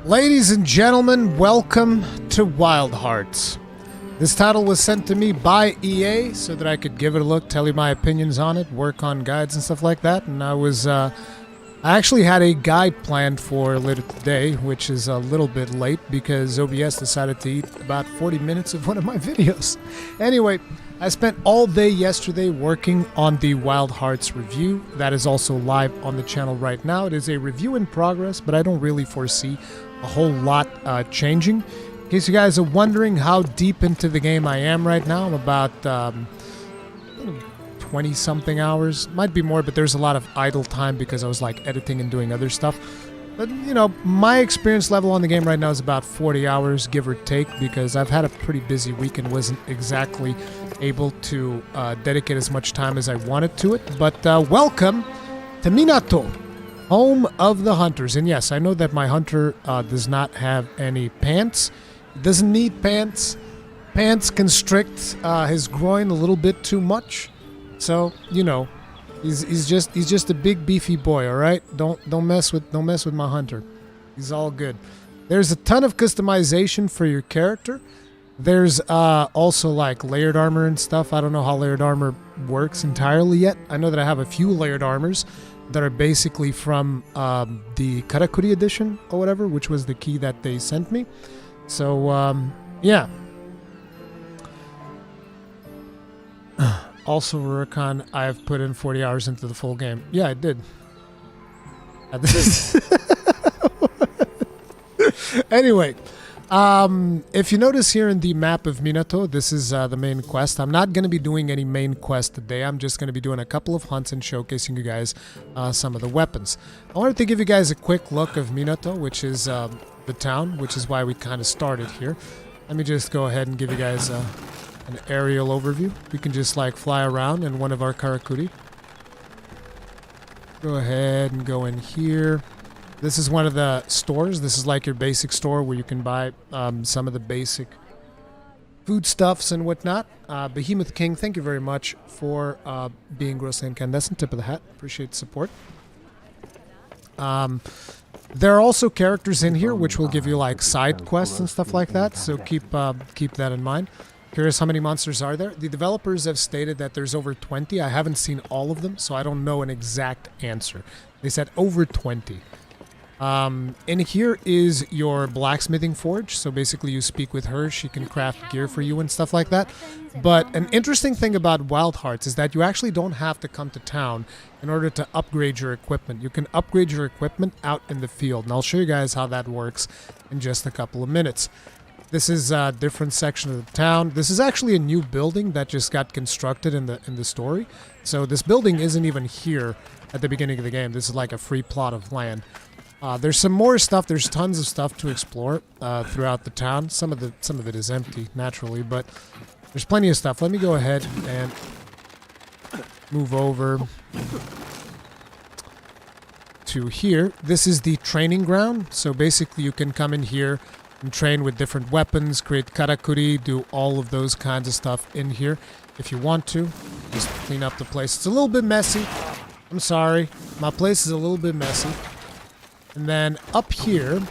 Ladies and gentlemen, welcome to Wild Hearts. This title was sent to me by EA so that I could give it a look, tell you my opinions on it, work on guides and stuff like that. And I actually had a guide planned for later today, which is a little bit late because OBS decided to eat about 40 minutes of one of my videos. Anyway, I spent all day yesterday working on the Wild Hearts review. That is also live on the channel right now. It is a review in progress, but I don't really foresee a whole lot changing. In case you guys are wondering how deep into the game I am right now, I'm about 20-something hours. Might be more, but there's a lot of idle time because I was like editing and doing other stuff. But, you know, my experience level on the game right now is about 40 hours, give or take, because I've had a pretty busy week and wasn't exactly able to dedicate as much time as I wanted to it. But welcome to Minato, home of the hunters. And yes, I know that my hunter does not have any pants. He doesn't need pants. Pants constrict his groin a little bit too much. So, you know, he's just a big beefy boy, all right? Don't mess with my hunter. He's all good. There's a ton of customization for your character. There's also like layered armor and stuff. I don't know how layered armor works entirely yet. I know that I have a few layered armors that are basically from the Karakuri edition or whatever, which was the key that they sent me. So yeah. Also, Rurikhan, I've put in 40 hours into the full game. Yeah, I did. Anyway, if you notice here in the map of Minato, this is the main quest. I'm not going to be doing any main quest today. I'm just going to be doing a couple of hunts and showcasing you guys some of the weapons. I wanted to give you guys a quick look of Minato, which is the town, which is why we kind of started here. Let me just go ahead and give you guys an aerial overview. We can just like fly around in one of our Karakuri. Go ahead and go in here. This is one of the stores. This is like your basic store where you can buy some of the basic foodstuffs and whatnot. Behemoth King, thank you very much for being grossly incandescent. Tip of the hat. Appreciate the support. There are also characters in here which will give you like side quests and stuff like that. So keep that in mind. Curious how many monsters are there? The developers have stated that there's over 20. I haven't seen all of them, so I don't know an exact answer. They said over 20. In here is your blacksmithing forge. So basically you speak with her. She can craft gear for you and stuff like that. But an interesting thing about Wild Hearts is that you actually don't have to come to town in order to upgrade your equipment. You can upgrade your equipment out in the field. And I'll show you guys how that works in just a couple of minutes. This is a different section of the town. This is actually a new building that just got constructed in the story. So this building isn't even here at the beginning of the game. This is like a free plot of land. There's some more stuff. There's tons of stuff to explore throughout the town. Some of it is empty, naturally, but there's plenty of stuff. Let me go ahead and move over to here. This is the training ground. So basically you can come in here and train with different weapons, create Karakuri, do all of those kinds of stuff in here if you want to. Just clean up the place. It's a little bit messy. I'm sorry. My place is a little bit messy. And then up here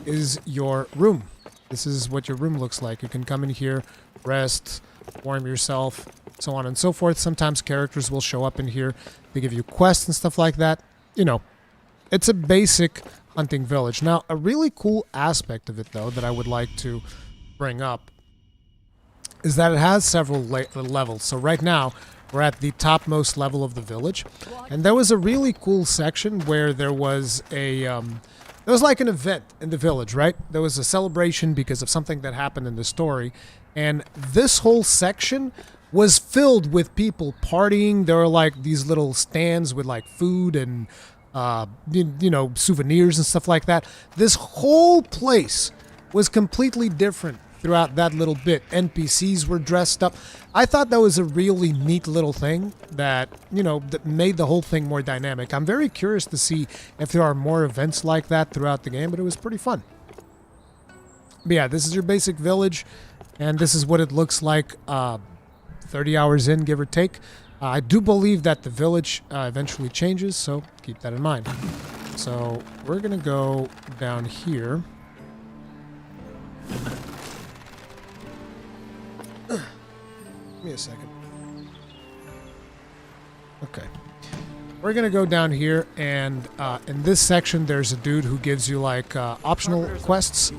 is your room. This is what your room looks like. You can come in here, rest, warm yourself, so on and so forth. Sometimes characters will show up in here. They give you quests and stuff like that. You know, it's a basic hunting village. Now, a really cool aspect of it, though, that I would like to bring up is that it has several levels. So right now, we're at the topmost level of the village, and there was a really cool section where there was like an event in the village, right? There was a celebration because of something that happened in the story, and this whole section was filled with people partying. There were like these little stands with like food and you know, souvenirs and stuff like that. This whole place was completely different throughout that little bit. NPCs were dressed up. I thought that was a really neat little thing that, you know, that made the whole thing more dynamic. I'm very curious to see if there are more events like that throughout the game, but it was pretty fun. But yeah, this is your basic village, and this is what it looks like 30 hours in, give or take. I do believe that the village eventually changes, so keep that in mind. So we're going to go down here. Give me a second. Okay. We're going to go down here, and in this section, there's a dude who gives you, like, optional quests.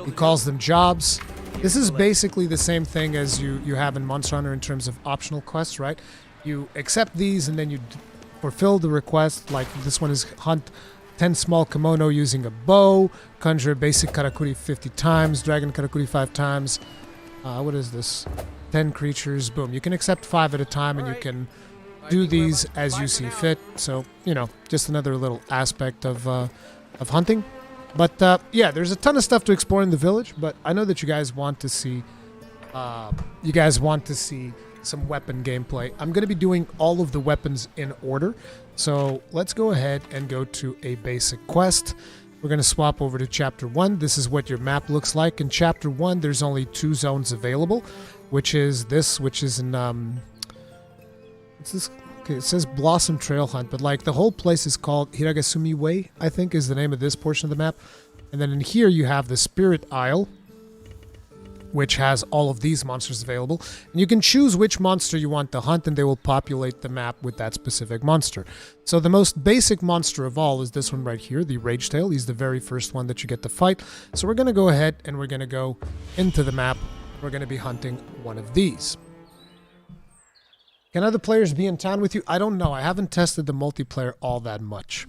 He calls them jobs. This is basically the same thing as you have in Monster Hunter in terms of optional quests, right? You accept these, and then you fulfill the request. Like, this one is hunt 10 small Kemono using a bow, conjure basic Karakuri 50 times, dragon Karakuri 5 times. What is this? 10 creatures. Boom. You can accept 5 at a time, and you can do these as you see fit. So, you know, just another little aspect of hunting. But yeah, there's a ton of stuff to explore in the village, but I know that you guys want to see some weapon gameplay. I'm going to be doing all of the weapons in order. So let's go ahead and go to a basic quest. We're going to swap over to Chapter 1. This is what your map looks like. In Chapter 1, there's only 2 zones available, which is this, which is in what's this? Okay, it says Blossom Trail Hunt, but like the whole place is called Hiragasumi Way, I think is the name of this portion of the map. And then in here you have the Spirit Isle, which has all of these monsters available. And you can choose which monster you want to hunt, and they will populate the map with that specific monster. So the most basic monster of all is this one right here, the Ragetail. He's the very first one that you get to fight. So we're going to go ahead and we're going to go into the map. We're going to be hunting one of these. Can other players be in town with you? I don't know. I haven't tested the multiplayer all that much.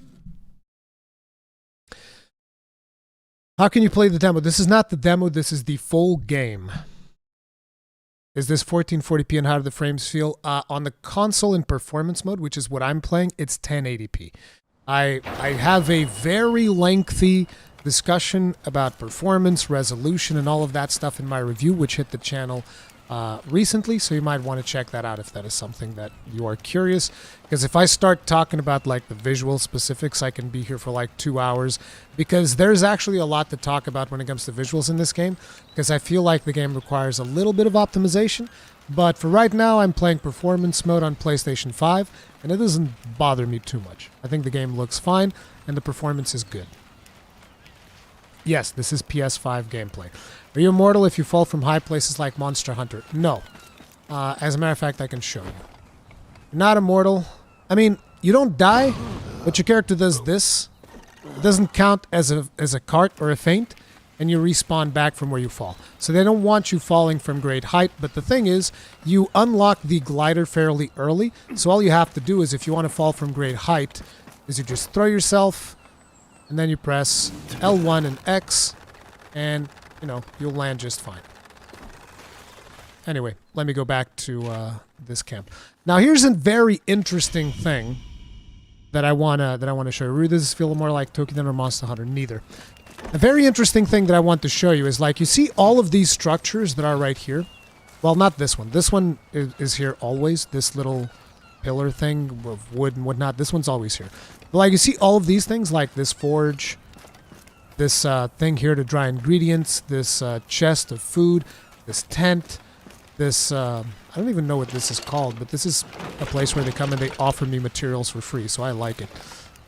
How can you play the demo? This is not the demo. This is the full game. Is this 1440p and how do the frames feel? On the console in performance mode, which is what I'm playing, it's 1080p. I have a very lengthy discussion about performance, resolution, and all of that stuff in my review, which hit the channel recently, so you might want to check that out if that is something that you are curious. Because if I start talking about like the visual specifics, I can be here for like 2 hours, because there's actually a lot to talk about when it comes to visuals in this game, because I feel like the game requires a little bit of optimization. But for right now, I'm playing performance mode on PlayStation 5, and it doesn't bother me too much. I think the game looks fine, and the performance is good. Yes, this is PS5 gameplay. Are you immortal if you fall from high places like Monster Hunter? No. As a matter of fact, I can show you. You're not immortal. I mean, you don't die, but your character does this. It doesn't count as a cart or a feint, and you respawn back from where you fall. So they don't want you falling from great height, but the thing is, you unlock the glider fairly early, so all you have to do is, if you want to fall from great height, is you just throw yourself, and then you press L1 and X, and you know, you'll land just fine. Anyway, let me go back to this camp. Now, here's a very interesting thing that I wanna show you. Really, does this feel more like Tokiden or Monster Hunter? Neither. A very interesting thing that I want to show you is, like, you see all of these structures that are right here. Well, not this one. This one is here always. This little pillar thing of wood and whatnot. This one's always here. But like, you see all of these things, like this forge, this thing here to dry ingredients, this chest of food, this tent, this, I don't even know what this is called, but this is a place where they come and they offer me materials for free, so I like it.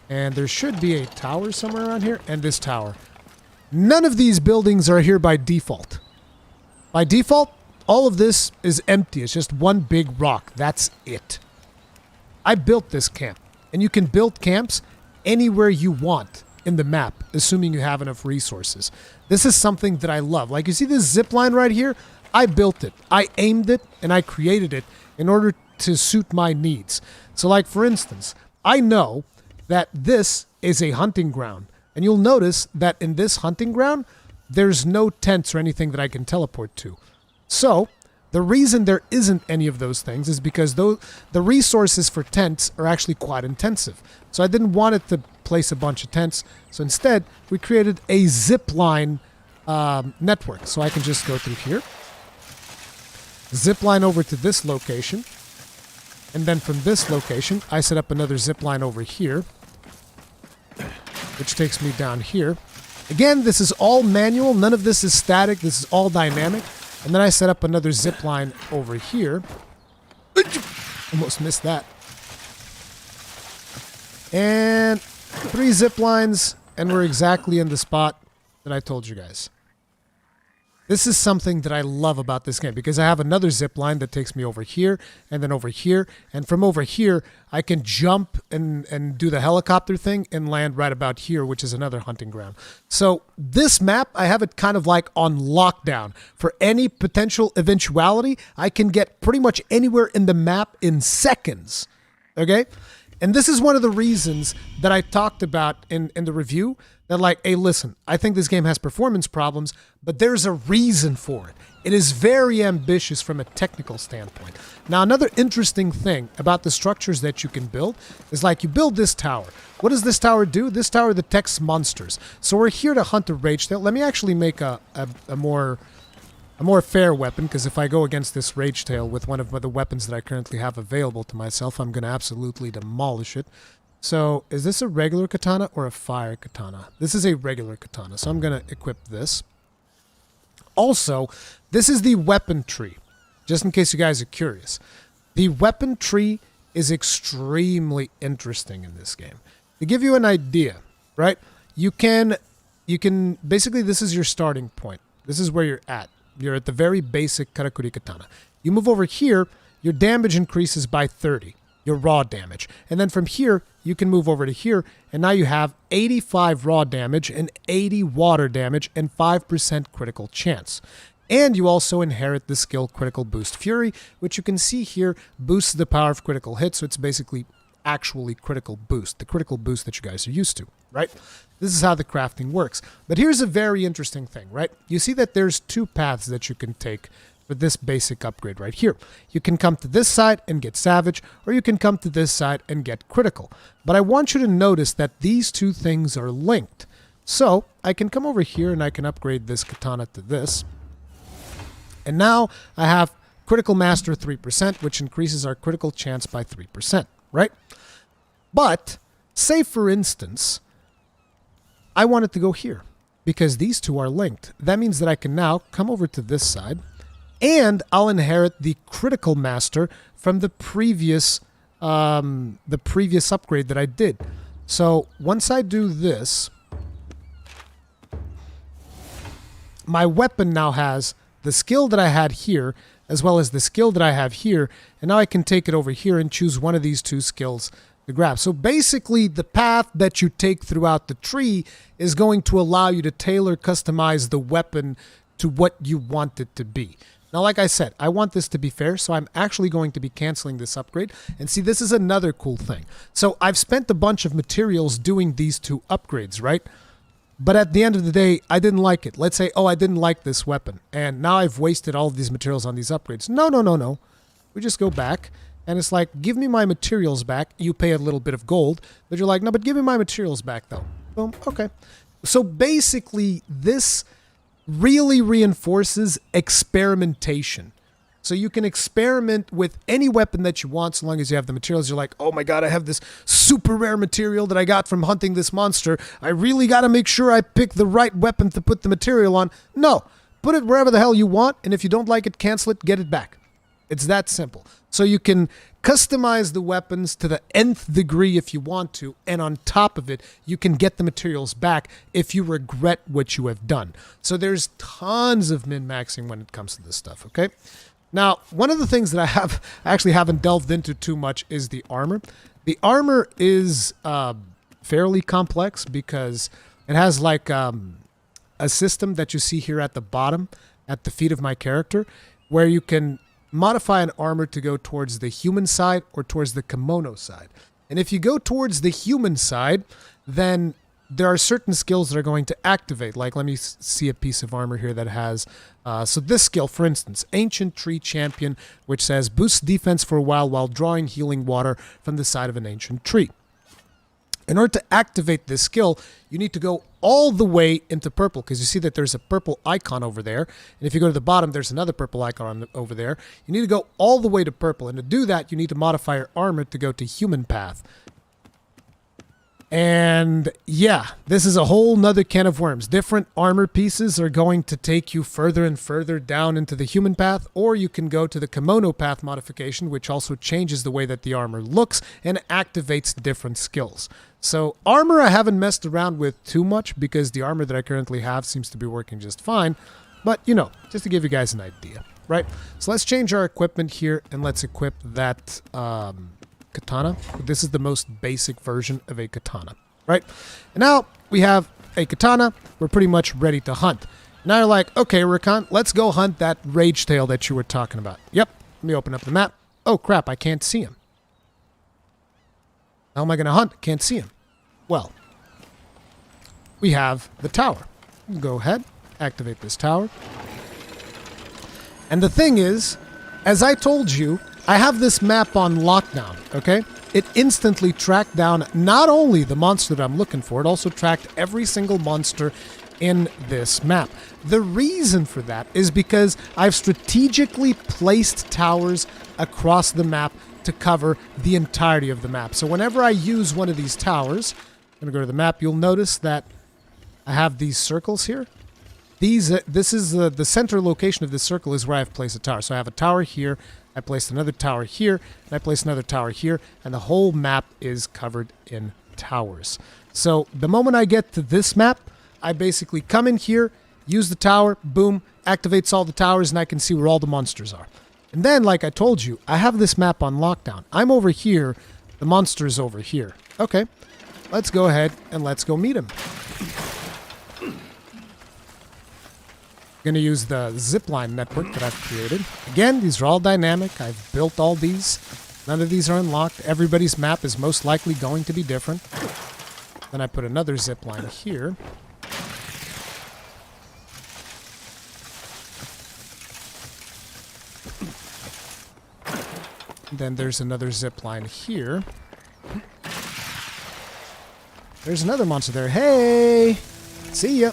And there should be a tower somewhere around here, and this tower. None of these buildings are here by default. By default, all of this is empty. It's just one big rock. That's it. I built this camp, and you can build camps anywhere you want in the map, assuming you have enough resources. This is something that I love. Like, you see this zip line right here? I built it. I aimed it, and I created it in order to suit my needs. So, like, for instance, I know that this is a hunting ground, and you'll notice that in this hunting ground, there's no tents or anything that I can teleport to. So, the reason there isn't any of those things is because the resources for tents are actually quite intensive. So I didn't want it to place a bunch of tents. So instead, we created a zip line network. So I can just go through here, zip line over to this location, and then from this location, I set up another zip line over here, which takes me down here. Again, this is all manual. None of this is static. This is all dynamic. And then I set up another zip line over here. Almost missed that. And 3 zip lines, and we're exactly in the spot that I told you guys. This is something that I love about this game because I have another zip line that takes me over here and then over here. And from over here, I can jump and do the helicopter thing and land right about here, which is another hunting ground. So this map, I have it kind of like on lockdown. For any potential eventuality, I can get pretty much anywhere in the map in seconds. Okay? And this is one of the reasons that I talked about in the review. That like, hey, listen, I think this game has performance problems, but there's a reason for it. It is very ambitious from a technical standpoint. Now, another interesting thing about the structures that you can build is like you build this tower. What does this tower do? This tower detects monsters. So we're here to hunt a Ragetail. Let me actually make a more fair weapon, because if I go against this Ragetail with one of the weapons that I currently have available to myself, I'm going to absolutely demolish it. So, is this a regular katana or a fire katana? This is a regular katana, so I'm going to equip this. Also, this is the weapon tree, just in case you guys are curious. The weapon tree is extremely interesting in this game. To give you an idea, right? You can basically, this is your starting point. This is where you're at. You're at the very basic Karakuri katana. You move over here, your damage increases by 30. Your raw damage. And then from here, you can move over to here, and now you have 85 raw damage and 80 water damage and 5% critical chance. And you also inherit the skill Critical Boost Fury, which you can see here boosts the power of critical hits, so it's basically actually critical boost, the critical boost that you guys are used to, right? This is how the crafting works. But here's a very interesting thing, right? You see that there's 2 paths that you can take for this basic upgrade right here. You can come to this side and get Savage, or you can come to this side and get Critical. But I want you to notice that these 2 things are linked. So I can come over here and I can upgrade this katana to this. And now I have Critical Master 3%, which increases our critical chance by 3%, right? But say for instance, I want it to go here because these 2 are linked. That means that I can now come over to this side, and I'll inherit the Critical Master from the previous upgrade that I did. So once I do this, my weapon now has the skill that I had here, as well as the skill that I have here, and now I can take it over here and choose one of these 2 skills to grab. So basically, the path that you take throughout the tree is going to allow you to tailor customize the weapon to what you want it to be. Now, like I said, I want this to be fair, so I'm actually going to be canceling this upgrade. And see, this is another cool thing. So I've spent a bunch of materials doing these 2 upgrades, right? But at the end of the day, I didn't like it. Let's say, oh, I didn't like this weapon, and now I've wasted all of these materials on these upgrades. No. We just go back, and it's like, give me my materials back. You pay a little bit of gold, but you're like, no, but give me my materials back, though. Boom, okay. So basically, this really reinforces experimentation. So you can experiment with any weapon that you want so long as you have the materials. You're like, oh my god, I have this super rare material that I got from hunting this monster. I really got to make sure I pick the right weapon to put the material on. No, put it wherever the hell you want, and if you don't like it, cancel it, get it back. It's that simple. So you can customize the weapons to the nth degree if you want to, and on top of it, you can get the materials back if you regret what you have done. So there's tons of min-maxing when it comes to this stuff, okay? Now, one of the things that I actually haven't delved into too much is the armor. The armor is fairly complex because it has like a system that you see here at the bottom, at the feet of my character, where you can modify an armor to go towards the human side or towards the Kemono side. And if you go towards the human side, then there are certain skills that are going to activate. Like, let me see a piece of armor here that has... so this skill, for instance, Ancient Tree Champion, which says boosts defense for a while drawing healing water from the side of an ancient tree. In order to activate this skill, you need to go all the way into purple, because you see that there's a purple icon over there. And if you go to the bottom, there's another purple icon over there. You need to go all the way to purple. And to do that, you need to modify your armor to go to human path. And yeah, this is a whole nother can of worms. Different armor pieces are going to take you further and further down into the human path, or you can go to the Kemono path modification, which also changes the way that the armor looks and activates different skills. So armor I haven't messed around with too much because the armor that I currently have seems to be working just fine. But, you know, just to give you guys an idea, right? So let's change our equipment here and let's equip that katana. This is the most basic version of a katana, right? And now we have a katana. We're pretty much ready to hunt. Now you're like, okay, Rurikhan, let's go hunt that Ragetail that you were talking about. Yep. Let me open up the map. Oh, crap, I can't see him. How am I going to hunt? Can't see him. Well, we have the tower. Go ahead, activate this tower. And the thing is, as I told you, I have this map on lockdown, okay? It instantly tracked down not only the monster that I'm looking for, it also tracked every single monster in this map. The reason for that is because I've strategically placed towers across the map to cover the entirety of the map. So whenever I use one of these towers, I'm going to go to the map, you'll notice that I have these circles here. This is the center location of this circle is where I've placed a tower. So I have a tower here, I placed another tower here, and I placed another tower here, and the whole map is covered in towers. So the moment I get to this map, I basically come in here, use the tower, boom, activates all the towers, and I can see where all the monsters are. And then, like I told you, I have this map on lockdown. I'm over here, the monster is over here. Okay, let's go ahead and let's go meet him. Going to use the zipline network that I've created. Again, these are all dynamic. I've built all these. None of these are unlocked. Everybody's map is most likely going to be different. Then I put another zipline here. Then there's another zipline here. There's another monster there. Hey! See ya!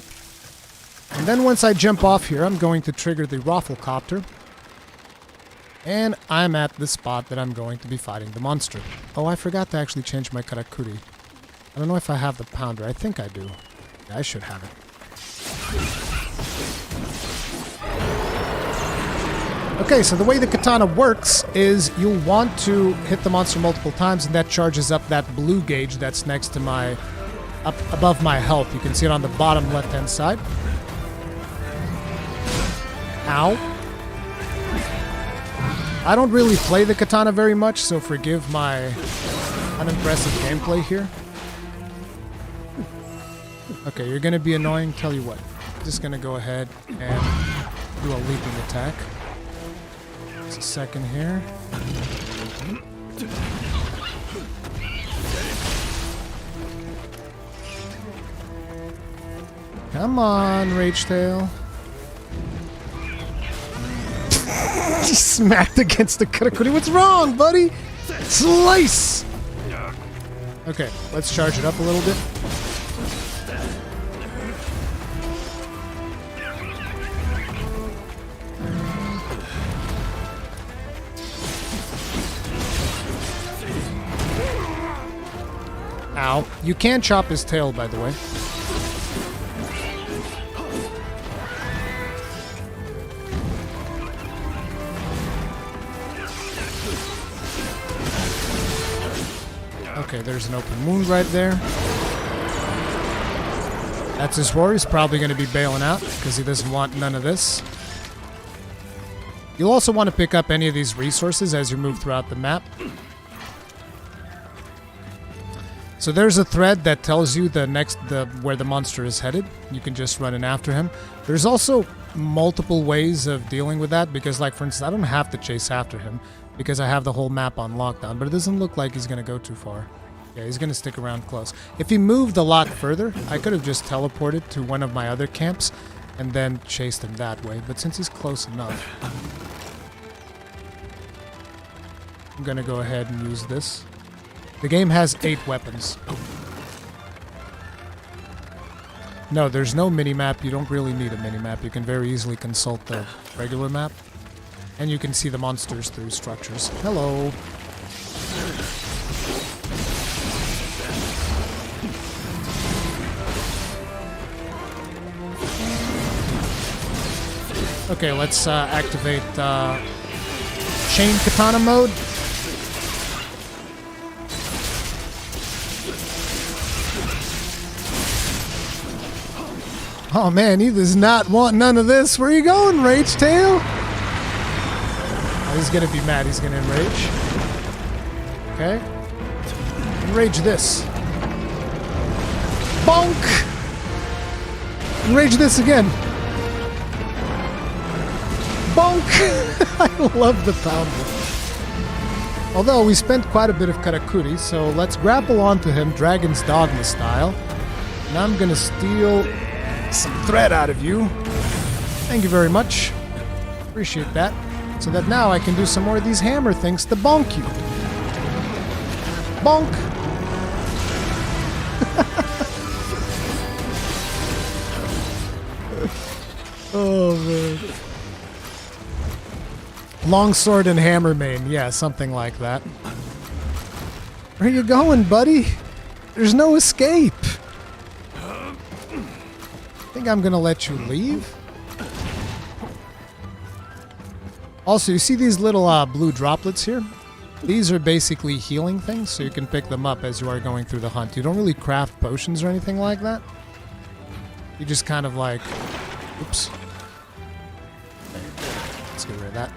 And then once I jump off here, I'm going to trigger the Rafflecopter. And I'm at the spot that I'm going to be fighting the monster. Oh, I forgot to actually change my Karakuri. I don't know if I have the pounder. I think I do. Yeah, I should have it. Okay, so the way the katana works is you'll want to hit the monster multiple times, and that charges up that blue gauge that's next to my... up above my health. You can see it on the bottom left-hand side. Ow. I don't really play the katana very much, so forgive my unimpressive gameplay here. Okay, you're going to be annoying. Tell you what. Just going to go ahead and do a leaping attack. Just a second here. Come on, Ragetail. Just smacked against the Karakuri. What's wrong, buddy? Slice! Okay, let's charge it up a little bit. Ow. You can chop his tail, by the way. Okay, there's an open wound right there. That's his roar. He's probably going to be bailing out because he doesn't want none of this. You'll also want to pick up any of these resources as you move throughout the map. So there's a thread that tells you where the monster is headed. You can just run in after him. There's also multiple ways of dealing with that because, like, for instance, I don't have to chase after him because I have the whole map on lockdown, but it doesn't look like he's going to go too far. Yeah, he's going to stick around close. If he moved a lot further, I could have just teleported to one of my other camps and then chased him that way, but since he's close enough, I'm going to go ahead and use this. The game has 8 weapons. No, there's no mini-map. You don't really need a mini-map. You can very easily consult the regular map. And you can see the monsters through structures. Hello. Okay, let's activate chain katana mode. Oh man, he does not want none of this. Where are you going, Ragetail? Oh, he's gonna be mad. He's gonna enrage. Okay. Enrage this. Bonk! Enrage this again. Bonk! I love the pounder. Although we spent quite a bit of Karakuri, so let's grapple onto him, Dragon's Dogma style. And I'm gonna steal some thread out of you. Thank you very much. Appreciate that. So that now I can do some more of these hammer things to bonk you. Bonk! Oh, man. Longsword and hammer main. Yeah, something like that. Where are you going, buddy? There's no escape. I think I'm gonna let you leave. Also, you see these little blue droplets here? These are basically healing things, so you can pick them up as you are going through the hunt. You don't really craft potions or anything like that. You just kind of like... Oops. Let's get rid of that.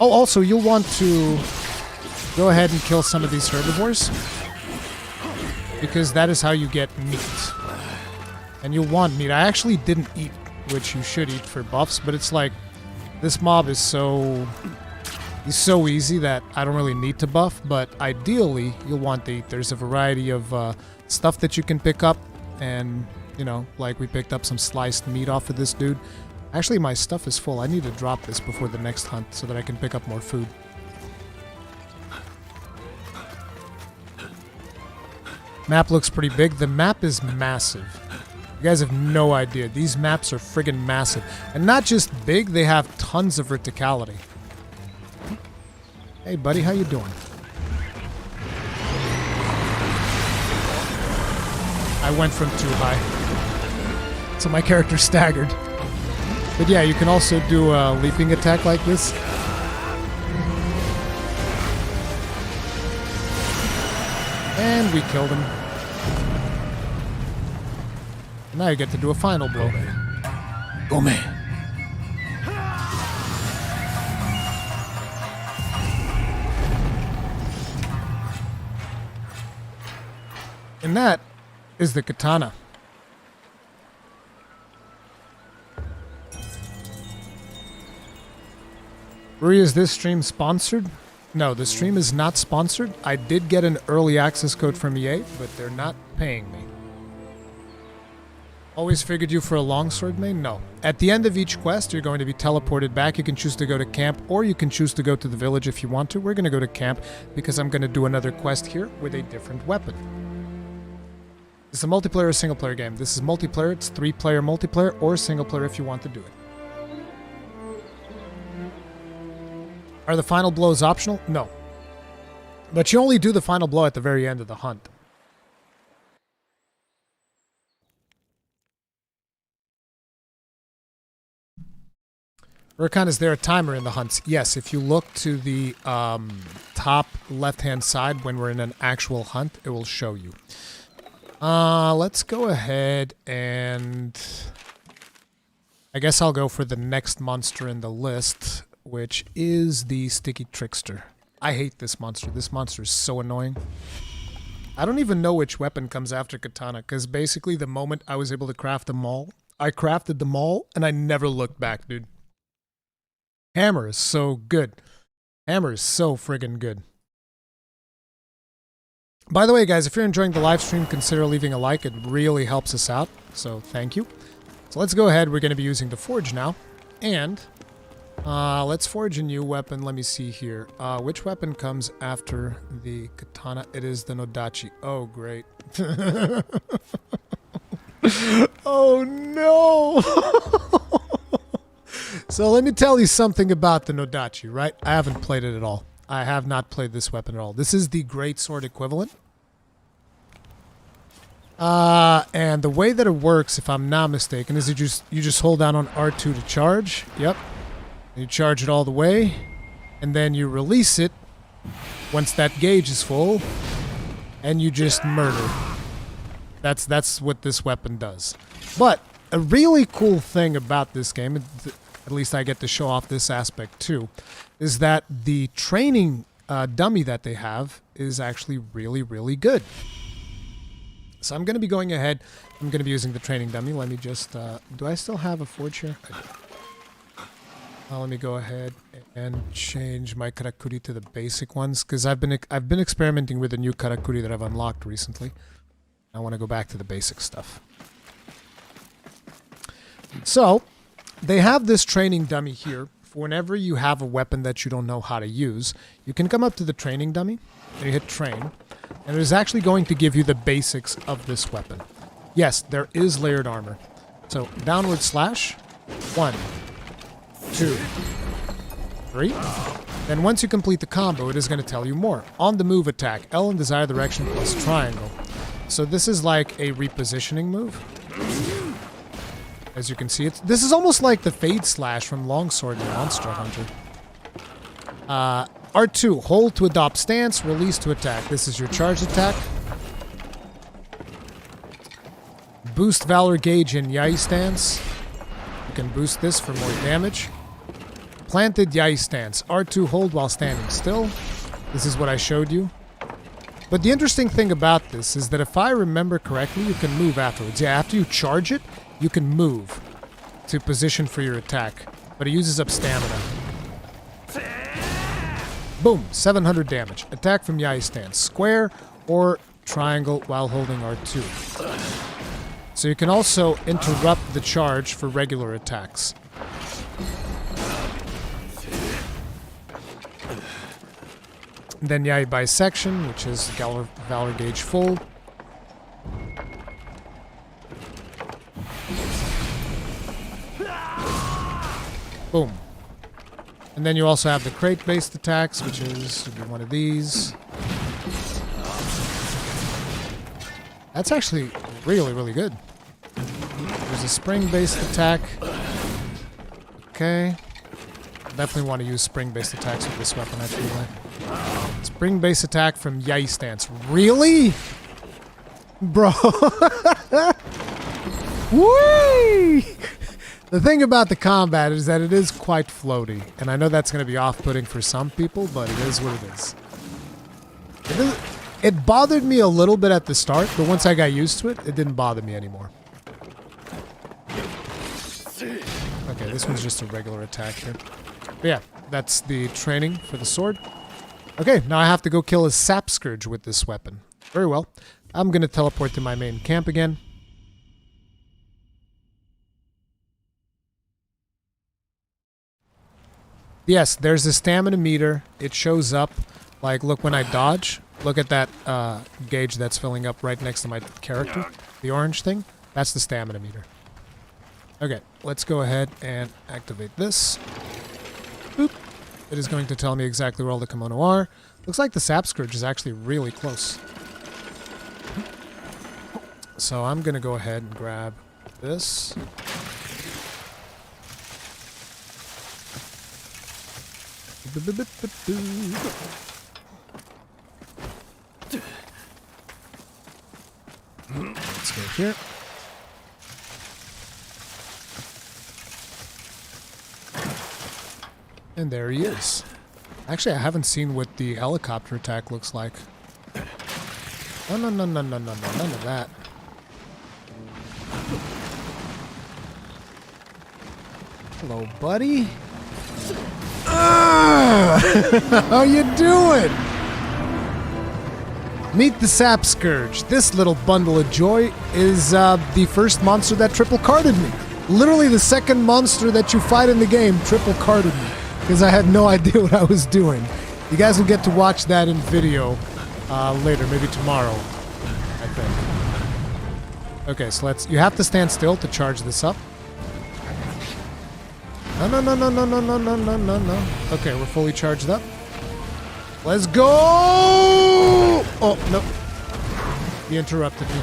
Oh, also, you'll want to go ahead and kill some of these herbivores, because that is how you get meat. And you'll want meat. I actually didn't eat, which you should eat for buffs, but it's like, this mob is so... He's so easy that I don't really need to buff, but ideally, you'll want to eat. There's a variety of stuff that you can pick up, and, you know, like we picked up some sliced meat off of this dude. Actually, my stuff is full. I need to drop this before the next hunt so that I can pick up more food. Map looks pretty big. The map is massive. You guys have no idea. These maps are friggin' massive. And not just big, they have tons of verticality. Hey, buddy, how you doing? I went from too high. So my character staggered. But yeah, you can also do a leaping attack like this. And we killed him. Now you get to do a final blow. Go man. And that is the katana. Ruri, is this stream sponsored? No, the stream is not sponsored. I did get an early access code from EA, but they're not paying me. Always figured you for a longsword main? No. At the end of each quest, you're going to be teleported back. You can choose to go to camp, or you can choose to go to the village if you want to. We're going to go to camp because I'm going to do another quest here with a different weapon. It's a multiplayer or single player game. This is multiplayer. It's 3-player multiplayer or single player if you want to do it. Are the final blows optional? No. But you only do the final blow at the very end of the hunt. Rurikhan, is there a timer in the hunts? Yes, if you look to the top left-hand side when we're in an actual hunt, it will show you. Let's go ahead and... I guess I'll go for the next monster in the list, which is the Sticky Trickster. I hate this monster. This monster is so annoying. I don't even know which weapon comes after Katana, because basically the moment I was able to craft the Maul, I crafted the Maul, and I never looked back, dude. Hammer is so good. Hammer is so friggin' good. By the way, guys, if you're enjoying the live stream, consider leaving a like. It really helps us out, so thank you. So let's go ahead. We're going to be using the Forge now. And let's forge a new weapon. Let me see here. Which weapon comes after the Katana? It is the Nodachi. Oh, great. Oh, no. So let me tell you something about the Nodachi, right? I haven't played it at all. I have not played this weapon at all. This is the great sword equivalent. And the way that it works, if I'm not mistaken, is you just hold down on R2 to charge. Yep. You charge it all the way, and then you release it once that gauge is full, and you just murder. That's what this weapon does. But a really cool thing about this game, at least I get to show off this aspect too, is that the training dummy that they have is actually really, really good. So I'm going to be going ahead. I'm going to be using the training dummy. Let me just... do I still have a forge here? I do. Let me go ahead and change my Karakuri to the basic ones, because I've been experimenting with the new Karakuri that I've unlocked recently. I want to go back to the basic stuff. So, they have this training dummy here. For whenever you have a weapon that you don't know how to use, you can come up to the training dummy, and you hit train, and it is actually going to give you the basics of this weapon. Yes, there is layered armor. So, downward slash, 1, 2, 3. Then once you complete the combo, it is going to tell you more. On the move attack, L in desired direction plus triangle. So this is like a repositioning move. As you can see, this is almost like the Fade Slash from Longsword in Monster Hunter. R2, hold to adopt stance, release to attack. This is your charged attack. Boost Valor Gauge in Yai stance. You can boost this for more damage. Planted Yai stance. R2, hold while standing still. This is what I showed you. But the interesting thing about this is that if I remember correctly, you can move afterwards. Yeah, after you charge it, you can move to position for your attack. But it uses up stamina. Boom, 700 damage. Attack from Yai stance. Square or triangle while holding R2. So you can also interrupt the charge for regular attacks. Then Yai Bisection, which is Valor Gauge full. Boom. And then you also have the crate-based attacks, which is one of these. That's actually really, really good. There's a spring-based attack. Okay. Definitely want to use spring-based attacks with this weapon, I feel like. Spring-based attack from Yai stance. Really? Bro. Whee! The thing about the combat is that it is quite floaty. And I know that's going to be off-putting for some people, but it is what it is. It bothered me a little bit at the start, but once I got used to it, it didn't bother me anymore. Okay, this one's just a regular attack here. But yeah, that's the training for the sword. Okay, now I have to go kill a Sapscourge with this weapon. Very well. I'm going to teleport to my main camp again. Yes, there's a stamina meter. It shows up. Like, look when I dodge. Look at that gauge that's filling up right next to my character. The orange thing. That's the stamina meter. Okay, let's go ahead and activate this. Boop. It is going to tell me exactly where all the Kemono are. Looks like the Sapscourge is actually really close. So I'm going to go ahead and grab this. Let's go here. And there he is. Actually, I haven't seen what the helicopter attack looks like. No, no, no, no, no, no, no, none of that. Hello, buddy. How you doing? Meet the Sapscourge. This little bundle of joy is the first monster that triple carded me. Literally the second monster that you fight in the game triple carded me. Because I had no idea what I was doing. You guys will get to watch that in video later, maybe tomorrow, I think. Okay, so you have to stand still to charge this up. No, no, no, no, no, no, no, no, no, no, no. Okay, we're fully charged up. Let's go! Oh, no. He interrupted me.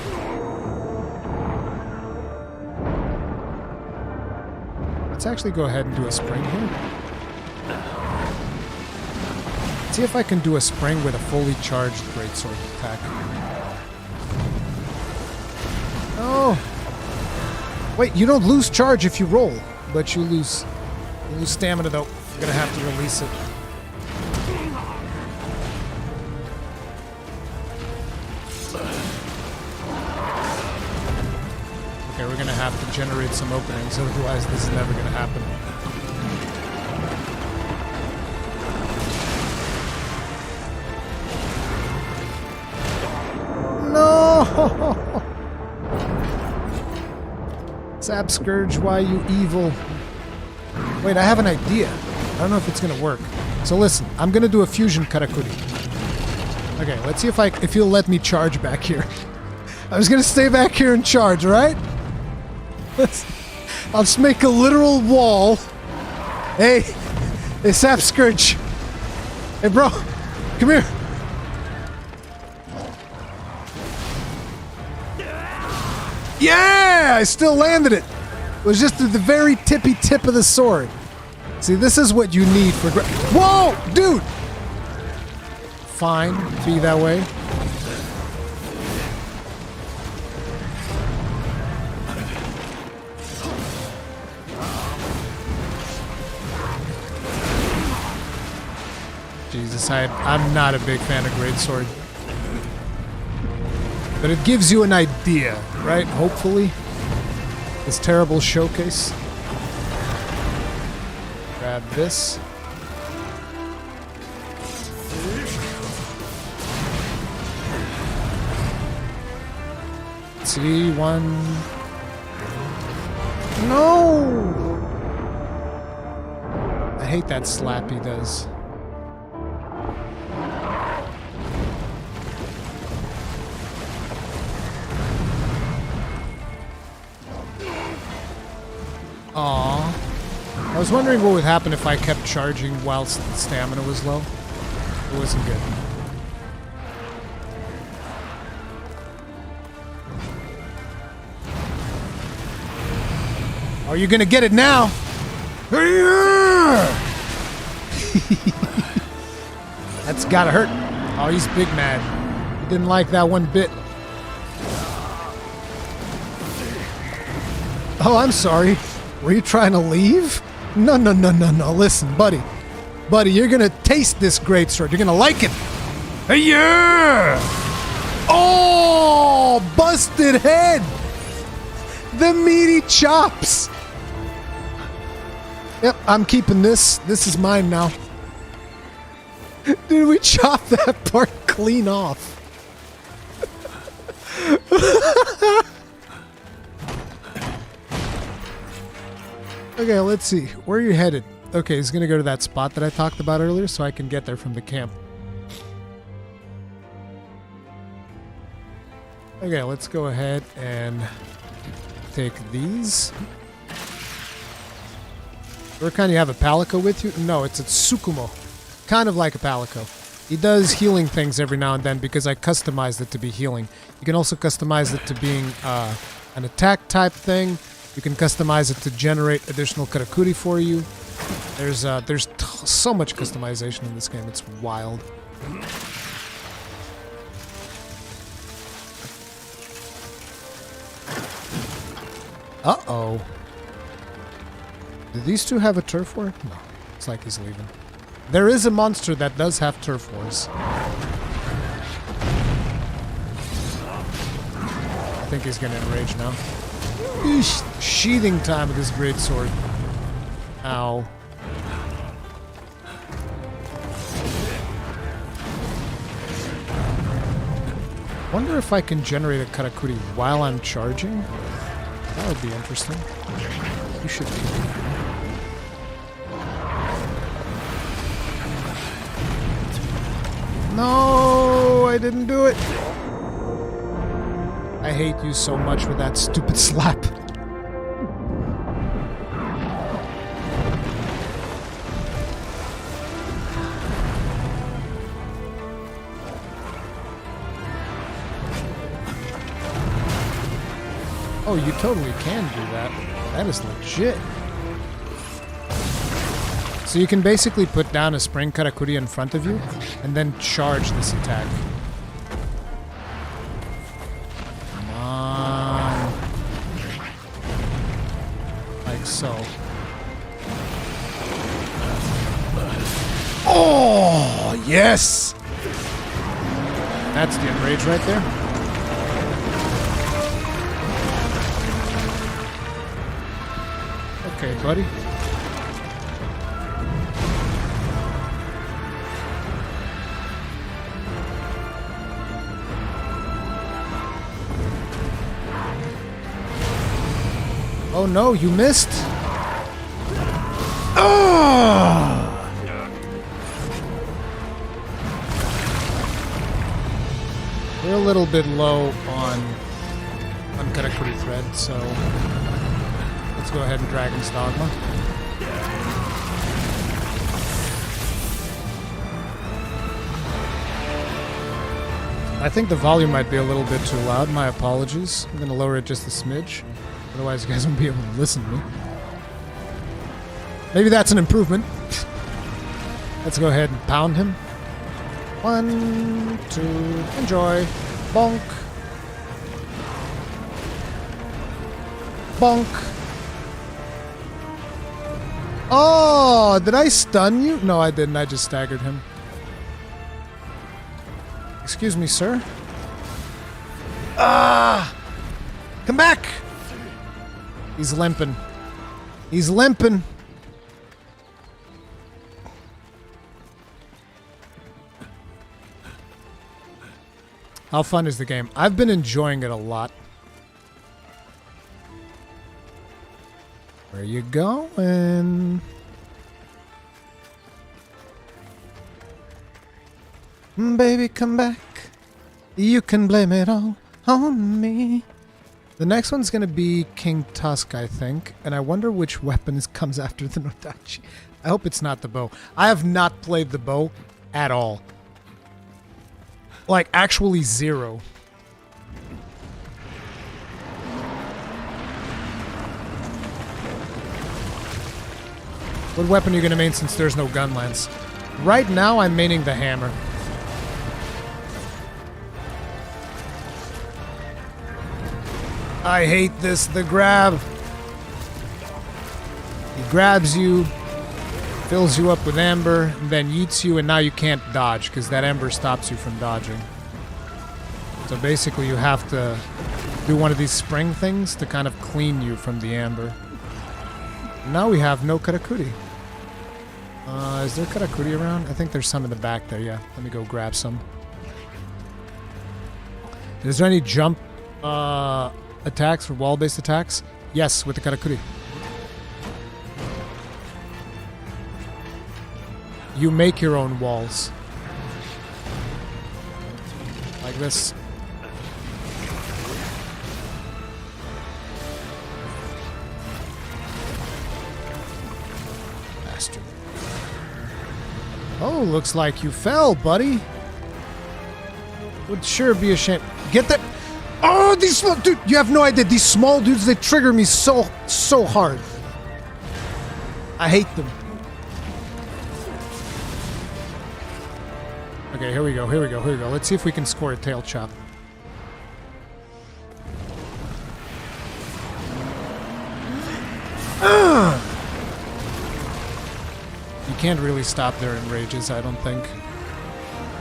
Let's actually go ahead and do a spring here. See if I can do a spring with a fully charged greatsword attack. Oh! Wait, you don't lose charge if you roll, but you lose stamina though. You're gonna have to release it. Okay, we're gonna have to generate some openings, otherwise this is never gonna happen. No! Sapscourge, why you evil? Wait, I have an idea. I don't know if it's gonna work. So listen, I'm gonna do a fusion Karakuri. Okay, let's see if you'll let me charge back here. I was gonna stay back here and charge, right? I'll just make a literal wall. Hey, Sapscourge. Hey, bro, come here. Yeah, I still landed it. It was just at the very tippy tip of the sword. See, this is what you need for... Whoa, dude! Fine, be that way. Jesus, I'm not a big fan of greatsword. But it gives you an idea, right? Hopefully. This terrible showcase. Grab this. See, one... No! I hate that slap he does. Aww. I was wondering what would happen if I kept charging whilst the stamina was low. It wasn't good. Oh, you're gonna get it now! That's gotta hurt. Oh, he's big mad. He didn't like that one bit. Oh, I'm sorry. Were you trying to leave? No. Listen, buddy. Buddy, you're gonna taste this greatsword. You're gonna like it. Hey, yeah! Oh, busted head! The meaty chops! Yep, I'm keeping this. This is mine now. Dude, we chopped that part clean off. Okay, let's see. Where are you headed? Okay, he's gonna go to that spot that I talked about earlier so I can get there from the camp. Okay, let's go ahead and take these. Rurikhan, you have a Palico with you? No, it's a Tsukumo. Kind of like a Palico. He does healing things every now and then because I customized it to be healing. You can also customize it to being an attack type thing. You can customize it to generate additional Karakuri for you. There's so much customization in this game. It's wild. Uh-oh. Do these two have a turf war? No. It's like he's leaving. There is a monster that does have turf wars. I think he's gonna enrage now. Eesh, sheathing time with this greatsword. Ow. Wonder if I can generate a Karakuri while I'm charging? That would be interesting. You should be. No, I didn't do it. I hate you so much with that stupid slap. Oh, you totally can do that. That is legit. So you can basically put down a spring Karakuri in front of you and then charge this attack. Come on. Like so. Oh, yes! That's the enrage right there. Okay, buddy. Oh no, you missed! Oh! We're a little bit low on Karakuri thread, so let's go ahead and Dragon's Dogma. I think the volume might be a little bit too loud. My apologies. I'm going to lower it just a smidge. Otherwise, you guys won't be able to listen to me. Maybe that's an improvement. Let's go ahead and pound him. 1, 2, enjoy. Bonk. Bonk. Oh, did I stun you? No, I didn't. I just staggered him. Excuse me, sir. Ah! Come back! He's limping. He's limping. How fun is the game? I've been enjoying it a lot. Where you going? Baby, come back. You can blame it all on me. The next one's going to be Kingtusk, I think. And I wonder which weapon comes after the Nodachi. I hope it's not the bow. I have not played the bow at all. Like, actually zero. What weapon are you going to main since there's no gun lance? Right now, I'm maining the hammer. I hate this, the grab. He grabs you, fills you up with amber, and then yeets you, and now you can't dodge, because that amber stops you from dodging. So basically you have to do one of these spring things to kind of clean you from the amber. Now we have no Karakuri. Is there Karakuri around? I think there's some in the back there, yeah. Let me go grab some. Is there any jump attacks or wall-based attacks? Yes, with the Karakuri. You make your own walls. Like this. Bastard. Oh, looks like you fell, buddy. Would sure be a shame. Get that. Oh, these small dude, you have no idea. These small dudes, they trigger me so hard. I hate them. Okay, here we go. Let's see if we can score a tail chop. You can't really stop their enrages, I don't think.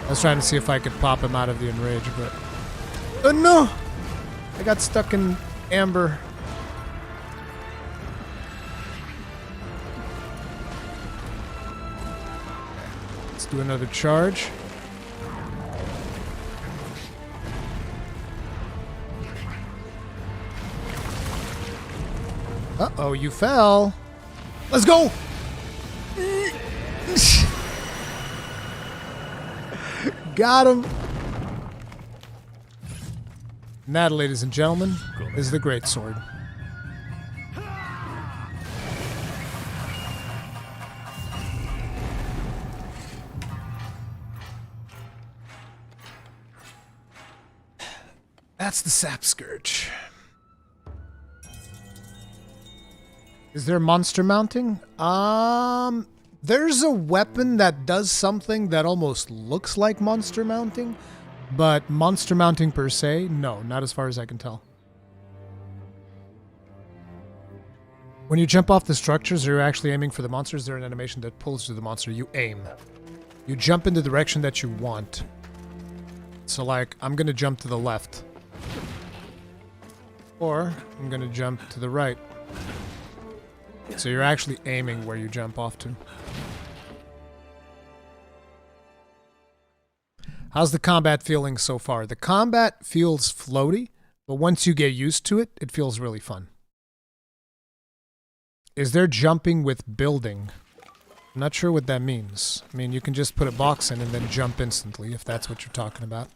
I was trying to see if I could pop him out of the enrage, but... Oh no! I got stuck in amber. Let's do another charge. Uh-oh, you fell. Let's go! Got him! And that, ladies and gentlemen, is the great sword. That's the Sapscourge. Is there monster mounting? There's a weapon that does something that almost looks like monster mounting, but monster mounting per se, no, not as far as I can tell. When you jump off the structures, you're actually aiming for the monsters. There's an animation that pulls to the monster. You aim. You jump in the direction that you want. So like, I'm gonna jump to the left. Or, I'm gonna jump to the right. So you're actually aiming where you jump off to. How's the combat feeling so far? The combat feels floaty, but once you get used to it, it feels really fun. Is there jumping with building? I'm not sure what that means. I mean, you can just put a box in and then jump instantly, if that's what you're talking about.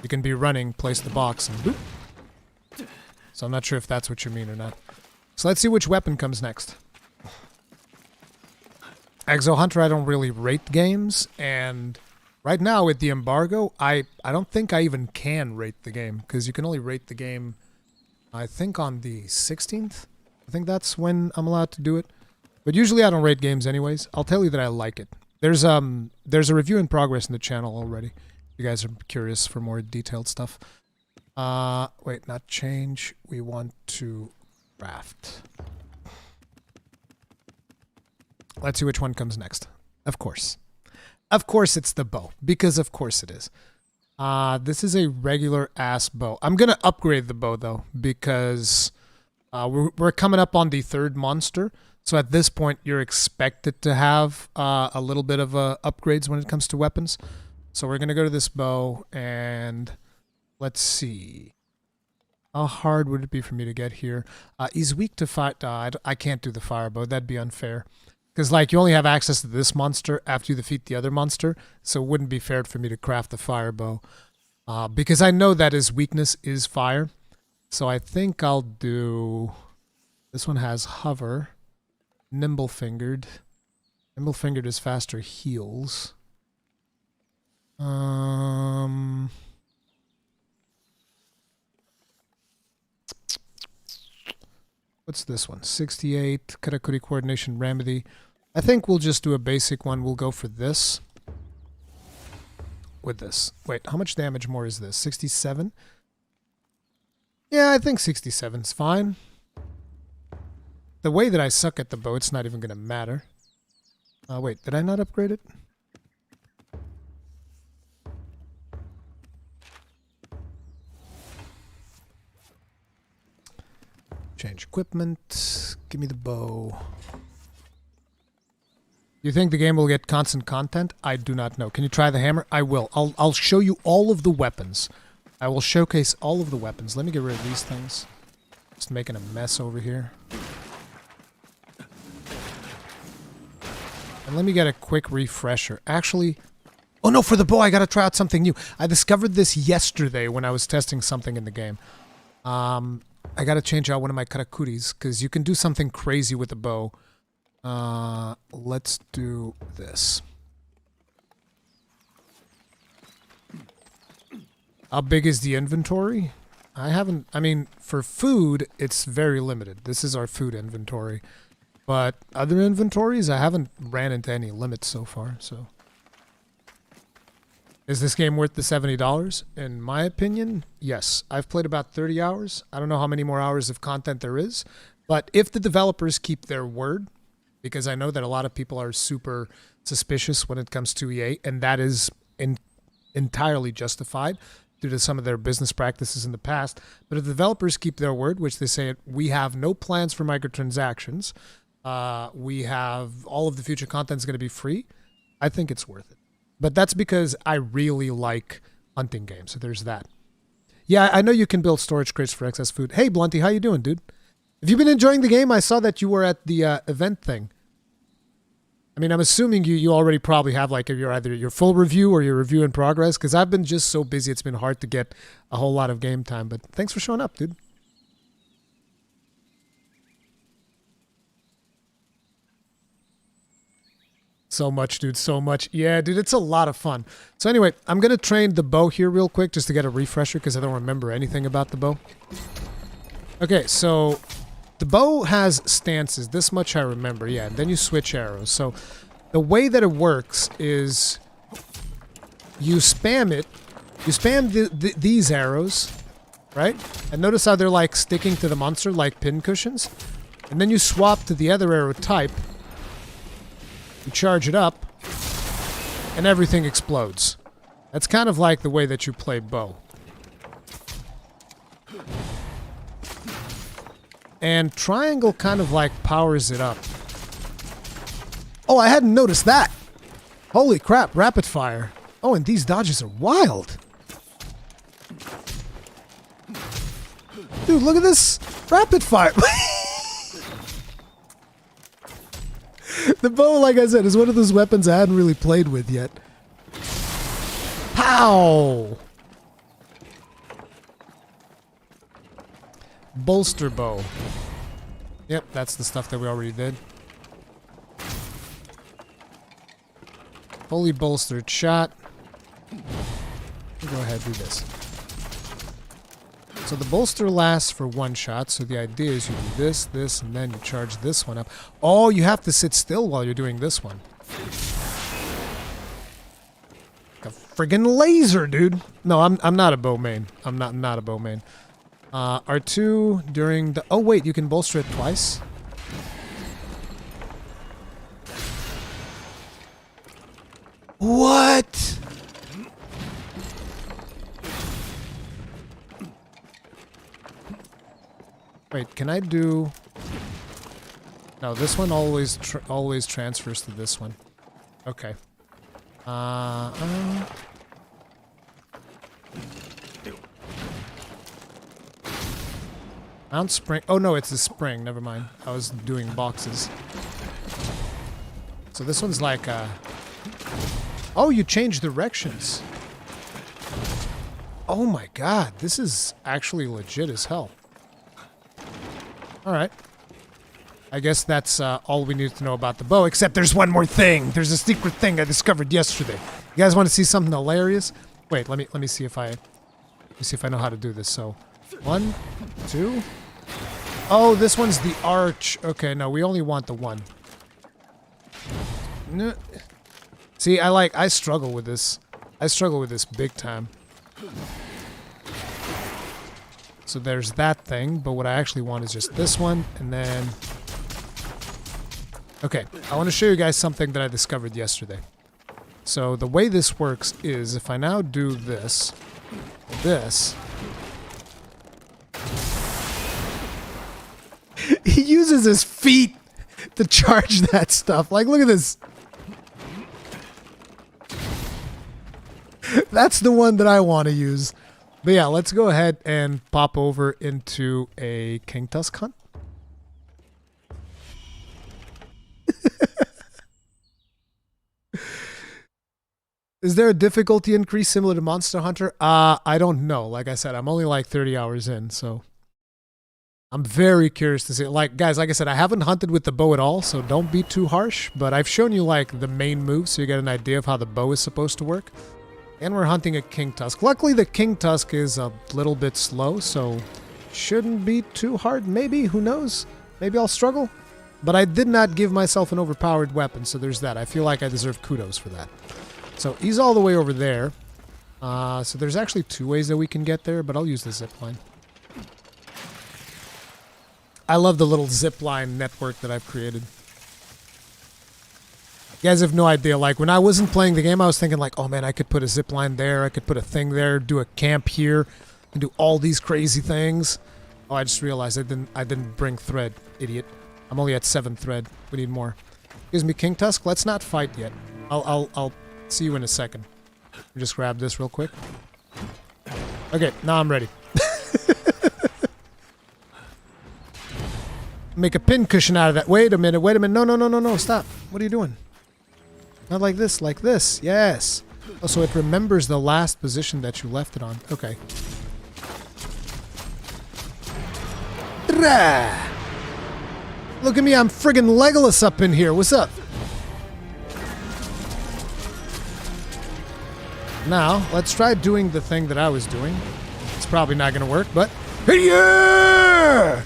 You can be running, place the box, and boop. So I'm not sure if that's what you mean or not. So let's see which weapon comes next. Exo Hunter, I don't really rate games, and right now with the embargo, I don't think I even can rate the game, because you can only rate the game, I think on the 16th. I think that's when I'm allowed to do it. But usually I don't rate games anyways. I'll tell you that I like it. There's a review in progress in the channel already. If you guys are curious for more detailed stuff. Wait, not change. We want to craft. Let's see which one comes next. Of course. Of course it's the bow. Because of course it is. This is a regular ass bow. I'm going to upgrade the bow though. Because we're coming up on the third monster. So at this point you're expected to have a little bit of upgrades when it comes to weapons. So we're going to go to this bow and let's see. How hard would it be for me to get here? He's weak to fire. I can't do the fire bow. That'd be unfair. Because, like, you only have access to this monster after you defeat the other monster, so it wouldn't be fair for me to craft the fire bow. Because I know that his weakness is fire, so I think I'll do... This one has hover, nimble-fingered. Nimble-fingered is faster heals. What's this one? 68, Karakuri Coordination Remedy. I think we'll just do a basic one. We'll go for this. With this. Wait, how much damage more is this? 67? Yeah, I think 67's fine. The way that I suck at the bow, it's not even going to matter. Wait, did I not upgrade it? Change equipment. Give me the bow. You think the game will get constant content? I do not know. Can you try the hammer? I will. I'll show you all of the weapons. I will showcase all of the weapons. Let me get rid of these things. Just making a mess over here. And let me get a quick refresher. Actually, oh no, for the bow I gotta try out something new. I discovered this yesterday when I was testing something in the game. I gotta change out one of my Karakuris, because you can do something crazy with the bow. Let's do this. How big is the inventory? I mean, for food, it's very limited. This is our food inventory. But other inventories, I haven't ran into any limits so far, so... Is this game worth the $70? In my opinion, yes. I've played about 30 hours. I don't know how many more hours of content there is. But if the developers keep their word, because I know that a lot of people are super suspicious when it comes to EA, and that is entirely justified due to some of their business practices in the past. But if the developers keep their word, which they say, we have no plans for microtransactions, we have all of the future content is going to be free, I think it's worth it. But that's because I really like hunting games, so there's that. Yeah, I know you can build storage crates for excess food. Hey, Blunty, how you doing, dude? Have you been enjoying the game? I saw that you were at the event thing. I mean, I'm assuming you already probably have like either your full review or your review in progress, because I've been just so busy it's been hard to get a whole lot of game time. But thanks for showing up, dude. So much, dude, so much. Yeah, dude, it's a lot of fun. So anyway, I'm going to train the bow here real quick just to get a refresher because I don't remember anything about the bow. Okay, so the bow has stances. This much I remember. Yeah, and then you switch arrows. So the way that it works is you spam it. You spam these arrows, right? And notice how they're like sticking to the monster like pin cushions. And then you swap to the other arrow type. You charge it up. And everything explodes. That's kind of like the way that you play bow. And triangle kind of like powers it up. Oh, I hadn't noticed that. Holy crap, rapid fire. Oh, and these dodges are wild. Dude, look at this rapid fire. The bow, like I said, is one of those weapons I hadn't really played with yet. Pow! Bolster bow. Yep, that's the stuff that we already did. Fully bolstered shot. Go ahead, do this. So the bolster lasts for one shot, so the idea is you do this, this, and then you charge this one up. Oh, you have to sit still while you're doing this one. Like a friggin' laser, dude. No, I'm not a bow main. I'm not a bow main. R2 during the... Oh, wait, you can bolster it twice? What? Wait, can I do... No, this one always transfers to this one. Okay. Mount spring... Oh, no, it's a spring. Never mind. I was doing boxes. So this one's like... Oh, you change directions. Oh my god, this is actually legit as hell. Alright. I guess that's all we need to know about the bow, except there's one more thing. There's a secret thing I discovered yesterday. You guys want to see something hilarious? Wait, let me see if I know how to do this. So, 1, 2. Oh, this one's the arch. Okay, no, we only want the one. No. See, I struggle with this. I struggle with this big time. So there's that thing, but what I actually want is just this one, and then... Okay, I want to show you guys something that I discovered yesterday. So the way this works is, if I now do this, he uses his feet to charge that stuff. Like, look at this. That's the one that I want to use. But yeah, let's go ahead and pop over into a Kingtusk hunt. Is there a difficulty increase similar to Monster Hunter? I don't know. Like I said, I'm only like 30 hours in, so I'm very curious to see. Like, guys, like I said, I haven't hunted with the bow at all, so don't be too harsh. But I've shown you like the main moves, so you get an idea of how the bow is supposed to work. And we're hunting a Kingtusk. Luckily, the Kingtusk is a little bit slow, so shouldn't be too hard. Maybe, who knows? Maybe I'll struggle. But I did not give myself an overpowered weapon, so there's that. I feel like I deserve kudos for that. So he's all the way over there. So there's actually 2 ways that we can get there, but I'll use the zipline. I love the little zipline network that I've created. You guys have no idea. Like, when I wasn't playing the game, I was thinking like, oh man, I could put a zipline there, I could put a thing there, do a camp here, and do all these crazy things. Oh, I just realized I didn't bring thread, idiot. I'm only at 7 thread. We need more. Excuse me, Kingtusk, let's not fight yet. I'll see you in a second. Just grab this real quick. Okay, now I'm ready. Make a pin cushion out of that. Wait a minute, no, stop. What are you doing? Not like this, like this. Yes. Oh, so it remembers the last position that you left it on. Okay. Look at me, I'm friggin' Legolas up in here. What's up? Now, let's try doing the thing that I was doing. It's probably not gonna work, but... Yeah!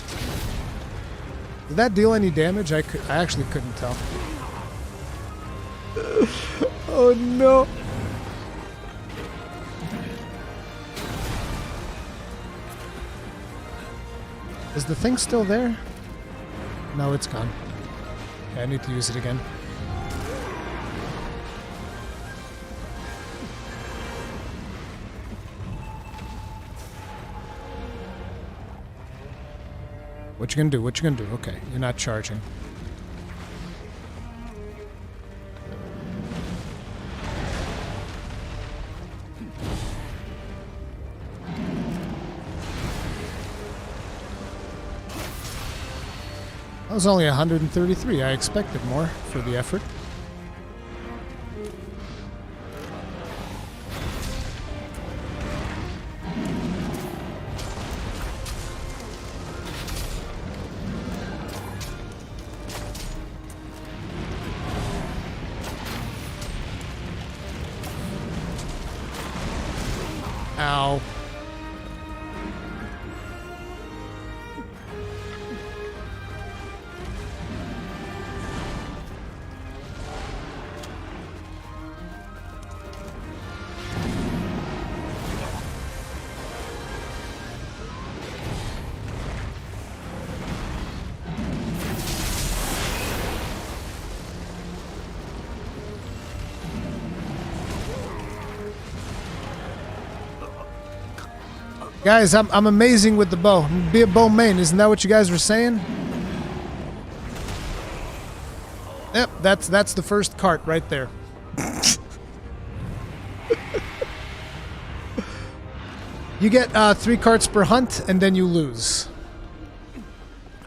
Did that deal any damage? I actually couldn't tell. Oh no. Is the thing still there? No, it's gone. Okay, I need to use it again. What you gonna do? What you gonna do? Okay, you're not charging. That was only 133. I expected more for the effort. Ow. Guys, I'm amazing with the bow. Be a bow main, isn't that what you guys were saying? Yep, that's the first cart right there. You get 3 carts per hunt, and then you lose.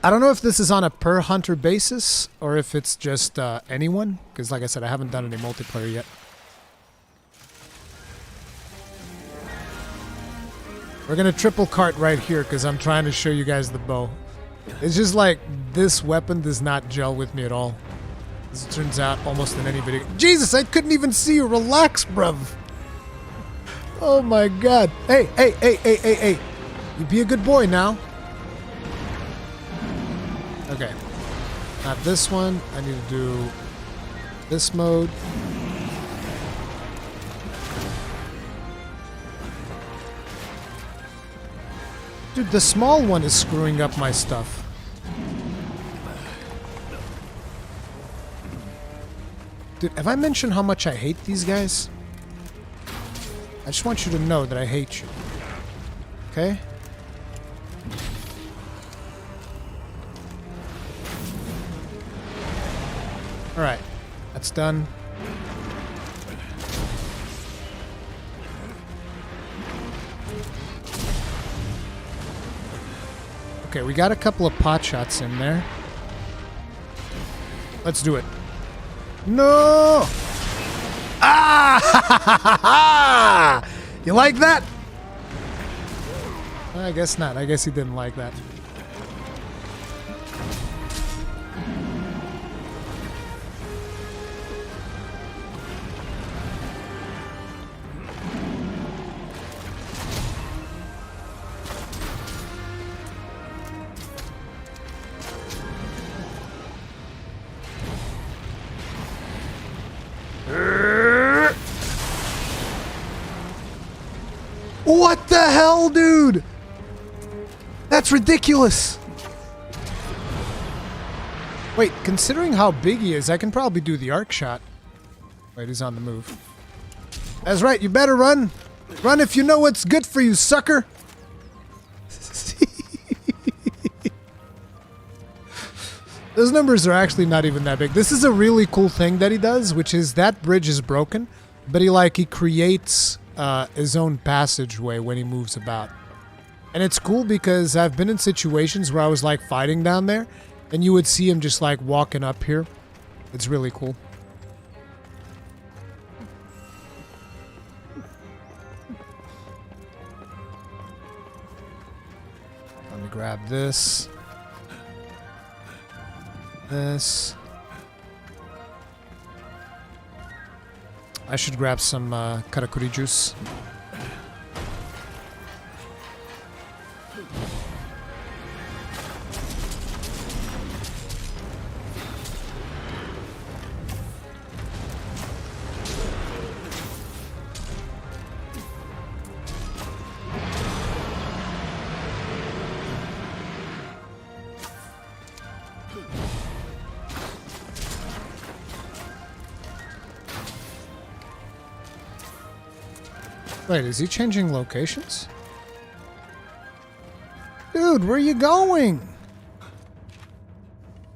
I don't know if this is on a per hunter basis, or if it's just anyone, because like I said, I haven't done any multiplayer yet. We're gonna triple cart right here because I'm trying to show you guys the bow. It's just like this weapon does not gel with me at all. As it turns out, almost in any video. Jesus, I couldn't even see you. Relax, bruv. Oh my god. Hey, hey, hey, hey, hey, hey. You be a good boy now. Okay. Not this one. I need to do this mode. Dude, the small one is screwing up my stuff. Dude, have I mentioned how much I hate these guys? I just want you to know that I hate you. Okay? Alright. That's done. Okay, we got a couple of pot shots in there. Let's do it. No! Ah! You like that? I guess not. I guess he didn't like that. What the hell, dude? That's ridiculous. Wait, considering how big he is, I can probably do the arc shot. Wait, he's on the move. That's right, you better run. Run if you know what's good for you, sucker. Those numbers are actually not even that big. This is a really cool thing that he does, which is that bridge is broken, but he creates his own passageway when he moves about. And it's cool because I've been in situations where I was like fighting down there, and you would see him just like walking up here. It's really cool. Let me grab this. This. I should grab some Karakuri juice. Wait, is he changing locations? Dude, where are you going?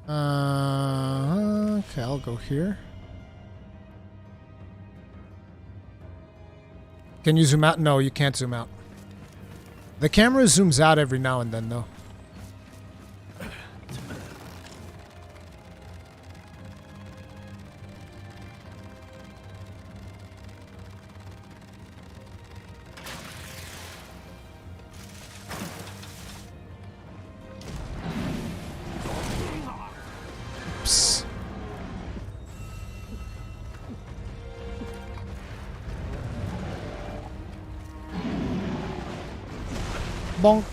Okay, I'll go here. Can you zoom out? No, you can't zoom out. The camera zooms out every now and then, though. Oops. Bonk.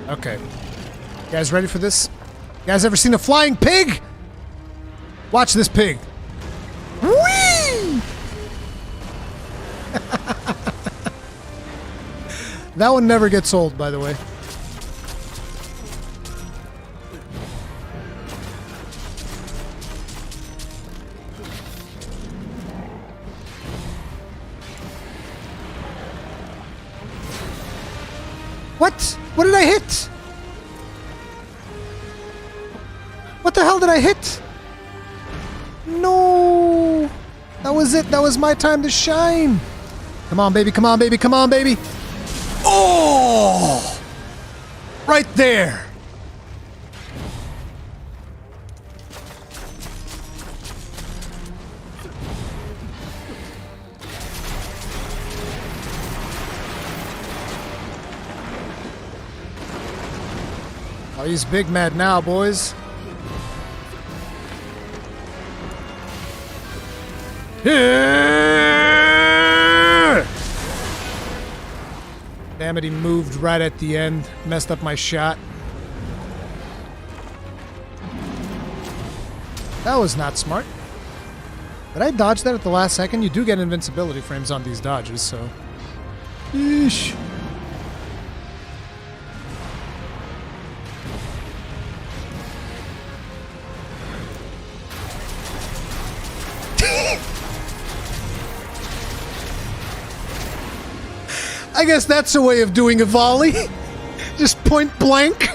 Okay. You guys ready for this? You guys ever seen a flying pig? Watch this pig. Whee! That one never gets old, by the way. What? What did I hit? What the hell did I hit? No! That was it. That was my time to shine. Come on, baby. Come on, baby. Come on, baby. Oh! Right there. Oh, he's big mad now, boys. Damn it, he moved right at the end. Messed up my shot. That was not smart. Did I dodge that at the last second? You do get invincibility frames on these dodges, so... Yeesh. I guess that's a way of doing a volley. Just point blank.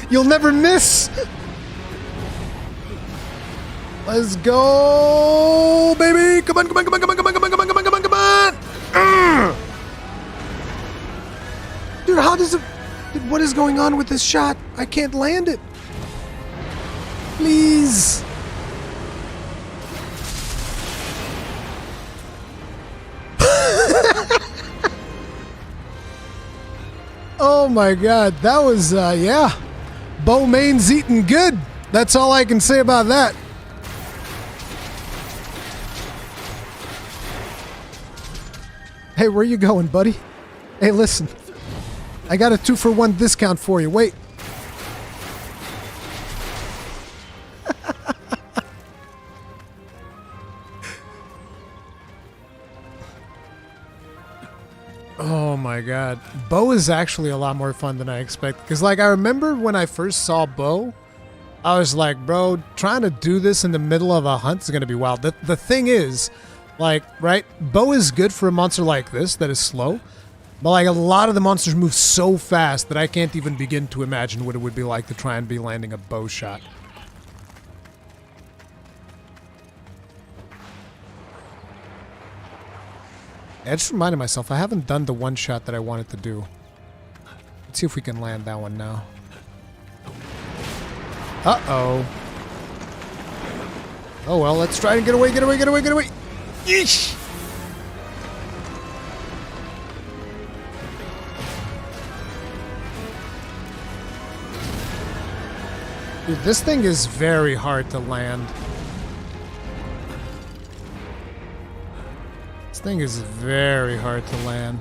You'll never miss. Let's go, baby. Come on, come on, come on, come on, come on, come on, come on, come on, come on, come on. Dude, how does it... Dude, what is going on with this shot? I can't land it. Please. Oh my god, that was, yeah. Bo Main's eating good. That's all I can say about that. Hey, where you going, buddy? Hey, listen. I got a 2-for-1 discount for you. Wait. Oh my god. Bo is actually a lot more fun than I expected. Because, like, I remember when I first saw Bo, I was like, bro, trying to do this in the middle of a hunt is going to be wild. The thing is, like, right, Bo is good for a monster like this that is slow. But, like, a lot of the monsters move so fast that I can't even begin to imagine what it would be like to try and be landing a bow shot. I just reminded myself, I haven't done the one shot that I wanted to do. Let's see if we can land that one now. Uh-oh. Oh well, let's try and get away, get away, get away, get away! Yeesh! Dude, this thing is very hard to land. This thing is very hard to land.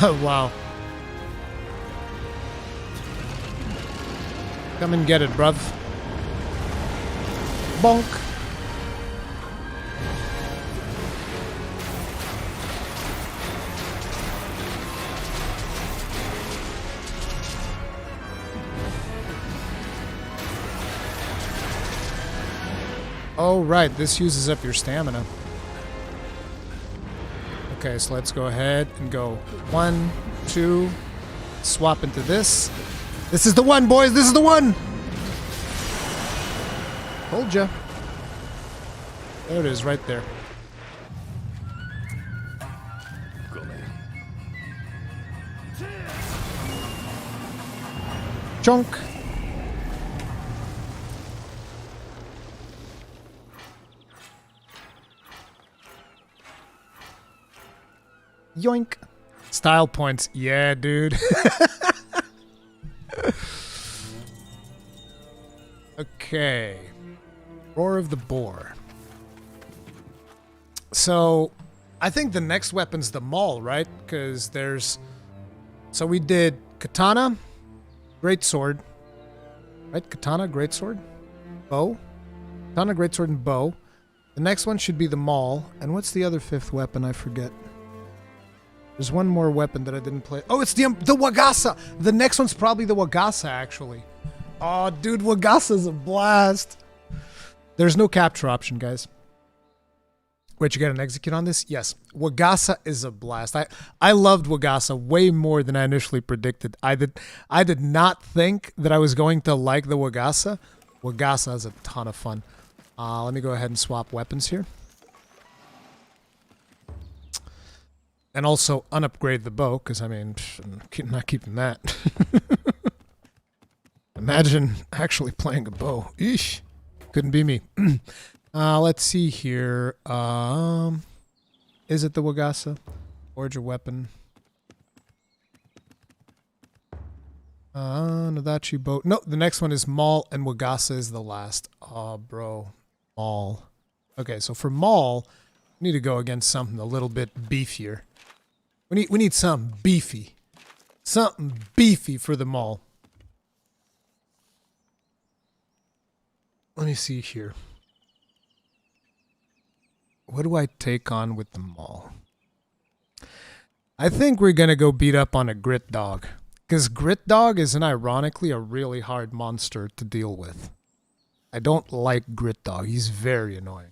Oh, wow. Come and get it, bruv. Bonk. Oh, right. This uses up your stamina. Okay, so let's go ahead and go 1, 2, swap into this. This is the one, boys! This is the one! Told ya. There it is, right there. Chunk. Yoink. Style points. Yeah, dude. Okay. Roar of the Boar. So, I think the next weapon's the Maul, right? Because there's... So we did Katana, Greatsword. Right? Katana, Greatsword? Bow? Katana, Greatsword, and Bow. The next one should be the Maul. And what's the other fifth weapon? I forget. There's one more weapon that I didn't play. Oh, it's the Wagasa! The next one's probably the Wagasa, actually. Oh, dude, Wagasa's a blast. There's no capture option, guys. Wait, you got an execute on this? Yes. Wagasa is a blast. I loved Wagasa way more than I initially predicted. I did not think that I was going to like the Wagasa. Wagasa is a ton of fun. Let me go ahead and swap weapons here. And also unupgrade the bow, because, I mean, I'm not keeping that. Imagine actually playing a bow. Eesh. Couldn't be me. Let's see here. Is it the Wagasa? Forge a weapon. Nodachi bow. No, the next one is Maul, and Wagasa is the last. Oh, bro. Maul. Okay, so for Maul, we need to go against something a little bit beefier. We need something beefy. Something beefy for the Maul. Let me see here. What do I take on with the Maul? I think we're going to go beat up on a Gritdog. Because Gritdog is, ironically, a really hard monster to deal with. I don't like Gritdog. He's very annoying.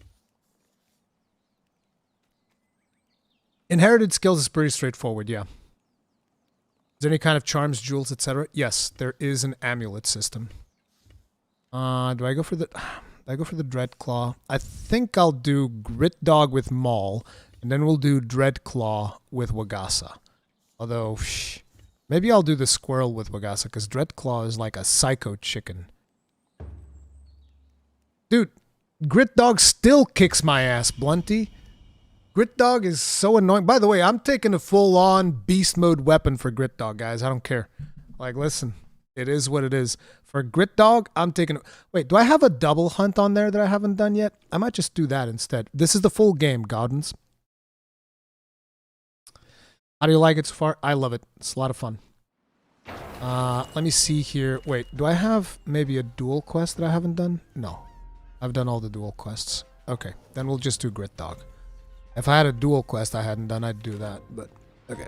Inherited skills is pretty straightforward, yeah. Is there any kind of charms, jewels, etc.? Yes, there is an amulet system. Do I go for the Dreadclaw? I think I'll do Gritdog with Maul, and then we'll do Dreadclaw with Wagasa. Although, maybe I'll do the Squirrel with Wagasa, because Dreadclaw is like a psycho chicken. Dude, Gritdog still kicks my ass, Blunty. Gritdog is so annoying. By the way, I'm taking a full-on beast mode weapon for Gritdog, guys. I don't care. Like, listen, it is what it is. For Gritdog, I'm taking... Wait, do I have a double hunt on there that I haven't done yet? I might just do that instead. This is the full game, Goddens. How do you like it so far? I love it. It's a lot of fun. Let me see here. Wait, do I have maybe a dual quest that I haven't done? No. I've done all the dual quests. Okay, then we'll just do Gritdog. If I had a dual quest I hadn't done, I'd do that, but okay.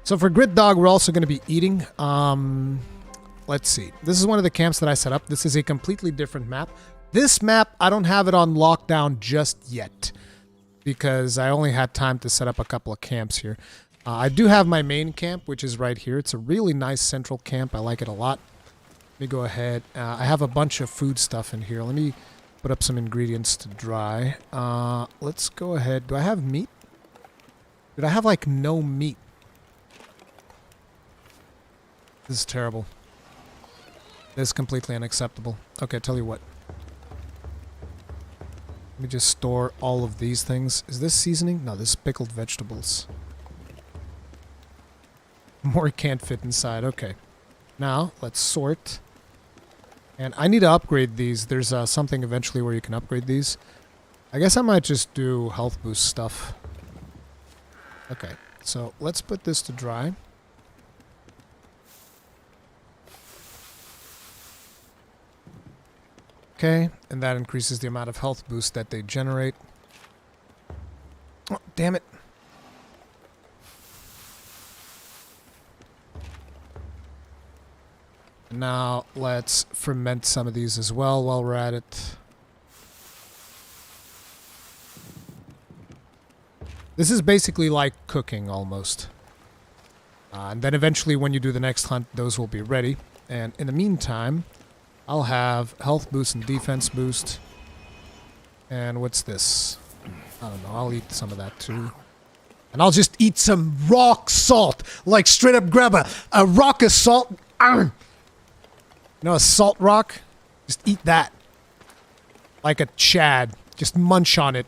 So for Gritdog, we're also going to be eating. Let's see. This is one of the camps that I set up. This is a completely different map. This map, I don't have it on lockdown just yet because I only had time to set up a couple of camps here. I do have my main camp, which is right here. It's a really nice central camp. I like it a lot. Let me go ahead. I have a bunch of food stuff in here. Let me put up some ingredients to dry. Let's go ahead. Do I have meat? Dude, I have like no meat. This is terrible. This is completely unacceptable. Okay, tell you what. Let me just store all of these things. Is this seasoning? No, this is pickled vegetables. More can't fit inside. Okay. Now, let's sort. And I need to upgrade these. There's something eventually where you can upgrade these. I guess I might just do health boost stuff. Okay, so let's put this to dry. Okay, and that increases the amount of health boost that they generate. Oh, damn it. Now, let's ferment some of these as well while we're at it. This is basically like cooking, almost. And then eventually, when you do the next hunt, those will be ready. And in the meantime, I'll have health boost and defense boost. And what's this? I don't know, I'll eat some of that too. And I'll just eat some rock salt. Like, straight up grab a rock of salt. You know, a salt rock? Just eat that. Like a Chad. Just munch on it.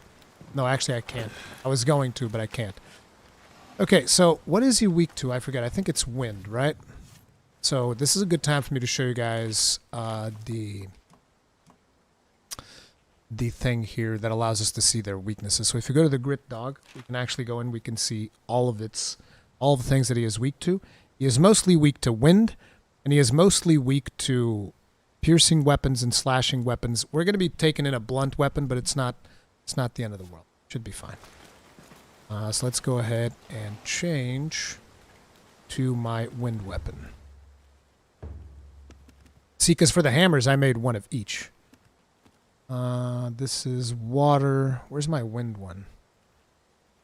No, actually I can't. I was going to, but I can't. Okay, so what is he weak to? I forget. I think it's wind, right? So this is a good time for me to show you guys the thing here that allows us to see their weaknesses. So if you go to the Gritdog, we can actually go in, we can see all the things that he is weak to. He is mostly weak to wind, and he is mostly weak to piercing weapons and slashing weapons. We're going to be taking in a blunt weapon, but it's not the end of the world. Should be fine. So let's go ahead and change to my wind weapon. See, because for the hammers, I made one of each. This is water. Where's my wind one?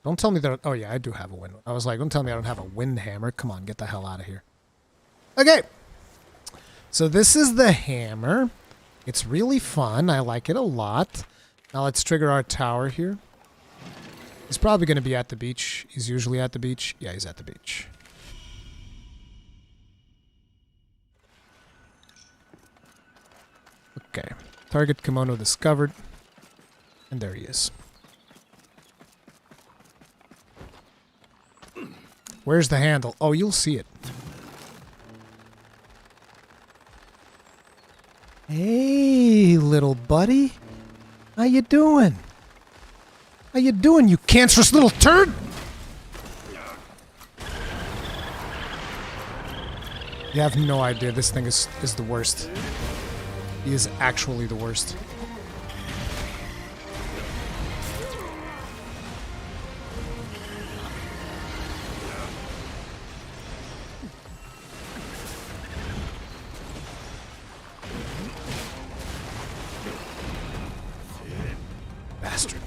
Don't tell me that... Oh, yeah, I do have a wind one. I was like, don't tell me I don't have a wind hammer. Come on, get the hell out of here. Okay. So this is the hammer. It's really fun. I like it a lot. Now let's trigger our tower here. He's probably going to be at the beach. He's usually at the beach. Yeah, he's at the beach. Okay. Target Kemono discovered. And there he is. Where's the handle? Oh, you'll see it. Hey, little buddy. How you doing? How you doing, you cancerous little turd? You have no idea. This thing is the worst. He is actually the worst. Bastard.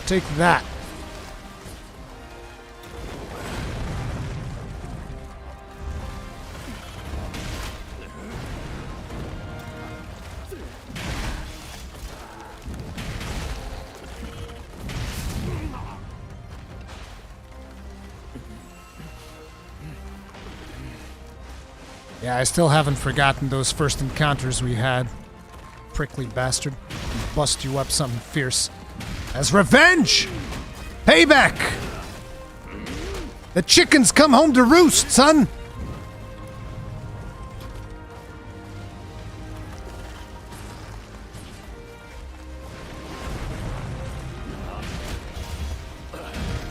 Take that. Yeah, I still haven't forgotten those first encounters we had. Prickly bastard. Bust you up something fierce. As revenge! Payback! The chickens come home to roost, son!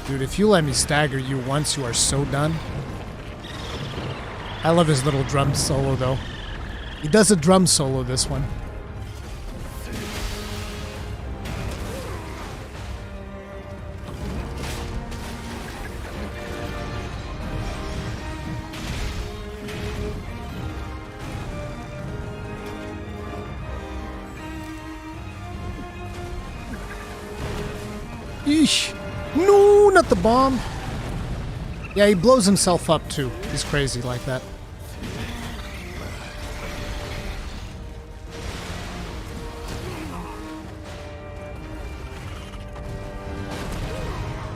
Dude, if you let me stagger you once, you are so done. I love his little drum solo, though. He does a drum solo, this one. Eesh. No, not the bomb. Yeah, he blows himself up too. He's crazy like that.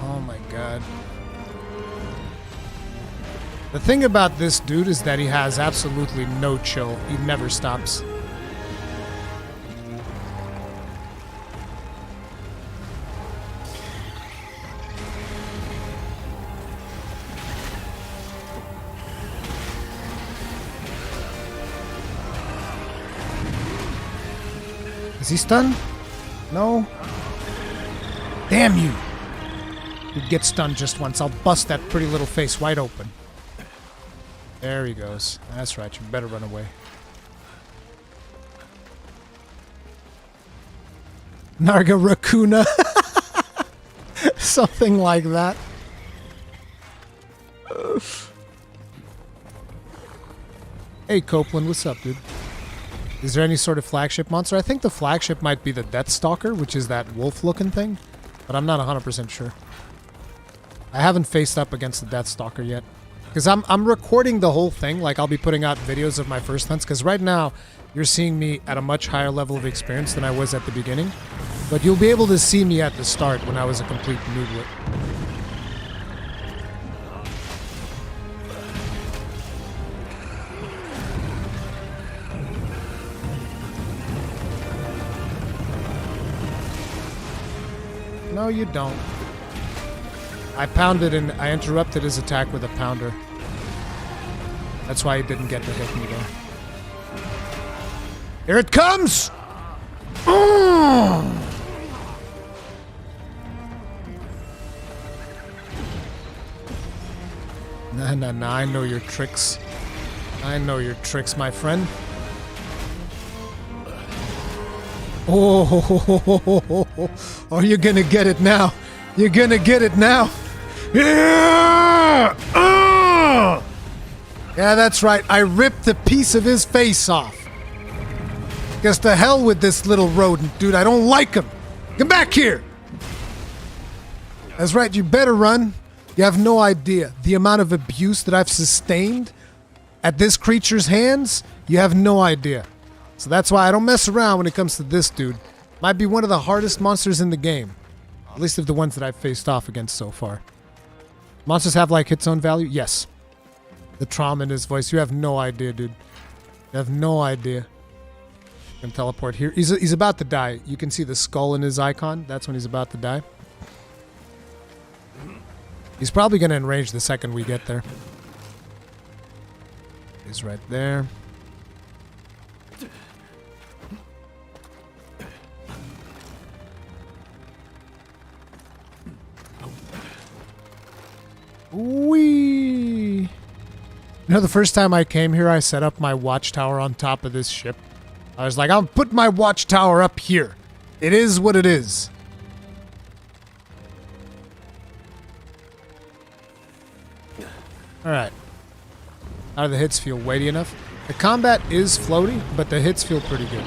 Oh my god. The thing about this dude is that he has absolutely no chill. He never stops. Is he stunned? No? Damn you! He'd get stunned just once. I'll bust that pretty little face wide open. There he goes. That's right. You better run away. Narga Raccoona. Something like that. Hey, Copeland. What's up, dude? Is there any sort of flagship monster? I think the flagship might be the Deathstalker, which is that wolf-looking thing. But I'm not 100% sure. I haven't faced up against the Deathstalker yet. Because I'm recording the whole thing, like I'll be putting out videos of my first hunts, because right now you're seeing me at a much higher level of experience than I was at the beginning. But you'll be able to see me at the start when I was a complete nooblet. No, you don't. I pounded and I interrupted his attack with a pounder. That's why he didn't get to hit me there. Here it comes! Oh! Nah, I know your tricks. I know your tricks, my friend. Oh, are you gonna get it now? You're gonna get it now. Yeah! Yeah, that's right. I ripped a piece of his face off. Guess to hell with this little rodent, dude. I don't like him. Come back here. That's right. You better run. You have no idea the amount of abuse that I've sustained at this creature's hands. You have no idea. So that's why I don't mess around when it comes to this dude. Might be one of the hardest monsters in the game. At least of the ones that I've faced off against so far. Monsters have like hit zone value? Yes. The trauma in his voice. You have no idea, dude. You have no idea. You can teleport here. He's about to die. You can see the skull in his icon. That's when he's about to die. He's probably going to enrage the second we get there. He's right there. Whee! You know, the first time I came here, I set up my watchtower on top of this ship. I was like, I'll put my watchtower up here. It is what it is. Alright. How do the hits feel? Weighty enough? The combat is floaty, but the hits feel pretty good.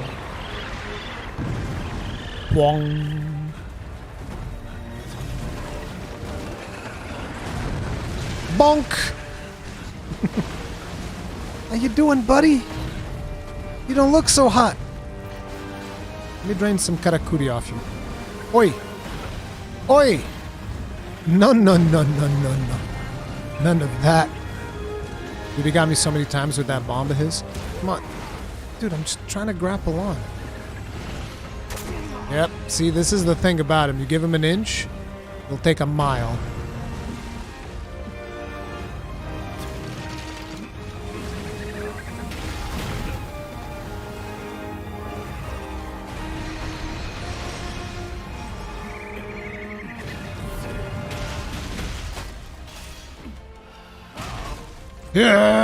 Wong. Bonk! How you doing, buddy? You don't look so hot. Let me drain some Karakuri off you. Oi! Oi! No. None of that. Dude, he got me so many times with that bomb of his. Come on. Dude, I'm just trying to grapple on. Yep, see, this is the thing about him. You give him an inch, he'll take a mile. Yeah!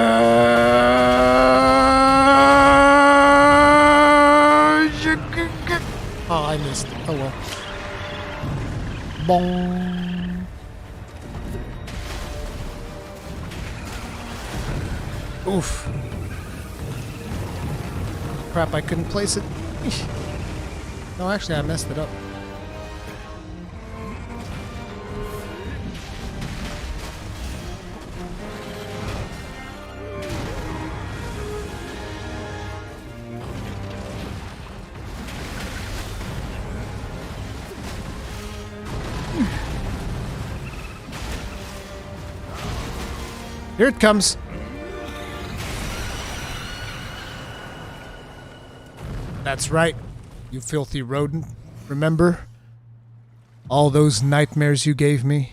Oh, I missed it. Oh well. Bong. Oof. Crap, I couldn't place it. No, actually, I messed it up. Here it comes. That's right, you filthy rodent. Remember all those nightmares you gave me?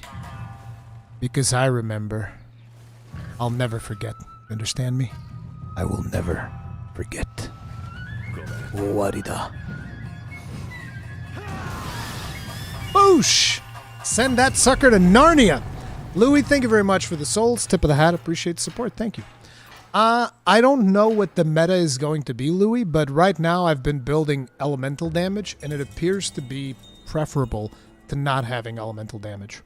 Because I remember. I'll never forget. Understand me? I will never forget. Warida. Boosh! Send that sucker to Narnia. Louis, thank you very much for the souls. Tip of the hat. Appreciate the support. Thank you. I don't know what the meta is going to be, Louis, but right now I've been building elemental damage, and it appears to be preferable to not having elemental damage.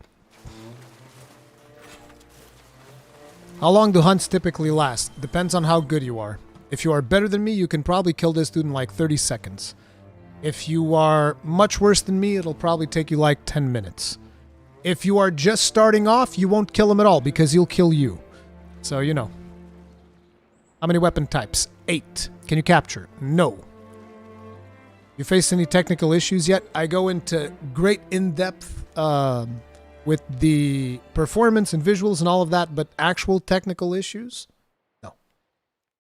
How long do hunts typically last? Depends on how good you are. If you are better than me, you can probably kill this dude in like 30 seconds. If you are much worse than me, it'll probably take you like 10 minutes. If you are just starting off, you won't kill him at all because he'll kill you. So, you know. How many weapon types? 8. Can you capture? No. You face any technical issues yet? I go into great in-depth with the performance and visuals and all of that, but actual technical issues? No.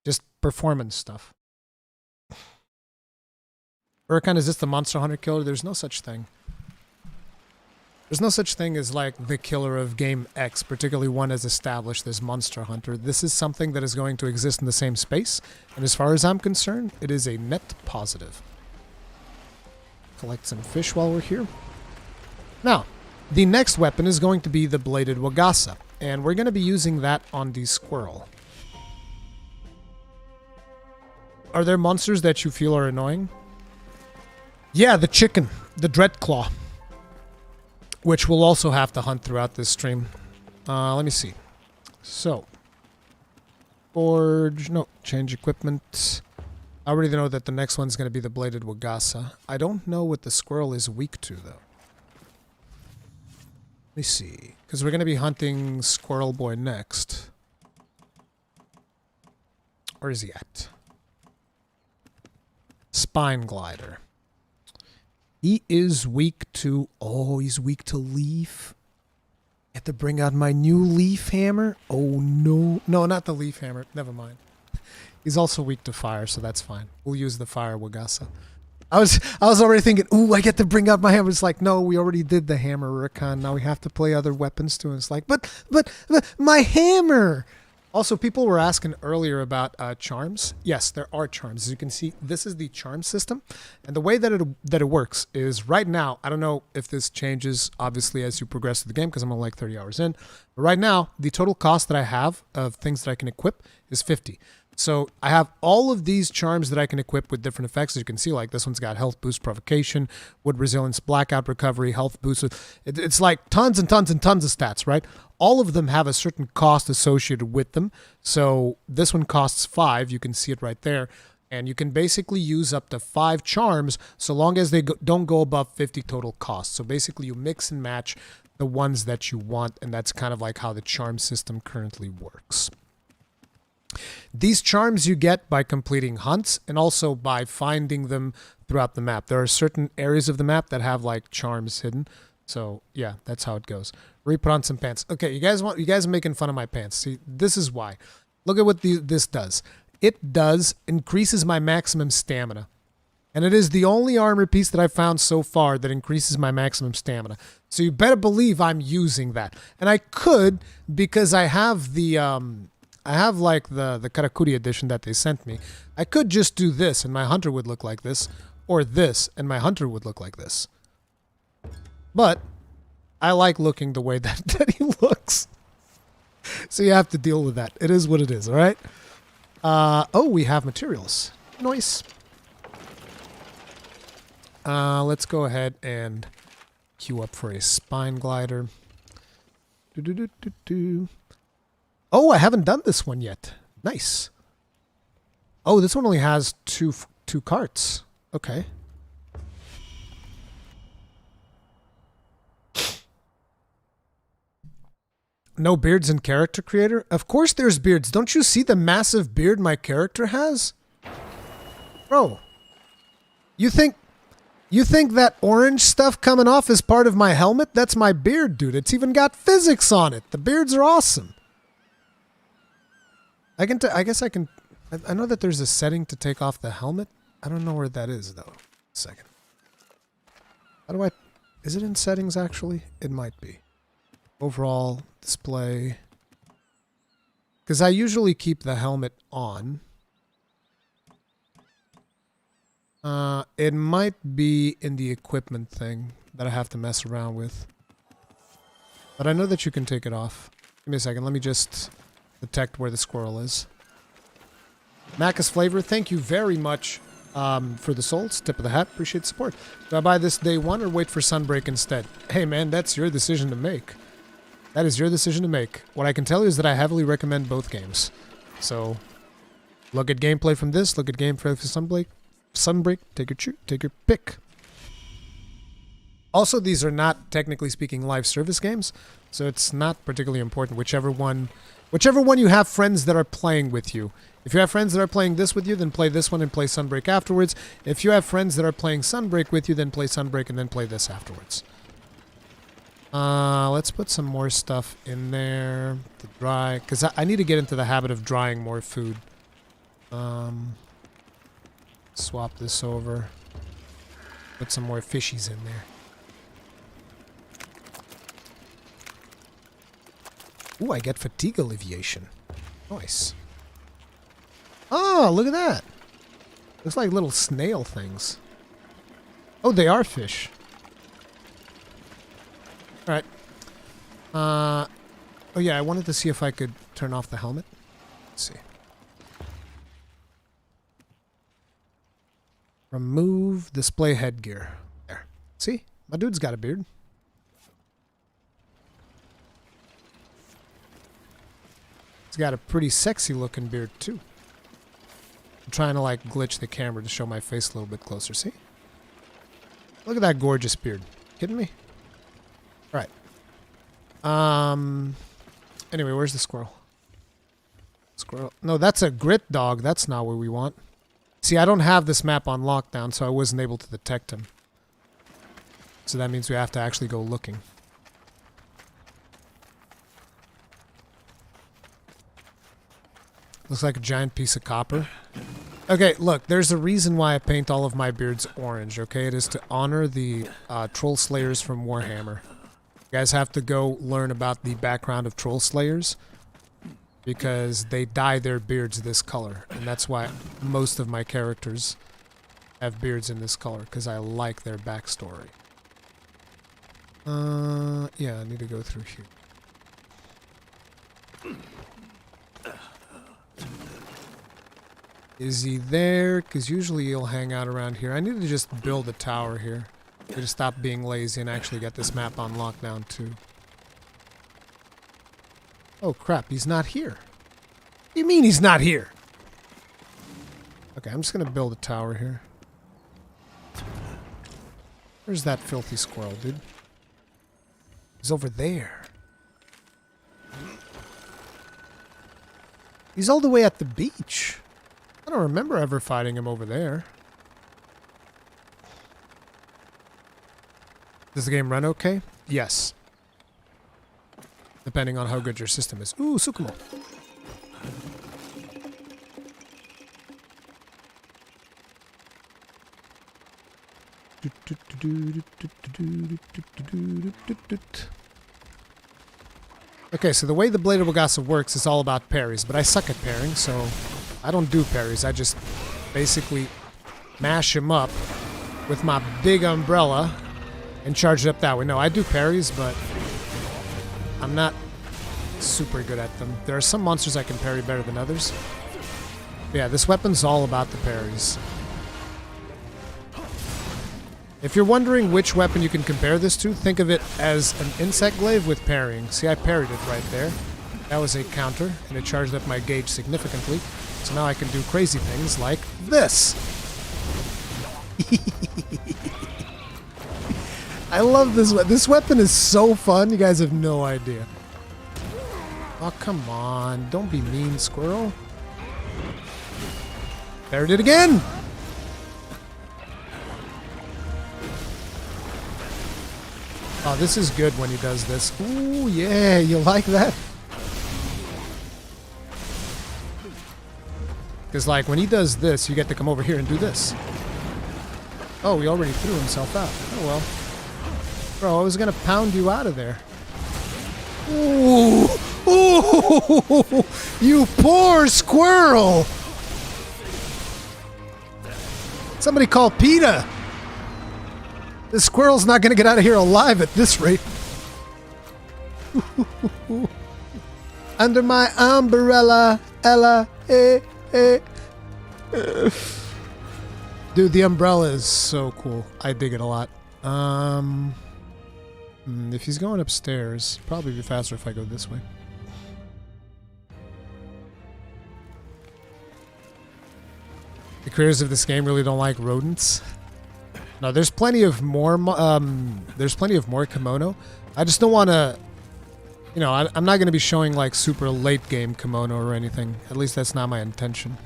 Just performance stuff. Rurikhan, is this the Monster Hunter killer? There's no such thing. There's no such thing as like the killer of game X, particularly one as established as Monster Hunter. This is something that is going to exist in the same space, and as far as I'm concerned, it is a net positive. Collect some fish while we're here. Now, the next weapon is going to be the bladed Wagasa, and we're going to be using that on the squirrel. Are there monsters that you feel are annoying? Yeah, the chicken, the Dreadclaw, which we'll also have to hunt throughout this stream. Let me see. So, forge, no, change equipment. I already know that the next one's going to be the bladed Wagasa. I don't know what the squirrel is weak to, though. Let me see, because we're going to be hunting Squirrel Boy next. Where is he at? Spineglider. He is weak to... Oh, he's weak to leaf. I have to bring out my new leaf hammer. Oh, no. No, not the leaf hammer. Never mind. He's also weak to fire, so that's fine. We'll use the fire Wagasa. I was already thinking, ooh, I get to bring out my hammer. It's like, no, we already did the hammer, Rurikhan. Now we have to play other weapons too. And it's like, but my hammer! Also, people were asking earlier about charms. Yes, there are charms. As you can see, this is the charm system. And the way that it works is right now, I don't know if this changes, obviously, as you progress through the game, because I'm only like 30 hours in. But right now, the total cost that I have of things that I can equip is 50. So I have all of these charms that I can equip with different effects. As you can see, like this one's got health boost, provocation, wood resilience, blackout recovery, health boost. It's like tons and tons and tons of stats, right? All of them have a certain cost associated with them. So this one costs 5. You can see it right there. And you can basically use up to 5 charms so long as they don't go above 50 total cost. So basically you mix and match the ones that you want. And that's kind of like how the charm system currently works. These charms you get by completing hunts and also by finding them throughout the map. There are certain areas of the map that have like charms hidden. So yeah, that's how it goes. Put on some pants. Okay, you guys are making fun of my pants. See, this is why. Look at what this does. It increases my maximum stamina. And it is the only armor piece that I've found so far that increases my maximum stamina. So you better believe I'm using that. And I could, because I have the I have like the Karakuri edition that they sent me. I could just do this and my hunter would look like this, or this and my hunter would look like this. But I like looking the way that he looks. So you have to deal with that. It is what it is, all right? Oh, we have materials. Nice. Let's go ahead and queue up for a Spineglider. Oh, I haven't done this one yet. Nice. Oh, this one only has two carts. Okay. No beards in character creator? Of course there's beards. Don't you see the massive beard my character has? Bro. You think that orange stuff coming off is part of my helmet? That's my beard, dude. It's even got physics on it. The beards are awesome. I guess I can... I know that there's a setting to take off the helmet. I don't know where that is, though. Second. How do I... Is it in settings, actually? It might be. Overall, display. Because I usually keep the helmet on. It might be in the equipment thing that I have to mess around with. But I know that you can take it off. Give me a second. Let me just detect where the squirrel is. Macca's Flavor, thank you very much for the souls. Tip of the hat. Appreciate the support. Do I buy this day one or wait for Sunbreak instead? Hey, man, that's your decision to make. That is your decision to make. What I can tell you is that I heavily recommend both games. So, look at gameplay from this. Look at gameplay for Sunbreak. Take your pick. Also, these are not, technically speaking, live service games, so it's not particularly important. Whichever one you have friends that are playing with you. If you have friends that are playing this with you, then play this one and play Sunbreak afterwards. If you have friends that are playing Sunbreak with you, then play Sunbreak and then play this afterwards. Let's put some more stuff in there to dry, because I need to get into the habit of drying more food. Swap this over. Put some more fishies in there. Ooh, I get fatigue alleviation. Nice. Oh, look at that. Looks like little snail things. Oh, they are fish. Alright. Oh yeah, I wanted to see if I could turn off the helmet. Let's see. Remove display headgear. There. See? My dude's got a beard. He's got a pretty sexy looking beard too. I'm trying to like glitch the camera to show my face a little bit closer. See? Look at that gorgeous beard. Kidding me? All right. Anyway, where's the squirrel? Squirrel. No, that's a Gritdog. That's not what we want. See, I don't have this map on lockdown, so I wasn't able to detect him. So that means we have to actually go looking. Looks like a giant piece of copper. Okay, look, there's a reason why I paint all of my beards orange, okay? It is to honor the troll slayers from Warhammer. You guys have to go learn about the background of troll slayers because they dye their beards this color, and that's why most of my characters have beards in this color, because I like their backstory. Yeah, I need to go through here. Is he there? Because usually he'll hang out around here. I need to just build a tower here. I need to stop being lazy and actually get this map on lockdown too. Oh crap, he's not here. What do you mean he's not here? Okay, I'm just going to build a tower here. Where's that filthy squirrel, dude? He's over there. He's all the way at the beach. I don't remember ever fighting him over there. Does the game run okay? Yes. Depending on how good your system is. Ooh, Sukumo. Okay, so the way the Blade of Wagasa works is all about parries, but I suck at parrying, so I don't do parries. I just basically mash him up with my big umbrella and charge it up that way. No, I do parries, but I'm not super good at them. There are some monsters I can parry better than others. But yeah, this weapon's all about the parries. If you're wondering which weapon you can compare this to, think of it as an insect glaive with parrying. See, I parried it right there. That was a counter, and it charged up my gauge significantly. So now I can do crazy things like this. I love this weapon. This weapon is so fun. You guys have no idea. Oh, come on. Don't be mean, squirrel. Parried it again. Oh, this is good when he does this. Ooh, yeah, you like that? Because, like, when he does this, you get to come over here and do this. Oh, he already threw himself out. Oh, well. Bro, I was going to pound you out of there. Ooh! Ooh! You poor squirrel! Somebody call PETA! The squirrel's not going to get out of here alive at this rate. Under my umbrella, Ella, Dude, the umbrella is so cool. I dig it a lot. If he's going upstairs, probably be faster if I go this way. The creators of this game really don't like rodents. No, there's plenty of more. There's plenty of more Kemono. I just don't want to. You know, I'm not going to be showing like super late game Kemono or anything. At least that's not my intention.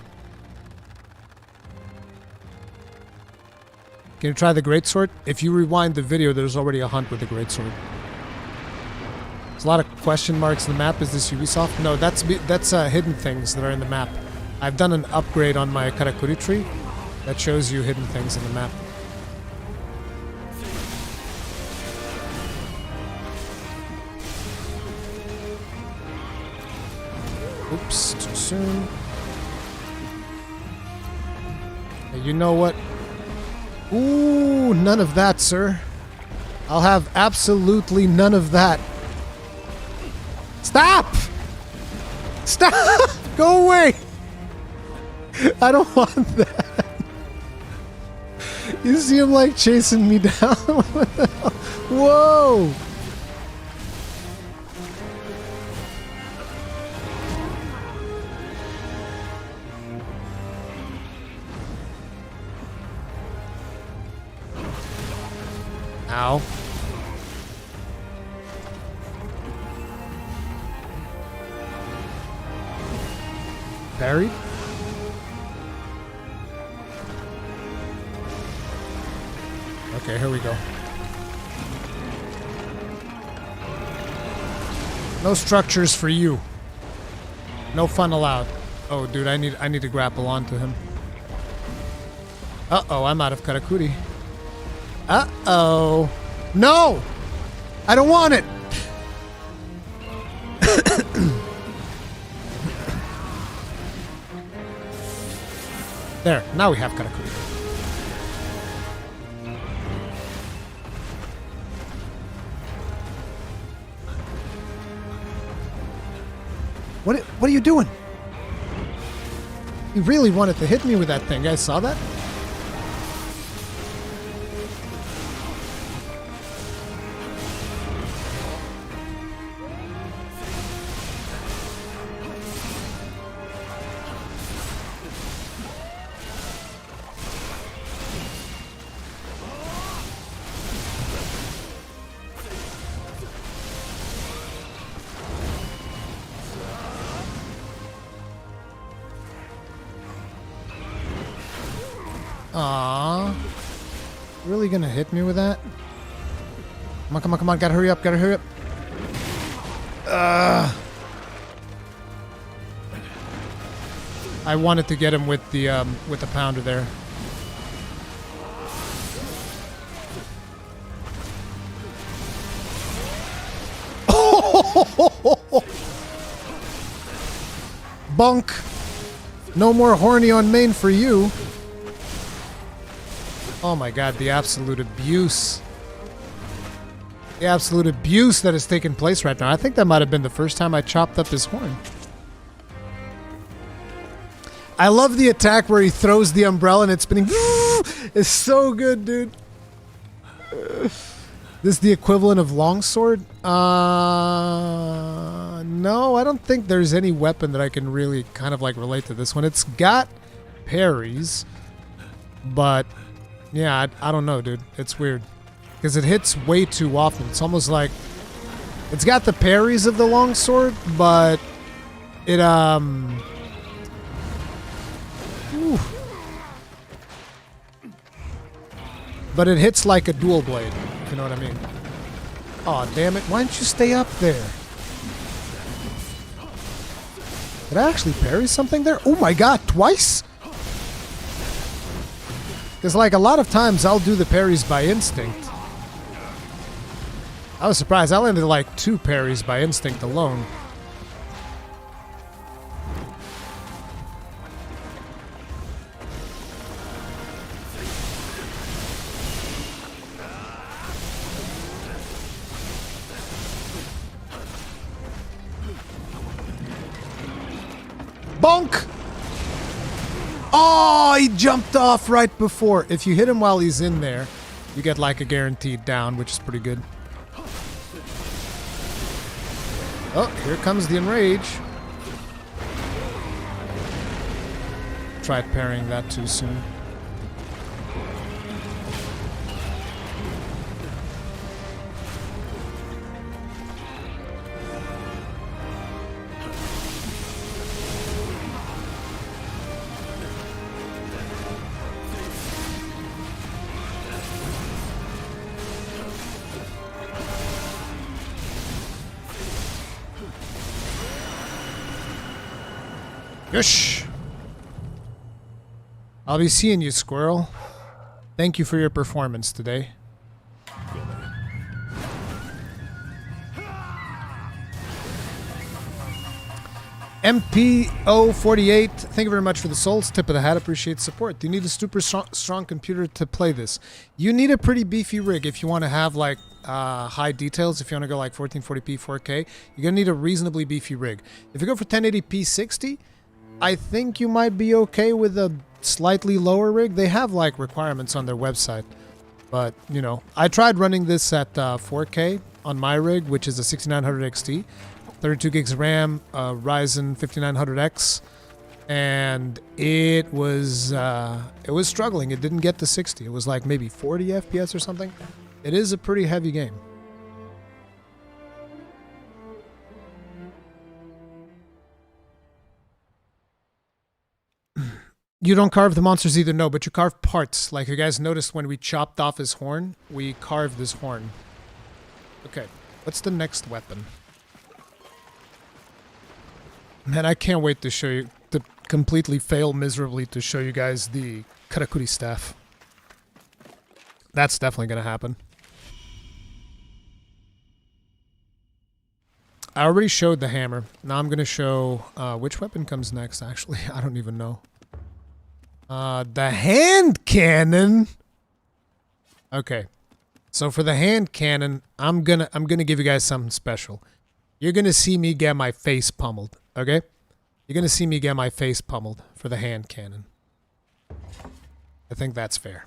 Can you try the greatsword? If you rewind the video, there's already a hunt with the greatsword. There's a lot of question marks in the map. Is this Ubisoft? No, that's hidden things that are in the map. I've done an upgrade on my Karakuri tree that shows you hidden things in the map. Oops, too soon. Hey, you know what? Ooh, none of that, sir. I'll have absolutely none of that. Stop! Stop! Go away! I don't want that. You see him like chasing me down? What the hell? Whoa! Ow. Buried? Okay, here we go. No structures for you. No fun allowed. Oh, dude, I need to grapple onto him. Uh-oh, I'm out of Karakuri. Uh-oh. No! I don't want it! There, now we have Karakuri. What are you doing? You really wanted to hit me with that thing. You guys saw that? Aww. Really gonna hit me with that? Come on, come on, come on. Gotta hurry up, gotta hurry up. I wanted to get him with the pounder there. Bunk. No more horny on main for you. Oh my god, the absolute abuse. The absolute abuse that is taking place right now. I think that might have been the first time I chopped up his horn. I love the attack where he throws the umbrella and it's spinning. It's so good, dude. This is the equivalent of longsword? No, I don't think there's any weapon that I can really kind of like relate to this one. It's got parries, but yeah, I don't know, dude. It's weird. Because it hits way too often. It's almost like... It's got the parries of the longsword, but... It, Ooh. But it hits like a dual blade, if you know what I mean. Aw, damn it. Why didn't you stay up there? Did I actually parry something there? Oh my god, twice? Because, like, a lot of times I'll do the parries by instinct. I was surprised. I landed, like, 2 parries by instinct alone. Bonk! Oh, he jumped off right before. If you hit him while he's in there, you get like a guaranteed down, which is pretty good. Oh, here comes the enrage. Tried parrying that too soon. Yosh! I'll be seeing you, Squirrel. Thank you for your performance today. MPO48, thank you very much for the souls. Tip of the hat, appreciate support. Do you need a super strong computer to play this? You need a pretty beefy rig if you want to have like high details. If you want to go like 1440p 4K, you're going to need a reasonably beefy rig. If you go for 1080p 60, I think you might be okay with a slightly lower rig. They have like requirements on their website. But, you know, I tried running this at 4K on my rig, which is a 6900 XT. 32 gigs of RAM, Ryzen 5900X, and it was struggling. It didn't get to 60. It was like maybe 40 FPS or something. It is a pretty heavy game. You don't carve the monsters either, no, but you carve parts. Like you guys noticed when we chopped off his horn, we carved his horn. Okay, what's the next weapon? Man, I can't wait to show you, to completely fail miserably to show you guys the Karakuri staff. That's definitely going to happen. I already showed the hammer. Now I'm going to show, which weapon comes next, actually? I don't even know. The hand cannon? Okay. So for the hand cannon, I'm gonna give you guys something special. You're gonna see me get my face pummeled, okay? You're gonna see me get my face pummeled for the hand cannon. I think that's fair.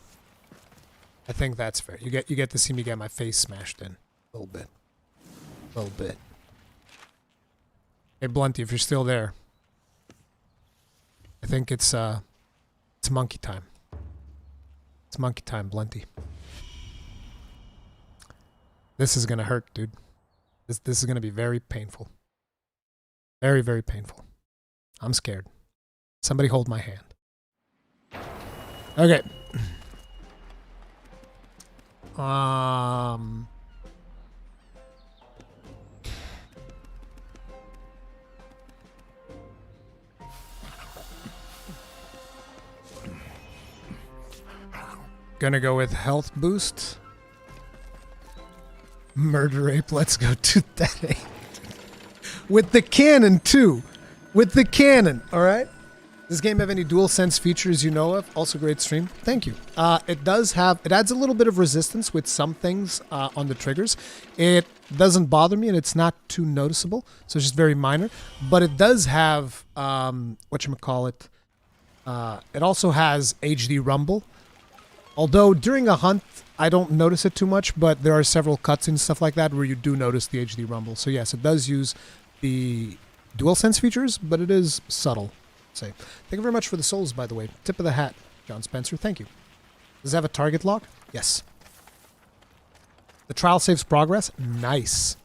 I think that's fair. You get to see me get my face smashed in. A little bit. A little bit. Hey Blunty, if you're still there. I think it's monkey time. It's monkey time, Blunty. This is gonna hurt, dude. This is gonna be very painful. Very, very painful. I'm scared. Somebody hold my hand. Okay. Gonna go with health boost. Murder ape, let's go to that ape. With the cannon too. With the cannon, alright? Does this game have any DualSense features you know of? Also great stream. Thank you. It does have, it adds a little bit of resistance with some things on the triggers. It doesn't bother me and it's not too noticeable. So it's just very minor. But it does have, whatchamacallit, it also has HD rumble. Although during a hunt, I don't notice it too much, but there are several cuts and stuff like that where you do notice the HD rumble. So yes, it does use the DualSense features, but it is subtle. Say, thank you very much for the souls, by the way. Tip of the hat, John Spencer. Thank you. Does it have a target lock? Yes. The trial saves progress. Nice.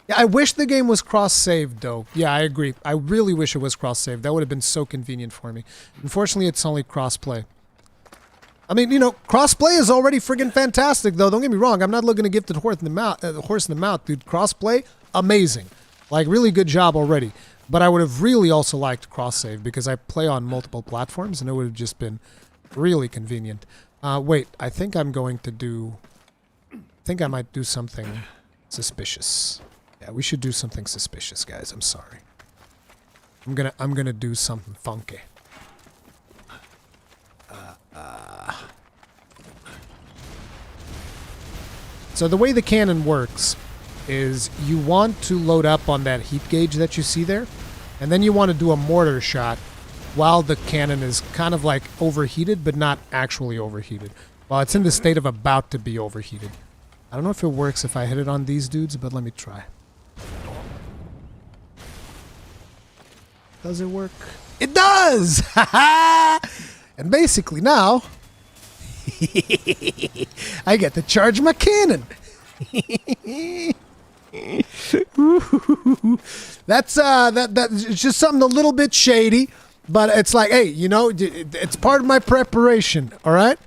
Yeah, I wish the game was cross-saved, though. Yeah, I agree. I really wish it was cross-saved. That would have been so convenient for me. Unfortunately, it's only cross-play. I mean, you know, crossplay is already friggin' fantastic, though. Don't get me wrong. I'm not looking to gift the horse in the mouth, dude. Crossplay, amazing. Like, really good job already. But I would have really also liked cross-save because I play on multiple platforms, and it would have just been really convenient. Wait, I think I'm going to do... I think I might do something suspicious. Yeah, we should do something suspicious, guys. I'm sorry. I'm gonna do something funky. So the way the cannon works is you want to load up on that heat gauge that you see there. And then you want to do a mortar shot while the cannon is kind of like overheated, but not actually overheated. While it's in the state of about to be overheated. I don't know if it works if I hit it on these dudes, but let me try. Does it work? It does! And basically now, I get to charge my cannon. That's it's just something a little bit shady, but it's like, hey, you know, it's part of my preparation, all right?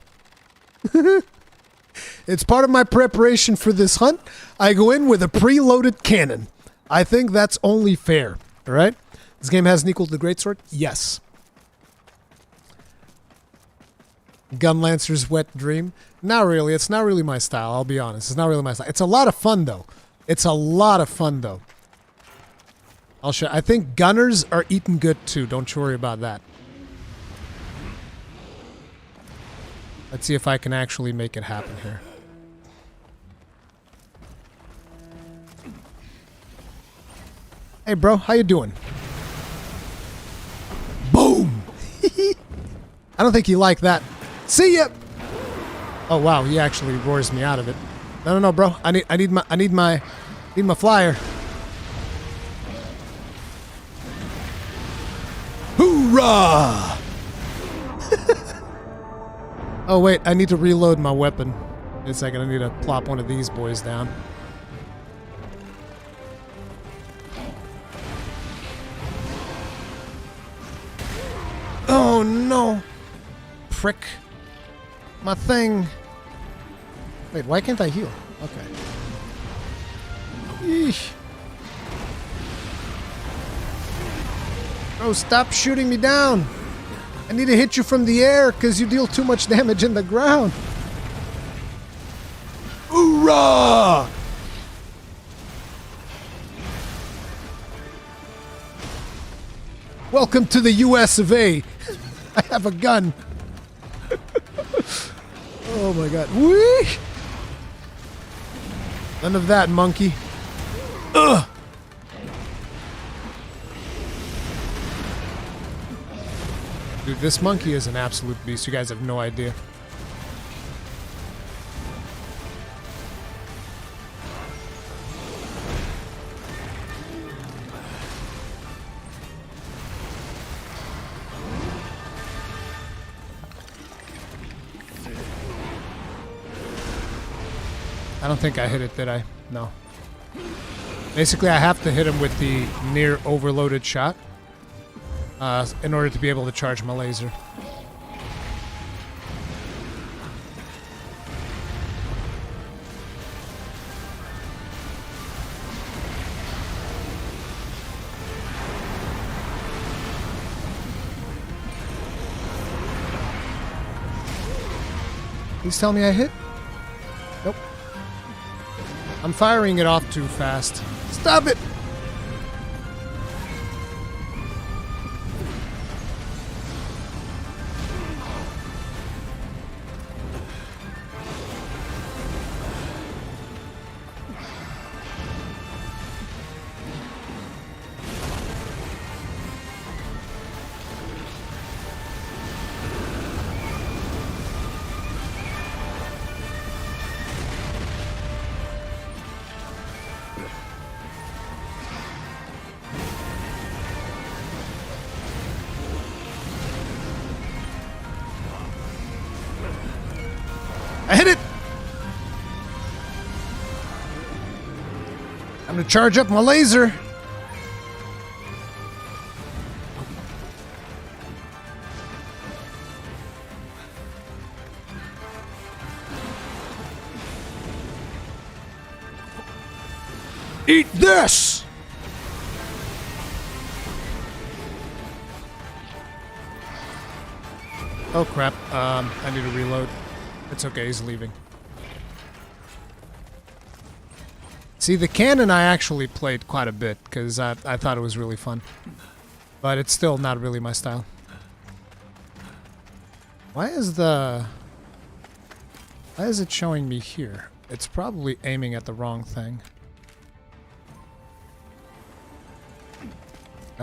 It's part of my preparation for this hunt. I go in with a preloaded cannon. I think that's only fair, all right? This game has an equal to the Greatsword? Yes. Gunlancer's wet dream? Not really. It's not really my style, I'll be honest. It's not really my style. It's a lot of fun, though. It's a lot of fun, though. I'll show. I think gunners are eating good, too. Don't you worry about that. Let's see if I can actually make it happen here. Hey, bro. How you doing? Boom! I don't think he liked that. See ya! Oh, wow. He actually roars me out of it. No, bro. I need my flyer. Hoorah! Oh, wait. I need to reload my weapon. Wait a second. I need to plop one of these boys down. Oh, no. Prick. My thing. Wait, why can't I heal? Okay. Eesh. Bro, stop shooting me down. I need to hit you from the air because you deal too much damage in the ground. Hoorah! Welcome to the US of A. I have a gun. Oh my god. Whee! None of that, monkey. Ugh! Dude, this monkey is an absolute beast. You guys have no idea. I don't think I hit it, did I? No. Basically, I have to hit him with the near overloaded shot in order to be able to charge my laser. Please tell me I hit? Nope. I'm firing it off too fast. Stop it! I hit it! I'm gonna charge up my laser. Eat this! Oh crap, I need to reload. It's okay, he's leaving. See, the cannon I actually played quite a bit, because I thought it was really fun. But it's still not really my style. Why is it showing me here? It's probably aiming at the wrong thing.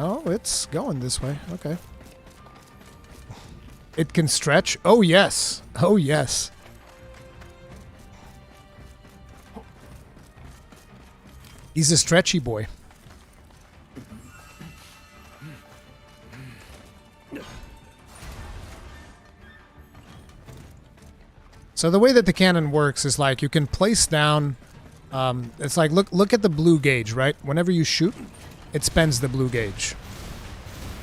Oh, it's going this way. Okay. It can stretch? Oh, yes. Oh, yes. He's a stretchy boy. So the way that the cannon works is like you can place down, it's like, look at the blue gauge, right? Whenever you shoot, it spends the blue gauge.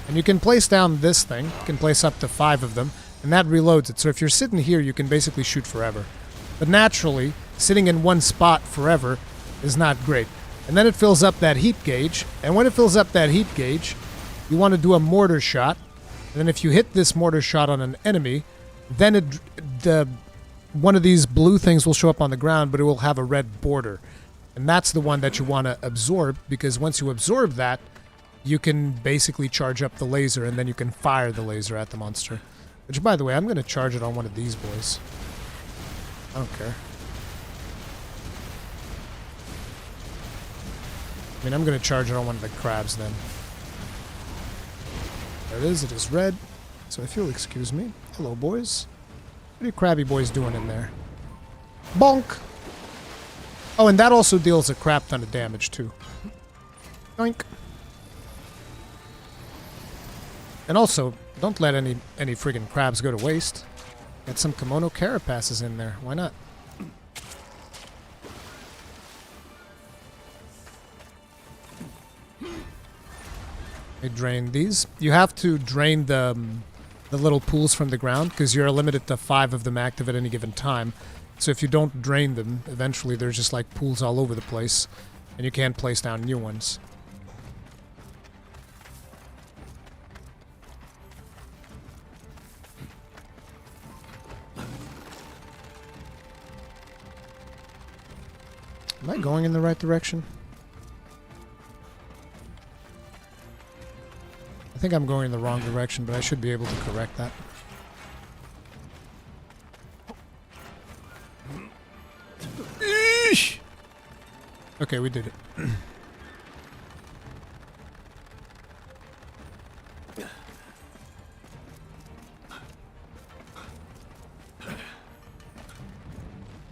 And you can place down this thing, you can place up to 5 of them, and that reloads it. So if you're sitting here, you can basically shoot forever. But naturally, sitting in one spot forever is not great. And then it fills up that heat gauge, and when it fills up that heat gauge, you want to do a mortar shot, and then if you hit this mortar shot on an enemy, then one of these blue things will show up on the ground, but it will have a red border. And that's the one that you want to absorb, because once you absorb that, you can basically charge up the laser, and then you can fire the laser at the monster. Which, by the way, I'm going to charge it on one of these boys. I don't care. I mean, I'm going to charge it on one of the crabs then. There it is. It is red. So if you'll excuse me. Hello, boys. What are you crabby boys doing in there? Bonk! Oh, and that also deals a crap ton of damage, too. Yoink. And also, don't let any friggin' crabs go to waste. Get some Kemono carapaces in there. Why not? I drain these. You have to drain the little pools from the ground because you're limited to 5 of them active at any given time. So if you don't drain them, eventually there's just like pools all over the place and you can't place down new ones. Am I going in the right direction? I think I'm going in the wrong direction, but I should be able to correct that. Eesh! Okay, we did it.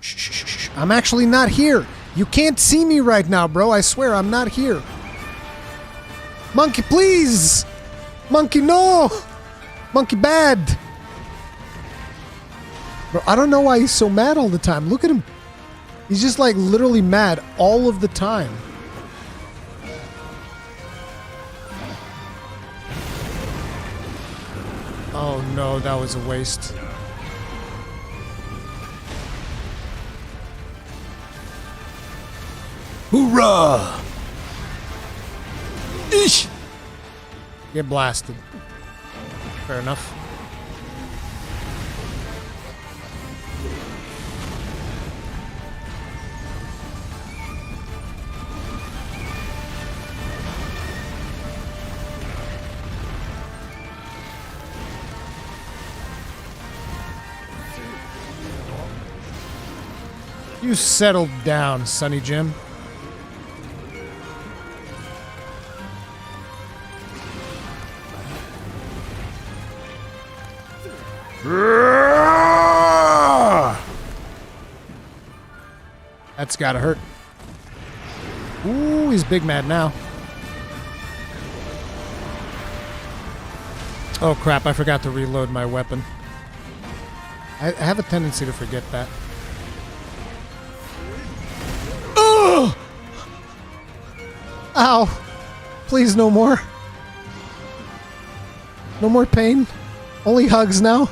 Shh. I'm actually not here. You can't see me right now, bro. I swear I'm not here. Monkey, please! Monkey, no! Monkey, bad! Bro, I don't know why he's so mad all the time. Look at him. He's just like literally mad all of the time. Oh no, that was a waste. Hoorah! Eesh! Get blasted. Fair enough. You settled down, Sonny Jim. That's gotta hurt. Ooh, he's big mad now. Oh crap, I forgot to reload my weapon. I have a tendency to forget that. Oh! Ow! Please, no more. No more pain. Only hugs now.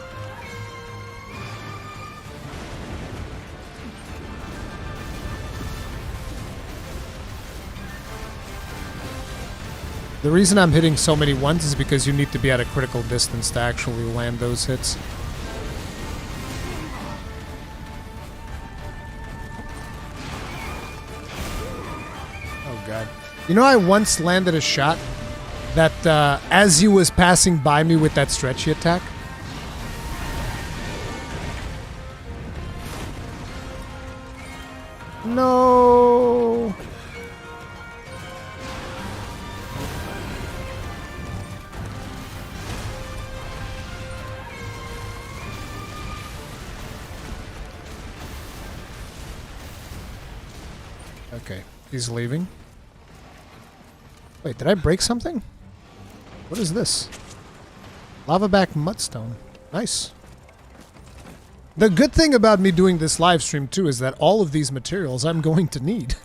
The reason I'm hitting so many ones is because you need to be at a critical distance to actually land those hits. Oh god. You know, I once landed a shot that as he was passing by me with that stretchy attack. No. Okay, he's leaving. Wait, did I break something? What is this? Lavaback mudstone. Nice. The good thing about me doing this live stream too is that all of these materials I'm going to need.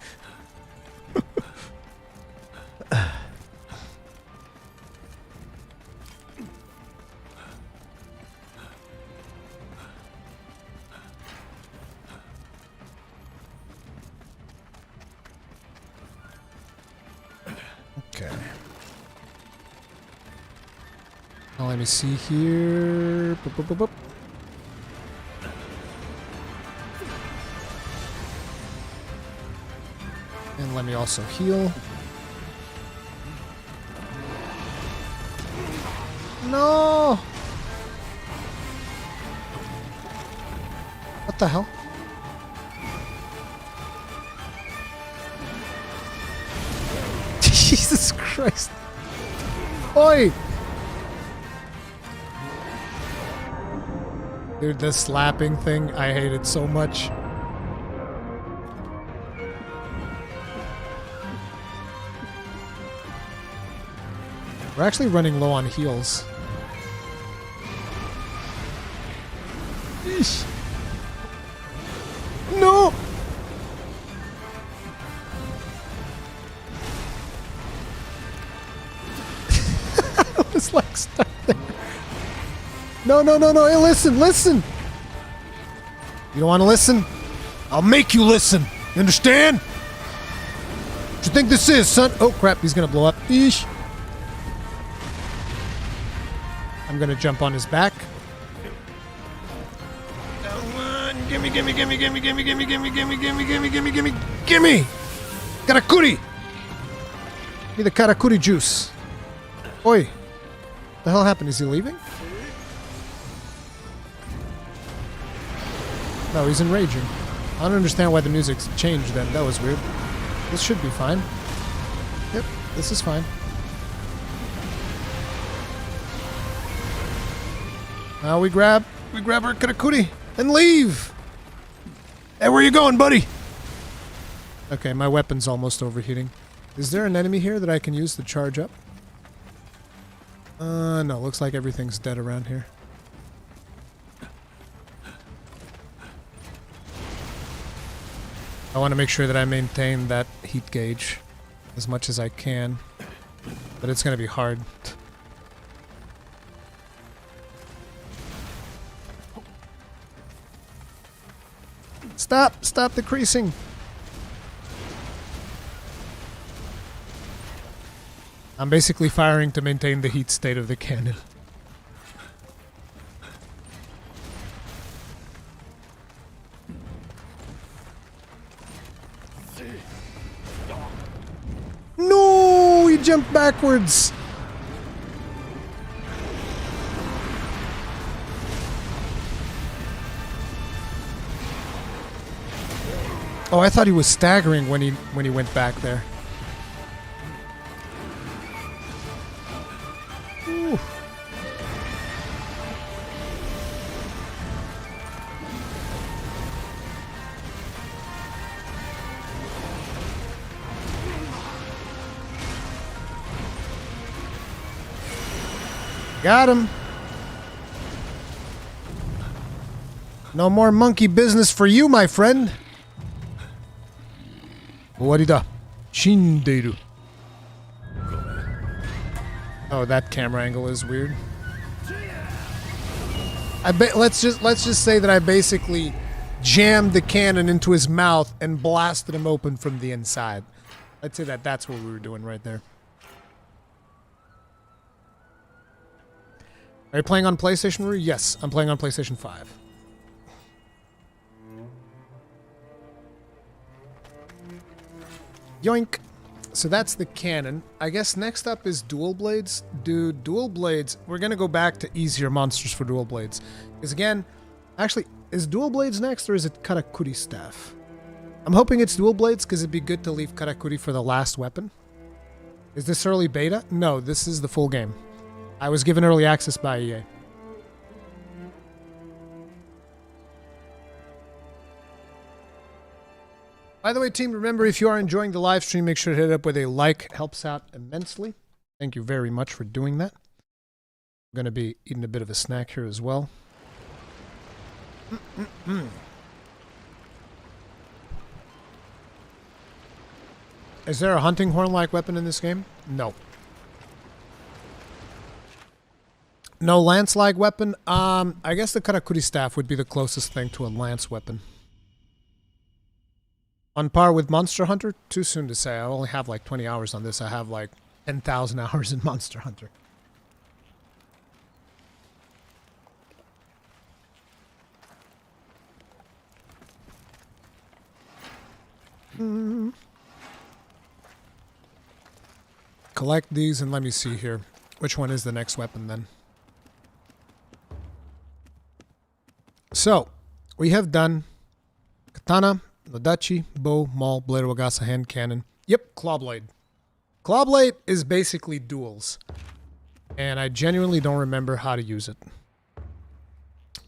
Okay. Now let me see here. Boop, boop, boop, boop. And let me also heal. No! What the hell? Jesus Christ. Oi! Dude, this slapping thing, I hate it so much. We're actually running low on heals. Eesh. No! I was like stuck there. No, no, no, no. Hey, listen, listen. You don't want to listen? I'll make you listen. You understand? What you think this is, son? Oh, crap. He's going to blow up. Eesh. I'm going to jump on his back. Come on. Gimme, gimme, gimme, gimme, gimme, gimme, gimme, gimme, gimme, gimme, gimme, gimme, gimme. Karakuri. Give me the Karakuri juice. Oi. What the hell happened? Is he leaving? No, he's enraging. I don't understand why the music's changed then. That was weird. This should be fine. Yep, this is fine. Now we grab our Karakuri and leave! Hey, where you going, buddy? Okay, my weapon's almost overheating. Is there an enemy here that I can use to charge up? No, looks like everything's dead around here. I want to make sure that I maintain that heat gauge as much as I can, but it's going to be hard. Stop! Stop decreasing! I'm basically firing to maintain the heat state of the cannon. No! He jumped backwards! Oh, I thought he was staggering when he went back there. Ooh. Got him. No more monkey business for you, my friend. Owarida. Shinderu. Oh, that camera angle is weird. Let's just say that I basically jammed the cannon into his mouth and blasted him open from the inside. I'd say that's what we were doing right there. Are you playing on PlayStation, Ruru? Yes, I'm playing on PlayStation 5. Yoink! So that's the cannon. I guess next up is dual blades. Dude, dual blades. We're gonna go back to easier monsters for dual blades. Because again, actually, is dual blades next or is it Karakuri staff? I'm hoping it's dual blades because it'd be good to leave Karakuri for the last weapon. Is this early beta? No, this is the full game. I was given early access by EA. By the way, team, remember, if you are enjoying the live stream, make sure to hit it up with a like. Helps out immensely. Thank you very much for doing that. I'm going to be eating a bit of a snack here as well. Is there a hunting horn-like weapon in this game? No. No lance-like weapon? I guess the Karakuri staff would be the closest thing to a lance weapon. On par with Monster Hunter? Too soon to say. I only have like 20 hours on this. I have like 10,000 hours in Monster Hunter. Collect these and let me see here. Which one is the next weapon then? So, we have done Katana, Nodachi, Bow, Maul, Blade of Wagasa, Hand Cannon. Yep, Clawblade. Clawblade is basically duels. And I genuinely don't remember how to use it.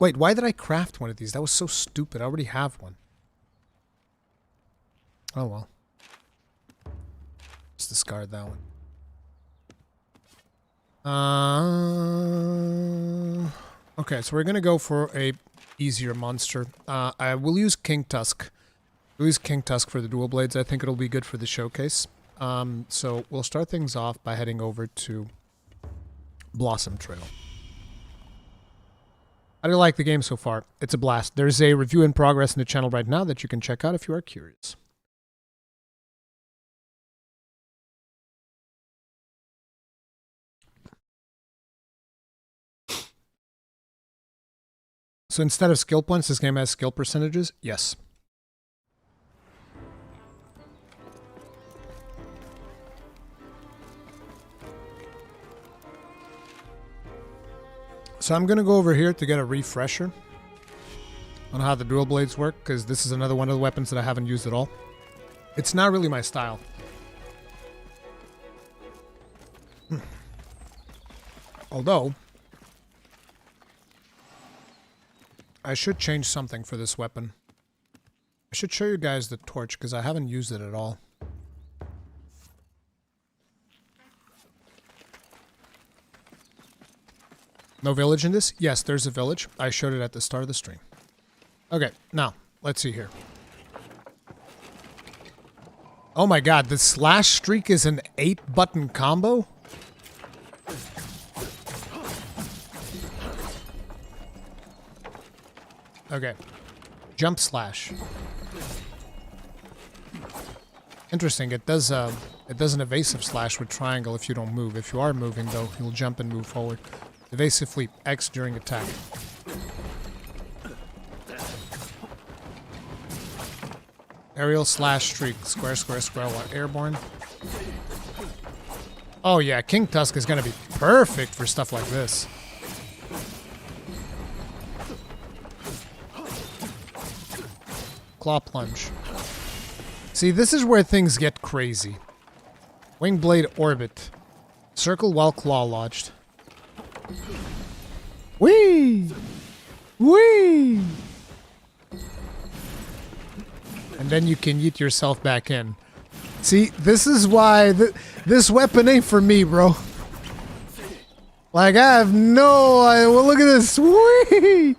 Wait, why did I craft one of these? That was so stupid. I already have one. Oh well. Let's discard that one. Okay, so we're gonna go for a easier monster. I will use Kingtusk. We'll use Kingtusk for the dual blades. I think it'll be good for the showcase. So we'll start things off by heading over to Blossom Trail. How do you like the game so far? It's a blast. There's a review in progress in the channel right now that you can check out if you are curious. So instead of skill points, this game has skill percentages? Yes. So I'm going to go over here to get a refresher on how the dual blades work, because this is another one of the weapons that I haven't used at all. It's not really my style. Although, I should change something for this weapon. I should show you guys the torch, because I haven't used it at all. No village in this? Yes, there's a village. I showed it at the start of the stream. Okay, now, let's see here. Oh my god, the slash streak is an 8-button combo? Okay. Jump slash. Interesting, it does an evasive slash with triangle if you don't move. If you are moving, though, you'll jump and move forward. Evasive leap, X during attack. Aerial slash streak, square, square, square, while airborne. Oh yeah, Kingtusk is gonna be perfect for stuff like this. Claw plunge. See, this is where things get crazy. Wing blade orbit. Circle while claw lodged. Whee! Whee! And then you can yeet yourself back in. See, this is why this weapon ain't for me, bro. Like, I have no idea. Well, look at this. Whee!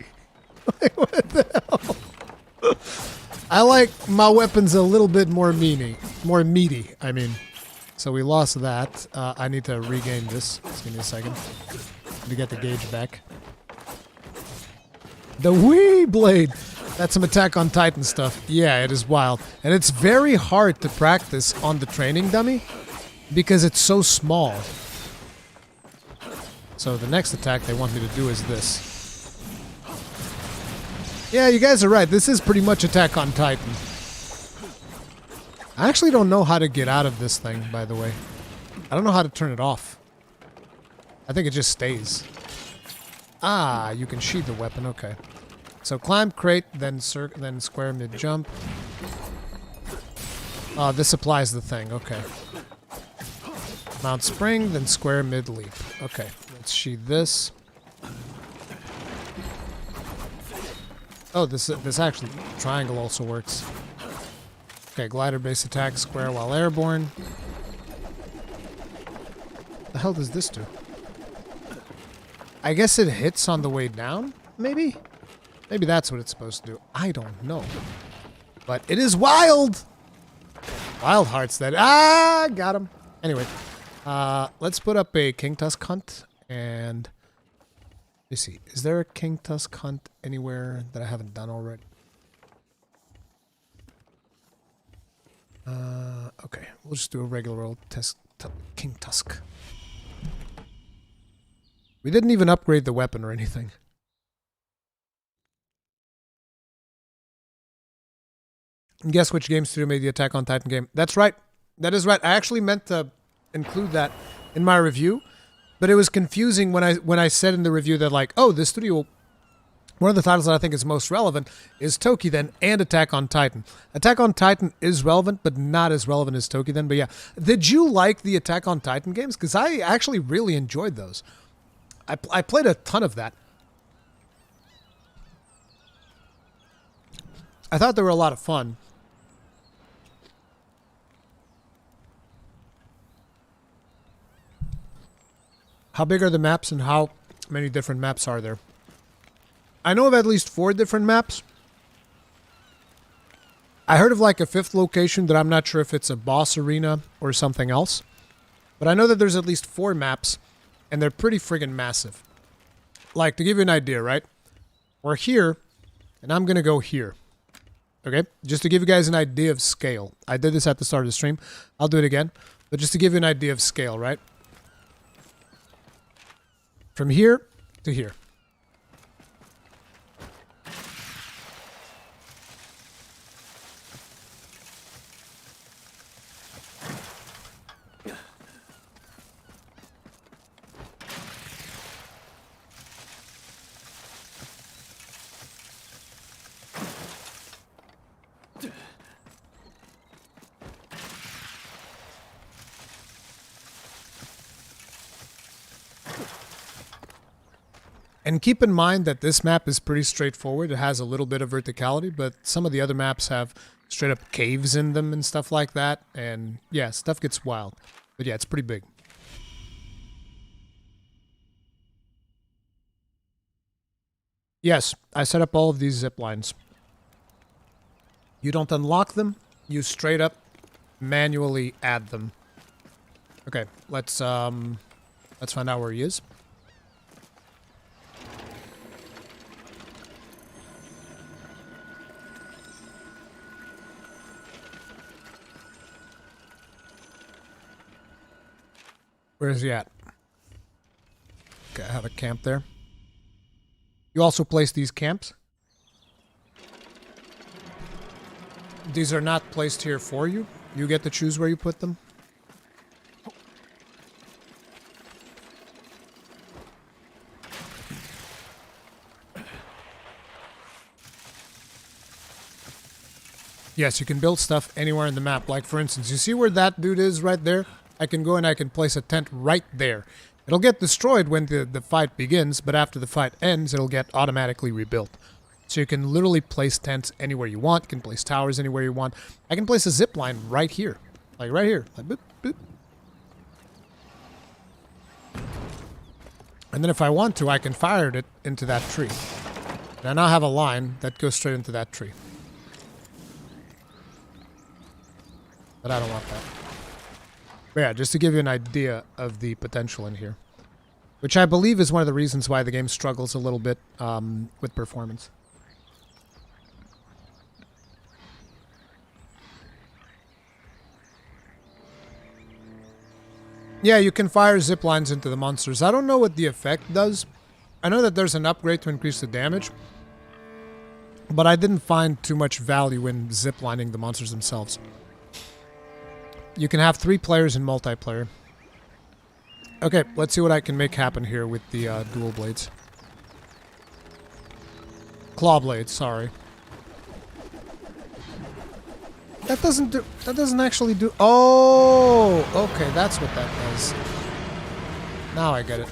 Like, what the hell? I like my weapons a little bit more meaty. I mean. So we lost that. I need to regain this. Just give me a second to get the gauge back. The Wii Blade! That's some Attack on Titan stuff. Yeah, it is wild. And it's very hard to practice on the training dummy because it's so small. So the next attack they want me to do is this. Yeah, you guys are right. This is pretty much Attack on Titan. I actually don't know how to get out of this thing, by the way. I don't know how to turn it off. I think it just stays. Ah, you can sheath the weapon. Okay. So climb crate, then square mid jump. Oh, this applies the thing. Okay. Mount spring, then square mid leap. Okay. Let's sheath this. Oh, this actually triangle also works. Okay, glider base attack square while airborne. The hell does this do? I guess it hits on the way down, maybe? Maybe that's what it's supposed to do. I don't know. But it is wild! Wild hearts that... Ah! Got him. Anyway. Let's put up a Kingtusk hunt. And... Let me see. Is there a Kingtusk hunt anywhere that I haven't done already? Okay. We'll just do a regular old Kingtusk. We didn't even upgrade the weapon or anything. And guess which game studio made the Attack on Titan game? That's right. That is right. I actually meant to include that in my review, but it was confusing when I said in the review that like, oh, this studio, one of the titles that I think is most relevant is Tokiden and Attack on Titan. Attack on Titan is relevant, but not as relevant as Tokiden. But yeah, did you like the Attack on Titan games? Because I actually really enjoyed those. I played a ton of that. I thought they were a lot of fun. How big are the maps and how many different maps are there? I know of at least 4 different maps. I heard of like a 5th location that I'm not sure if it's a boss arena or something else. But I know that there's at least 4 maps. And they're pretty friggin' massive. Like, to give you an idea, right? We're here, and I'm gonna go here. Okay? Just to give you guys an idea of scale. I did this at the start of the stream. I'll do it again. But just to give you an idea of scale, right? From here to here. And keep in mind that this map is pretty straightforward. It has a little bit of verticality, but some of the other maps have straight up caves in them and stuff like that. And yeah, stuff gets wild. But yeah, it's pretty big. Yes, I set up all of these zip lines. You don't unlock them, you straight up manually add them. Okay, let's find out where he is. Where is he at? Okay, I have a camp there. You also place these camps. These are not placed here for you. You get to choose where you put them. Yes, you can build stuff anywhere in the map. Like, for instance, you see where that dude is right there? I can go and I can place a tent right there. It'll get destroyed when the fight begins, but after the fight ends, it'll get automatically rebuilt. So you can literally place tents anywhere you want. You can place towers anywhere you want. I can place a zip line right here. Like right here. Like boop, boop. And then if I want to, I can fire it into that tree. And I now have a line that goes straight into that tree. But I don't want that. But yeah, just to give you an idea of the potential in here. Which I believe is one of the reasons why the game struggles a little bit with performance. Yeah, you can fire zip lines into the monsters. I don't know what the effect does. I know that there's an upgrade to increase the damage. But I didn't find too much value in ziplining the monsters themselves. You can have 3 players in multiplayer. Okay, let's see what I can make happen here with the dual blades. Claw blades, sorry. That doesn't actually do... Oh! Okay, that's what that does. Now I get it.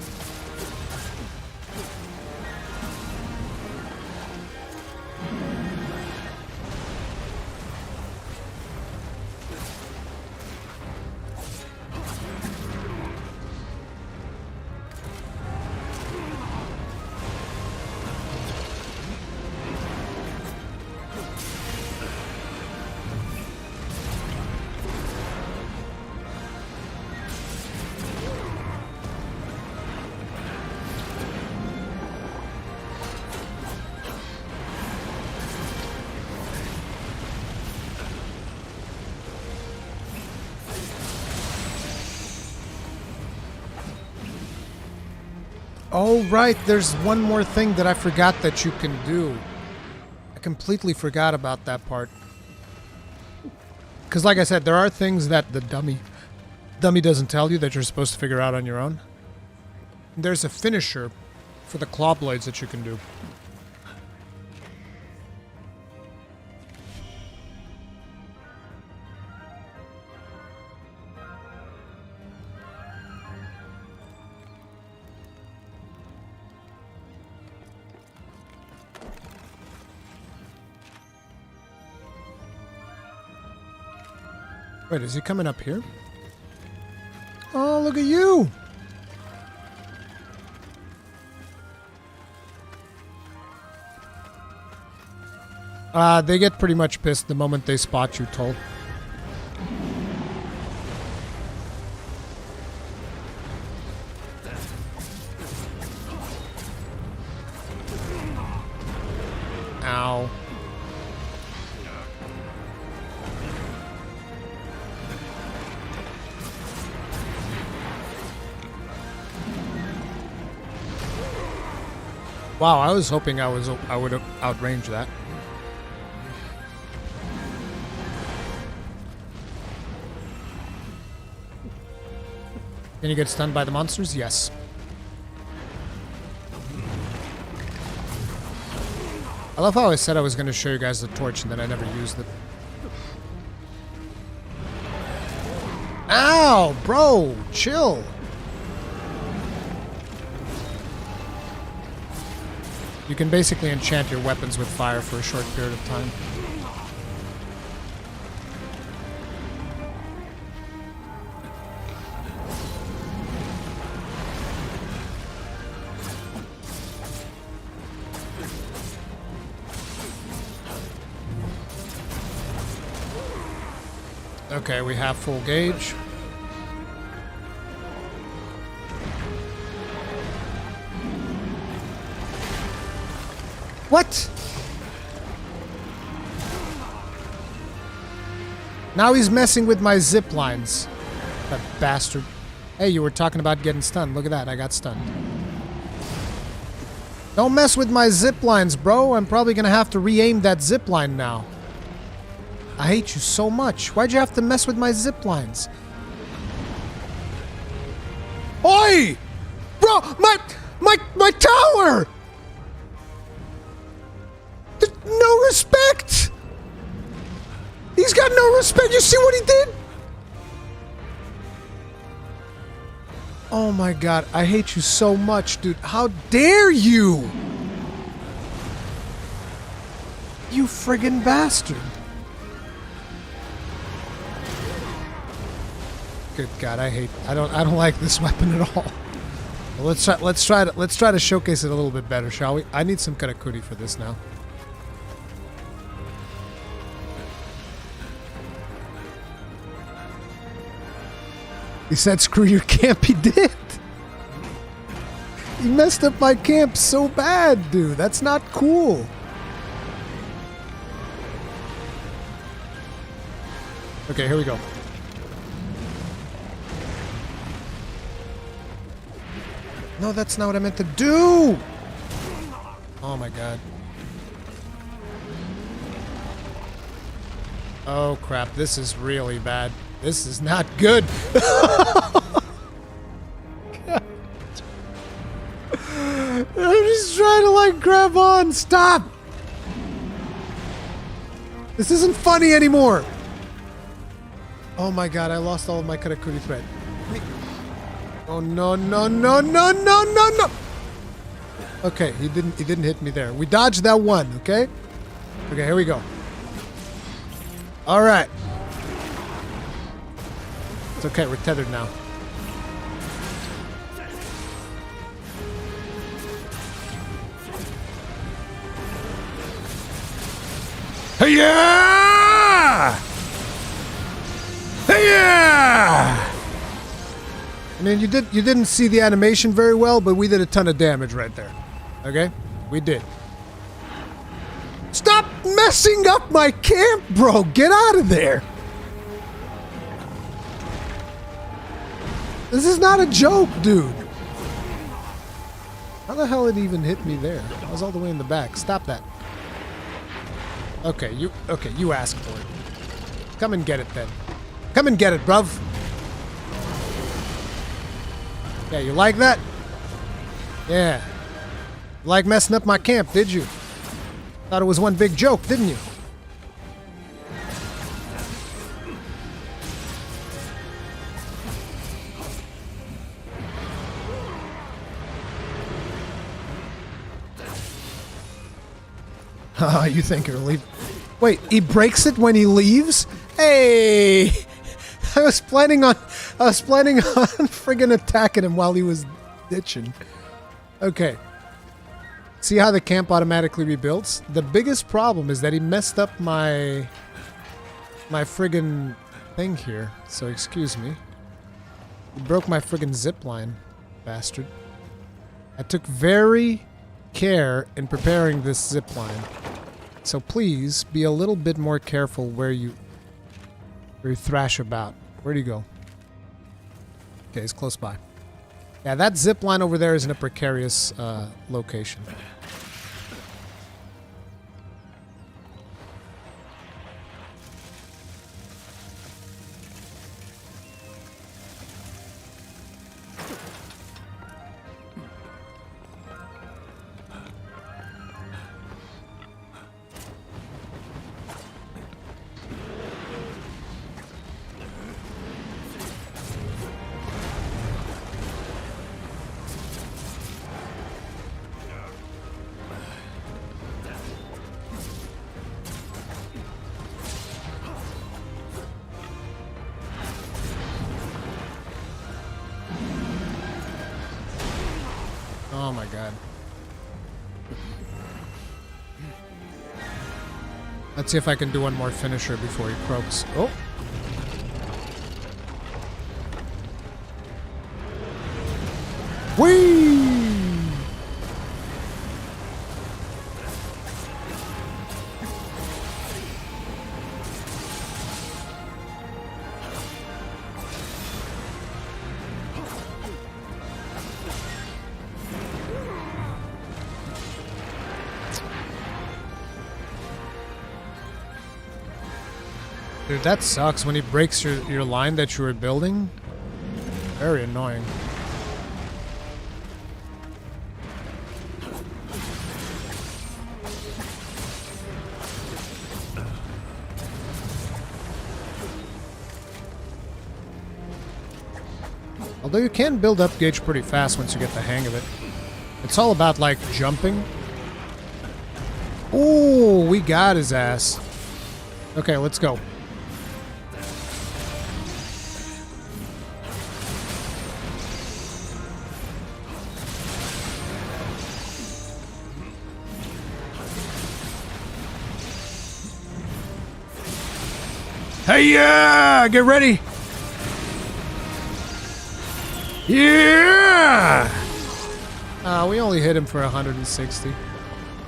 Oh, right. There's one more thing that I forgot that you can do. I completely forgot about that part. Because like I said, there are things that the dummy doesn't tell you that you're supposed to figure out on your own. There's a finisher for the claw blades that you can do. Wait, is he coming up here? Oh, look at you! They get pretty much pissed the moment they spot you, Toll. Ow. Wow, I was hoping I would outrange that. Can you get stunned by the monsters? Yes. I love how I said I was going to show you guys the torch and then I never used it. Ow, bro, chill. You can basically enchant your weapons with fire for a short period of time. Okay, we have full gauge. What? Now he's messing with my zip lines. That bastard. Hey, you were talking about getting stunned. Look at that, I got stunned. Don't mess with my zip lines, bro. I'm probably gonna have to re-aim that zip line now. I hate you so much. Why'd you have to mess with my zip lines? Oi! Bro, my tower! No respect! He's got no respect. You see what he did? Oh my god, I hate you so much, dude. How dare you? You friggin' bastard. Good god, I don't like this weapon at all. Well, let's try to showcase it a little bit better, shall we? I need some Karakuri for this now. He said, screw your camp. He did. He messed up my camp so bad, dude. That's not cool. Okay, here we go. No, that's not what I meant to do. Oh my god. Oh crap, this is really bad. This is not good. I'm just trying to like grab on. Stop. This isn't funny anymore. Oh my god, I lost all of my Karakuri thread. Oh no no no no no no no. Okay, he didn't hit me there. We dodged that one, okay? Okay, here we go. All right. It's okay, we're tethered now. Hey-ya! Hey-ya! I mean, you didn't see the animation very well, but we did a ton of damage right there. Okay? We did. Stop messing up my camp, bro! Get out of there! This is not a joke, dude. the hell it even hit me there? I was all the way in the back. Stop that. Okay, you asked for it. Come and get it then. Come and get it, bruv. Yeah, you like that? Yeah. You like messing up my camp, did you? Thought it was one big joke, didn't you? Haha, you think he'll leave? Wait, he breaks it when he leaves? Hey! I was planning on friggin' attacking him while he was ditching. Okay. See how the camp automatically rebuilds? The biggest problem is that he messed up my friggin' thing here. So excuse me. He broke my friggin' zip line, bastard. I took very care in preparing this zip line. So please be a little bit more careful where you thrash about. Where'd he go? Okay, he's close by. Yeah, that zip line over there is in a precarious location. Oh my god. Let's see if I can do one more finisher before he croaks. Oh! Whee! Dude, that sucks when he breaks your line that you were building. Very annoying. Although you can build up gauge pretty fast once you get the hang of it. It's all about, like, jumping. Ooh, we got his ass. Okay, let's go. Hey, yeah! Get ready! Yeah! We only hit him for 160.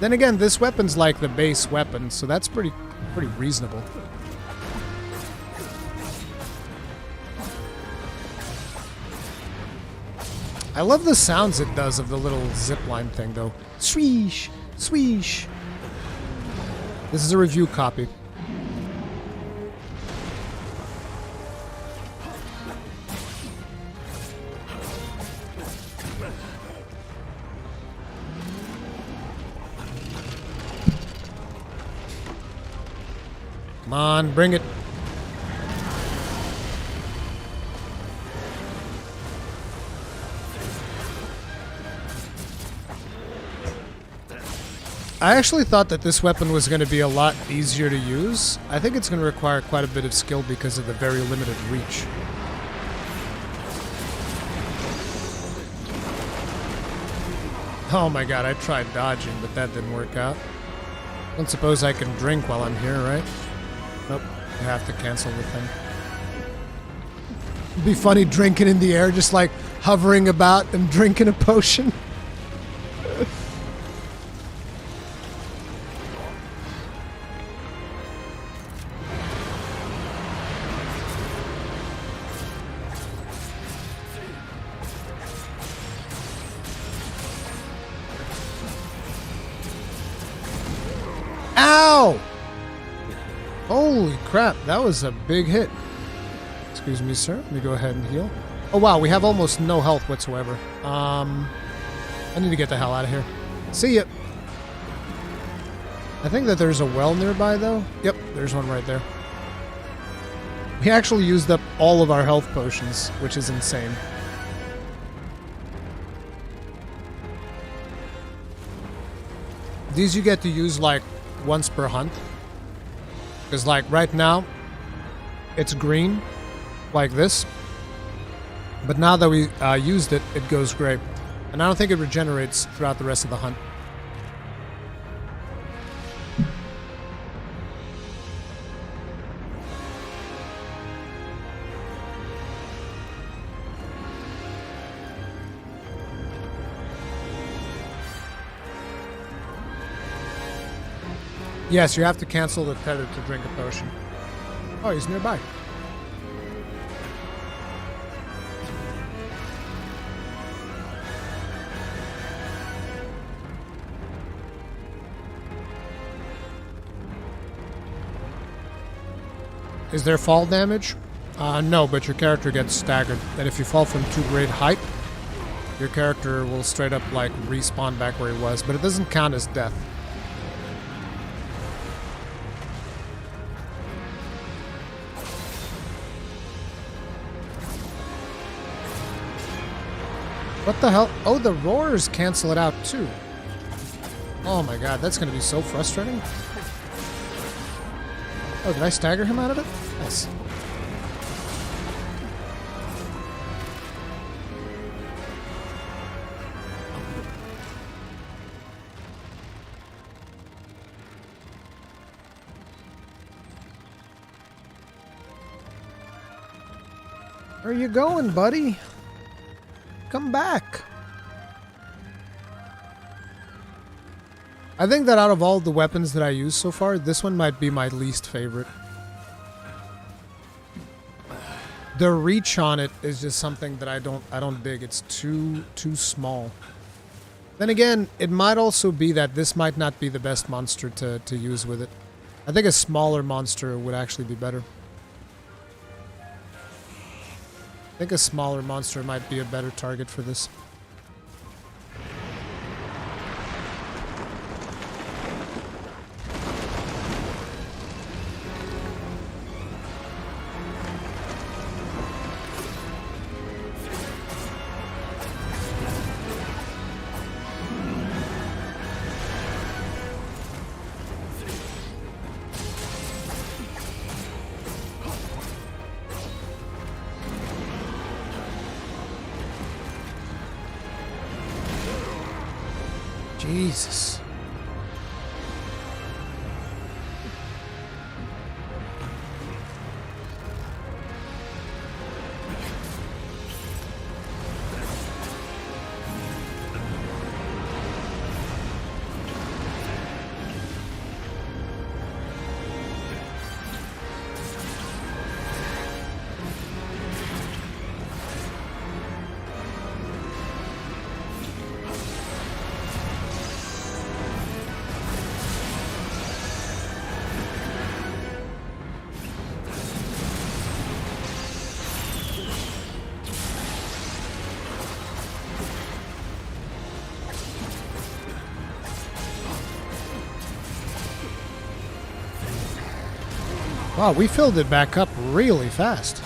Then again, this weapon's like the base weapon, so that's pretty reasonable. I love the sounds it does of the little zipline thing, though. Sweesh! Sweesh! This is a review copy. Come on, bring it. I actually thought that this weapon was going to be a lot easier to use. I think it's going to require quite a bit of skill because of the very limited reach. Oh my god, I tried dodging, but that didn't work out. Don't suppose I can drink while I'm here, right? Nope, I have to cancel the thing. It'd be funny drinking in the air, just like hovering about and drinking a potion. Ow! Holy crap, that was a big hit. Excuse me, sir. Let me go ahead and heal. Oh wow, we have almost no health whatsoever. I need to get the hell out of here. See ya! I think that there's a well nearby, though. Yep, there's one right there. We actually used up all of our health potions, which is insane. These you get to use, like, once per hunt. Because, like, right now, it's green, like this. But now that we used it, it goes gray. And I don't think it regenerates throughout the rest of the hunt. Yes, you have to cancel the tether to drink a potion. Oh, he's nearby. Is there fall damage? No, but your character gets staggered. And if you fall from too great height, your character will straight up, like, respawn back where he was. But it doesn't count as death. What the hell? Oh, the roars cancel it out too. Oh my god, that's gonna be so frustrating. Oh, did I stagger him out of it? Nice. Where are you going, buddy? Come back. I think that out of all the weapons that I used so far, this one might be my least favorite. The reach on it is just something that I don't dig. It's too small. Then again, it might also be that this might not be the best monster to use with it. I think a smaller monster would actually be better. I think a smaller monster might be a better target for this. Jesus. Wow, we filled it back up really fast.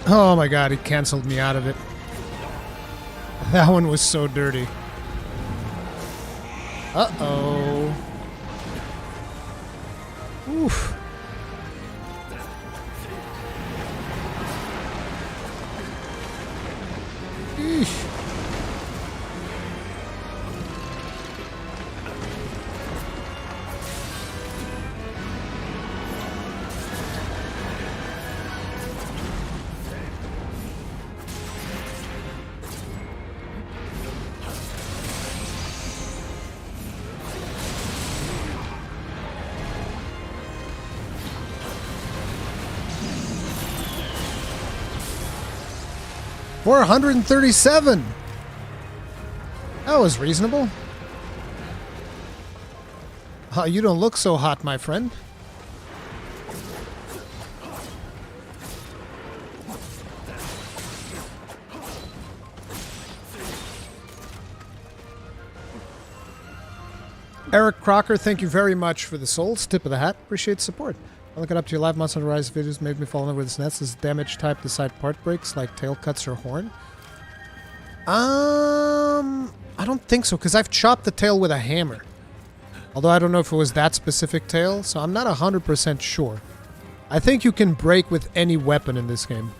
Oh my god, he canceled me out of it. That one was so dirty. Uh-oh. Oof. Eesh. 437! That was reasonable. You don't look so hot, my friend. Eric Crocker, thank you very much for the souls. Tip of the hat. Appreciate the support. I look it up to your live Monster Hunter Rise videos. Made me fall in love with this nest. Is damage type the side part breaks like tail cuts or horn? I don't think so, because I've chopped the tail with a hammer. Although I don't know if it was that specific tail, so I'm not 100% sure. I think you can break with any weapon in this game.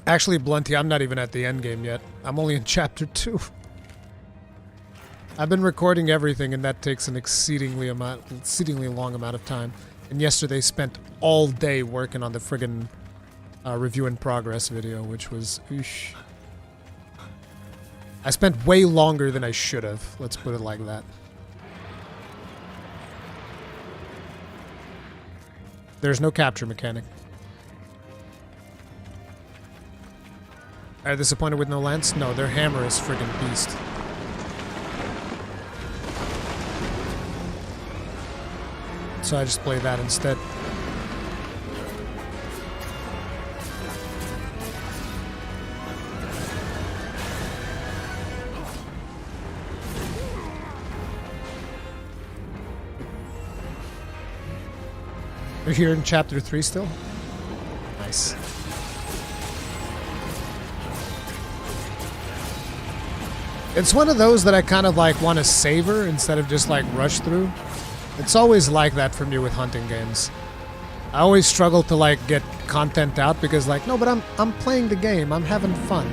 Actually, Blunty, I'm not even at the end game yet. I'm only in chapter 2. I've been recording everything, and that takes an exceedingly long amount of time. And yesterday spent all day working on the friggin' review in progress video, which was... Oosh. I spent way longer than I should have. Let's put it like that. There's no capture mechanic. Are you disappointed with no lance? No, their hammer is friggin' beast. So I just play that instead. We're here in chapter 3 still? Nice. It's one of those that I kind of like want to savor instead of just like rush through. It's always like that for me with hunting games. I always struggle to like get content out because like, no, but I'm playing the game. I'm having fun.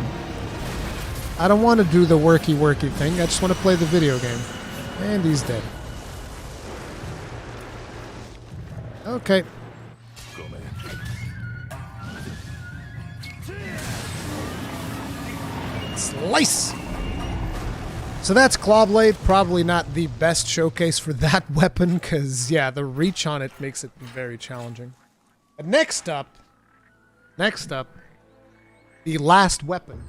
I don't want to do the worky thing. I just want to play the video game. And he's dead. Okay. Slice! So that's Clawblade, probably not the best showcase for that weapon, because, yeah, the reach on it makes it very challenging. But next up, the last weapon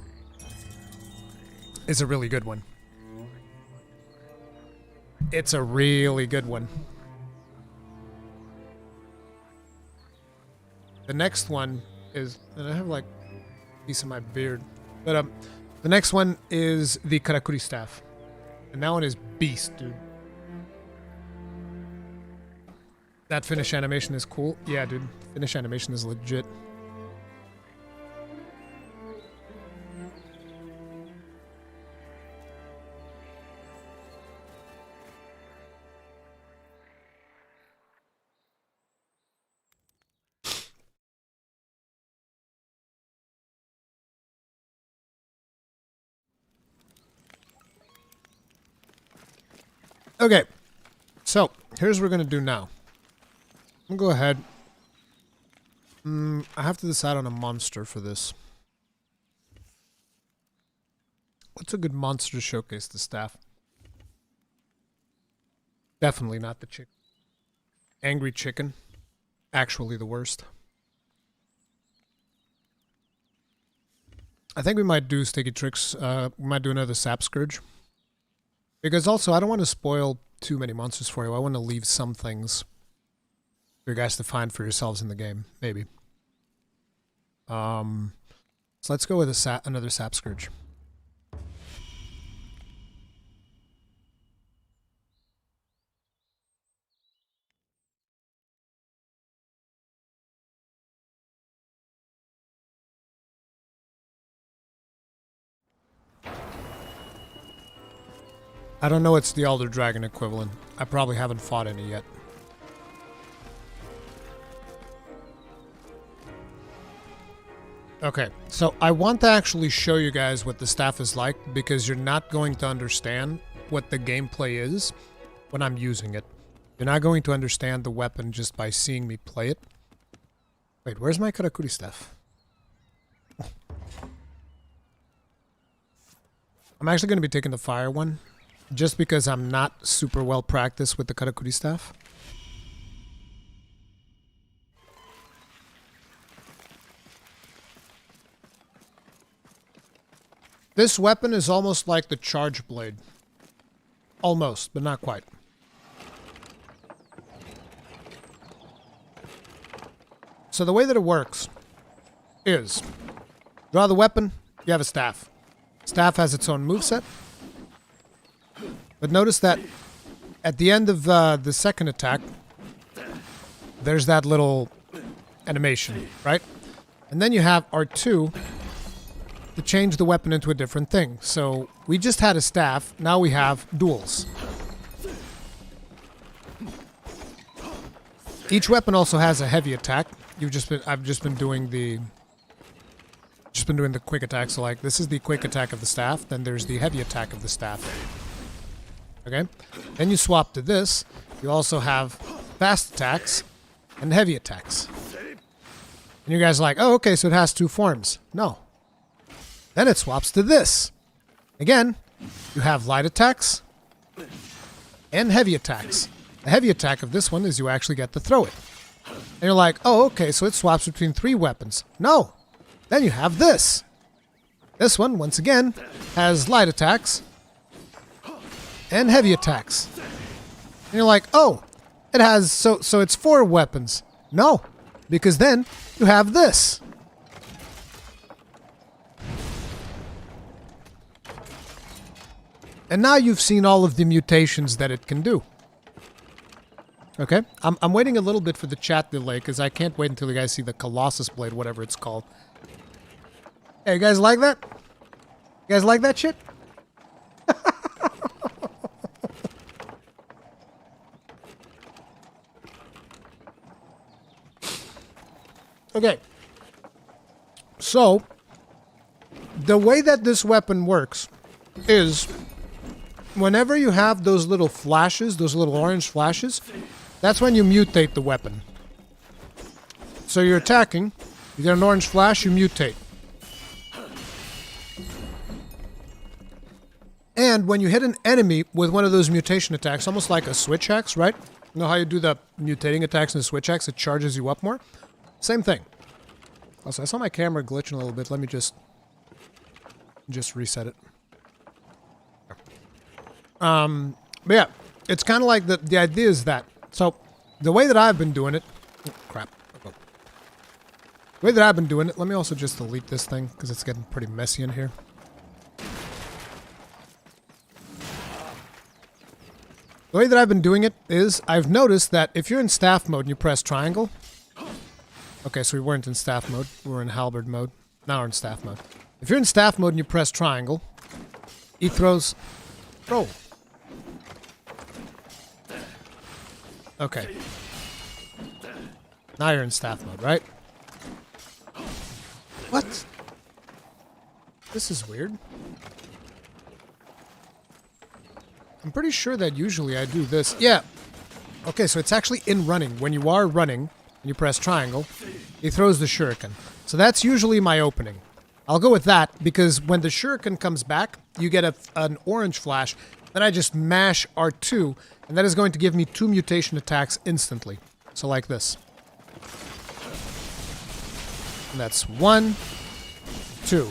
is a really good one. It's a really good one. The next one is, and I have like a piece of my beard, but the next one is the Karakuri staff. And that one is beast, dude. That finish animation is cool. Yeah, dude. Finish animation is legit. Okay, so here's what we're gonna do now. I'm gonna go ahead. I have to decide on a monster for this. What's a good monster to showcase the staff? Definitely not the chicken. Angry chicken. Actually the worst. I think we might do Sticky Tricks. We might do another Sapscourge. Because also, I don't want to spoil too many monsters for you. I want to leave some things for you guys to find for yourselves in the game. Maybe. So let's go with another Sapscourge. I don't know what's the Elder Dragon equivalent. I probably haven't fought any yet. Okay, so I want to actually show you guys what the staff is like because you're not going to understand what the gameplay is when I'm using it. You're not going to understand the weapon just by seeing me play it. Wait, where's my Karakuri stuff? I'm actually going to be taking the fire one, just because I'm not super well practiced with the Karakuri staff. This weapon is almost like the charge blade. Almost, but not quite. So the way that it works is, draw the weapon, you have a staff. Staff has its own moveset. But notice that at the end of the second attack, there's that little animation, right? And then you have R2 to change the weapon into a different thing. So we just had a staff, now we have duels. Each weapon also has a heavy attack. I've just been doing the quick attack. So like this is the quick attack of the staff, then there's the heavy attack of the staff. Okay? Then you swap to this. You also have fast attacks and heavy attacks. And you guys are like, oh, okay, so it has two forms. No. Then it swaps to this. Again, you have light attacks and heavy attacks. The heavy attack of this one is you actually get to throw it. And you're like, oh, okay, so it swaps between three weapons. No. Then you have this. This one, once again, has light attacks and heavy attacks. And you're like, oh, it has, so it's four weapons. No, because then you have this. And now you've seen all of the mutations that it can do. Okay, I'm waiting a little bit for the chat delay because I can't wait until you guys see the Colossus Blade, whatever it's called. Hey, you guys like that? You guys like that shit? Okay. So, the way that this weapon works is whenever you have those little flashes, those little orange flashes, that's when you mutate the weapon. So you're attacking, you get an orange flash, you mutate. And when you hit an enemy with one of those mutation attacks, almost like a switch axe, right? You know how you do the mutating attacks in the switch axe, it charges you up more? Same thing. Also, I saw my camera glitching a little bit. Let me just reset it. But yeah, it's kind of like the idea is that. So, the way that I've been doing it... Oh, crap. The way that I've been doing it... Let me also just delete this thing, because it's getting pretty messy in here. The way that I've been doing it is, I've noticed that if you're in staff mode and you press triangle... Okay, so we weren't in staff mode. We were in halberd mode. Now we're in staff mode. If you're in staff mode and you press triangle, he throws... Roll. Okay. Now you're in staff mode, right? What? This is weird. I'm pretty sure that usually I do this. Yeah. Okay, so it's actually in running. When you are running, and you press triangle, he throws the shuriken. So that's usually my opening. I'll go with that, because when the shuriken comes back, you get an orange flash. Then I just mash R2, and that is going to give me 2 mutation attacks instantly. So like this. And that's 1, 2.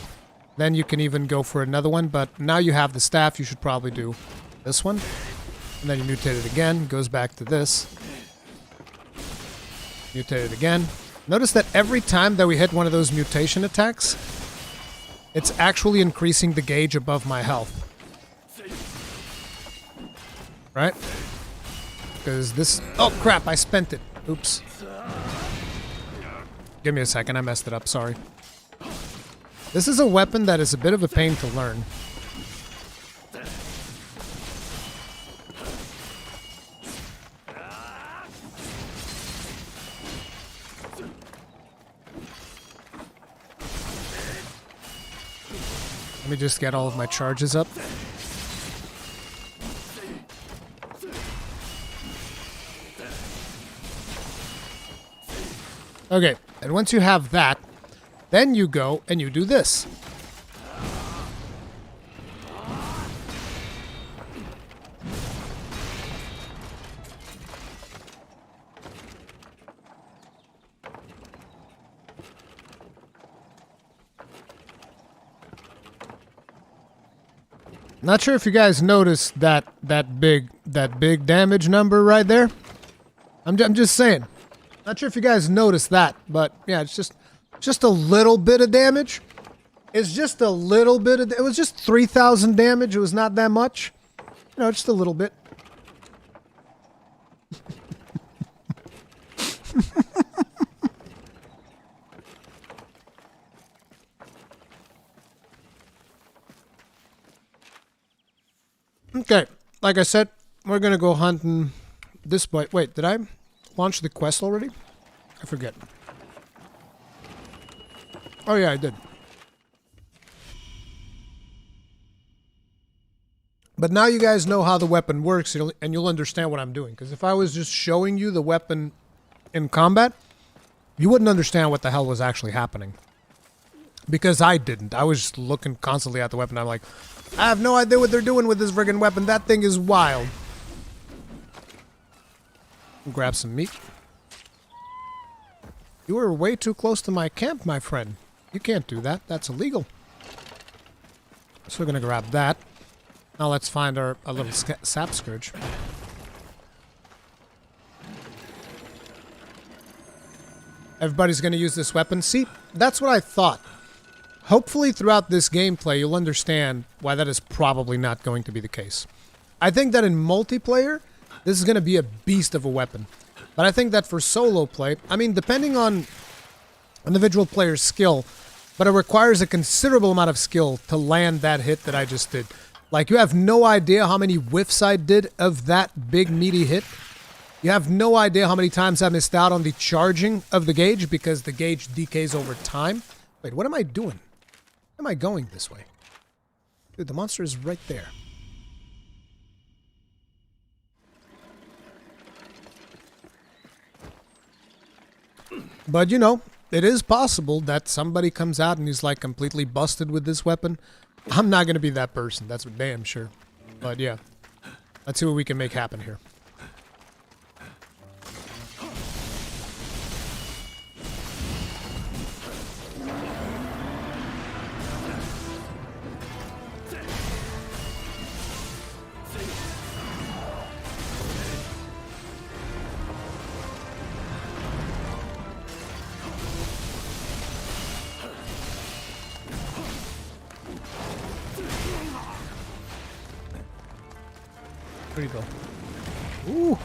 Then you can even go for another one, but now you have the staff, you should probably do this one. And then you mutate it again, goes back to this. Mutate it again. Notice that every time that we hit one of those mutation attacks, it's actually increasing the gauge above my health. Right? Because this... Oh, crap, I spent it. Oops. Give me a second, I messed it up, sorry. This is a weapon that is a bit of a pain to learn. Let me just get all of my charges up. Okay, and once you have that, then you go and you do this. Not sure if you guys noticed that big damage number right there. I'm just saying. Not sure if you guys noticed that, but yeah, it's just a little bit of damage. It's just a little bit of. It was just 3,000 damage. It was not that much. You know, just a little bit. Okay, like I said, we're gonna go hunting this boy. Wait, did I launch the quest already? I forget. Oh yeah, I did. But now you guys know how the weapon works, and you'll understand what I'm doing. Because if I was just showing you the weapon in combat, you wouldn't understand what the hell was actually happening. Because I didn't. I was just looking constantly at the weapon. I'm like, I have no idea what they're doing with this friggin' weapon. That thing is wild. Grab some meat. You were way too close to my camp, my friend. You can't do that. That's illegal. So we're gonna grab that. Now let's find our little Sapscourge. Everybody's gonna use this weapon. See, that's what I thought. Hopefully throughout this gameplay you'll understand why that is probably not going to be the case. I think that in multiplayer, this is going to be a beast of a weapon. But I think that for solo play, I mean, depending on individual player's skill, but it requires a considerable amount of skill to land that hit that I just did. Like, you have no idea how many whiffs I did of that big meaty hit. You have no idea how many times I missed out on the charging of the gauge because the gauge decays over time. Wait, what am I doing? Why am I going this way? Dude, the monster is right there. But, you know, it is possible that somebody comes out and he's, like, completely busted with this weapon. I'm not going to be that person. That's for damn sure. But, yeah. Let's see what we can make happen here. Where'd he go? Ooh!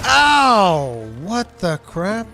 Ow! What the crap?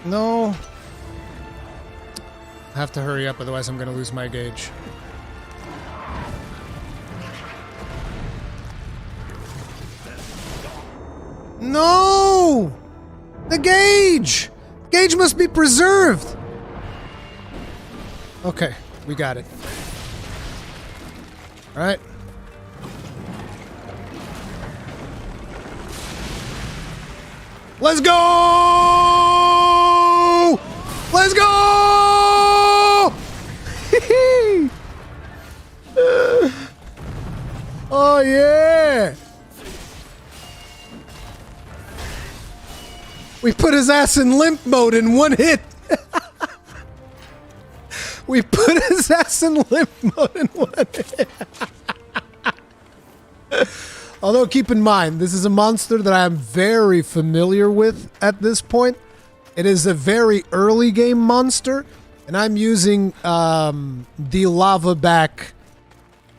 No. I have to hurry up, otherwise I'm going to lose my gauge. No! The gauge! Gauge must be preserved! Okay, we got it. Alright. Let's go! Let's go! Oh, yeah! We put his ass in limp mode in one hit! We put his ass in limp mode in one hit! Although, keep in mind, this is a monster that I am very familiar with at this point. It is a very early game monster, and I'm using the Lavaback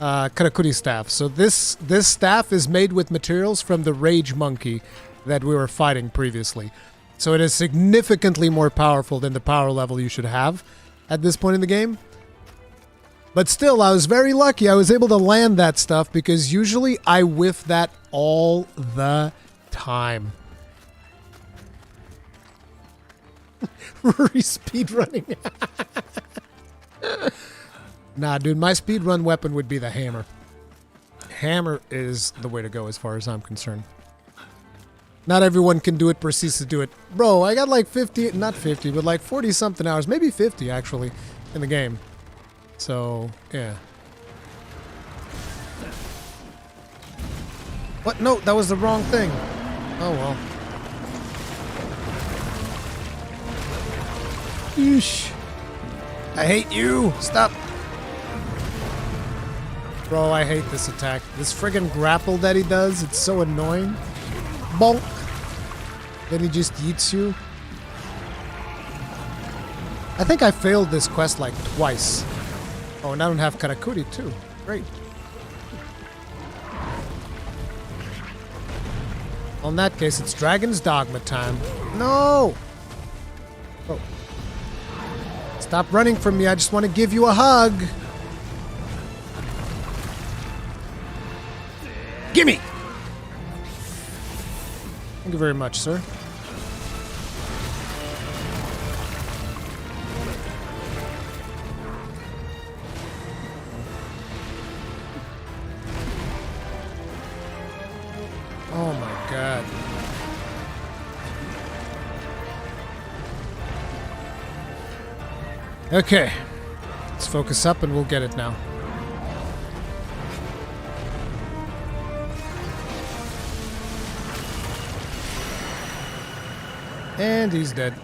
Karakuri staff. So this staff is made with materials from the Rage Monkey that we were fighting previously. So it is significantly more powerful than the power level you should have at this point in the game. But still, I was very lucky. I was able to land that stuff because usually I whiff that all the time. Ruri speedrunning. Nah, dude, my speedrun weapon would be the hammer. Hammer is the way to go as far as I'm concerned. Not everyone can do it, proceeds to do it. Bro, I got like 50, not 50, but like 40 something hours, maybe 50 actually, in the game. So, yeah. What? No, that was the wrong thing. Oh well. Eesh. I hate you. Stop. Bro, I hate this attack. This friggin' grapple that he does, it's so annoying. Bonk. Then he just eats you. I think I failed this quest like twice. Oh, and I don't have Karakuri too. Great. Well, in that case, it's Dragon's Dogma time. No! Oh. Stop running from me. I just want to give you a hug. Gimme! Thank you very much, sir. Oh my god. Okay. Let's focus up and we'll get it now. And he's dead.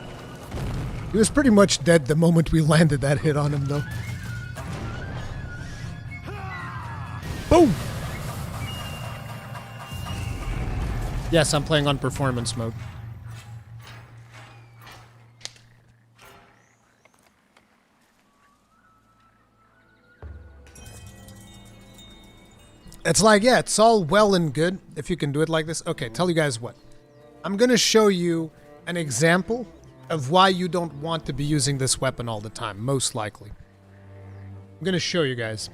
He was pretty much dead the moment we landed that hit on him, though. Boom! Yes, I'm playing on performance mode. It's like, yeah, it's all well and good if you can do it like this. Okay, tell you guys what. I'm gonna show you an example of why you don't want to be using this weapon all the time, most likely. I'm gonna show you guys.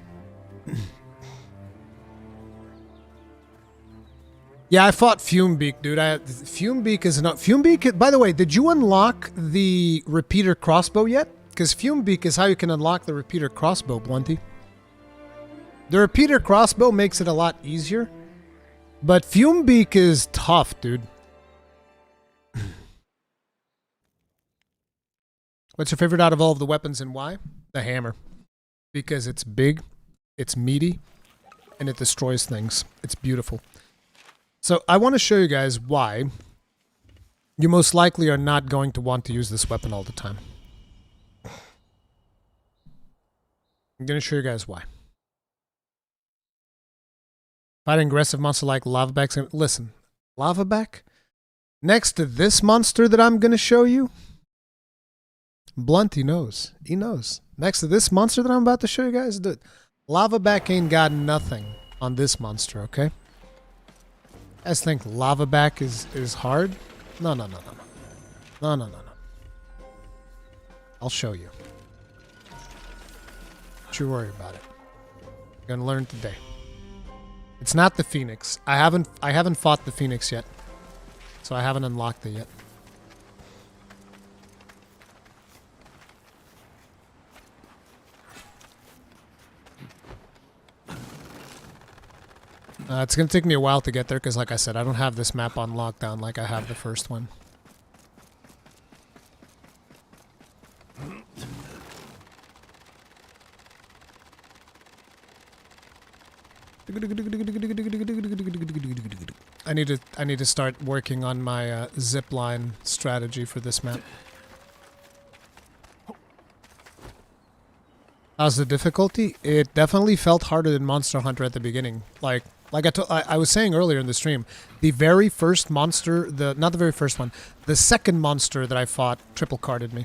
Yeah, I fought Fumebeak, dude. Fumebeak is not... Fumebeak, by the way, did you unlock the repeater crossbow yet? Because Fumebeak is how you can unlock the repeater crossbow, Blunty. The repeater crossbow makes it a lot easier, but Fumebeak is tough, dude. What's your favorite out of all of the weapons and why? The hammer. Because it's big, it's meaty, and it destroys things. It's beautiful. So I want to show you guys why you most likely are not going to want to use this weapon all the time. I'm going to show you guys why. Fighting aggressive monster like Lavaback. Listen, Lavaback, next to this monster that I'm going to show you, Blunty knows. He knows. Next to this monster that I'm about to show you guys, dude, Lavaback ain't got nothing on this monster, okay? You guys think Lavaback is hard? No, no, no, no, no. No, no, no, no. I'll show you. Don't you worry about it. You're gonna learn today. It's not the Phoenix. I haven't fought the Phoenix yet. So I haven't unlocked it yet. It's going to take me a while to get there because, like I said, I don't have this map on lockdown like I have the first one. I need to start working on my zipline strategy for this map. How's the difficulty? It definitely felt harder than Monster Hunter at the beginning. Like Like I was saying earlier in the stream, the very first monster, not the very first one, the second monster that I fought triple carded me.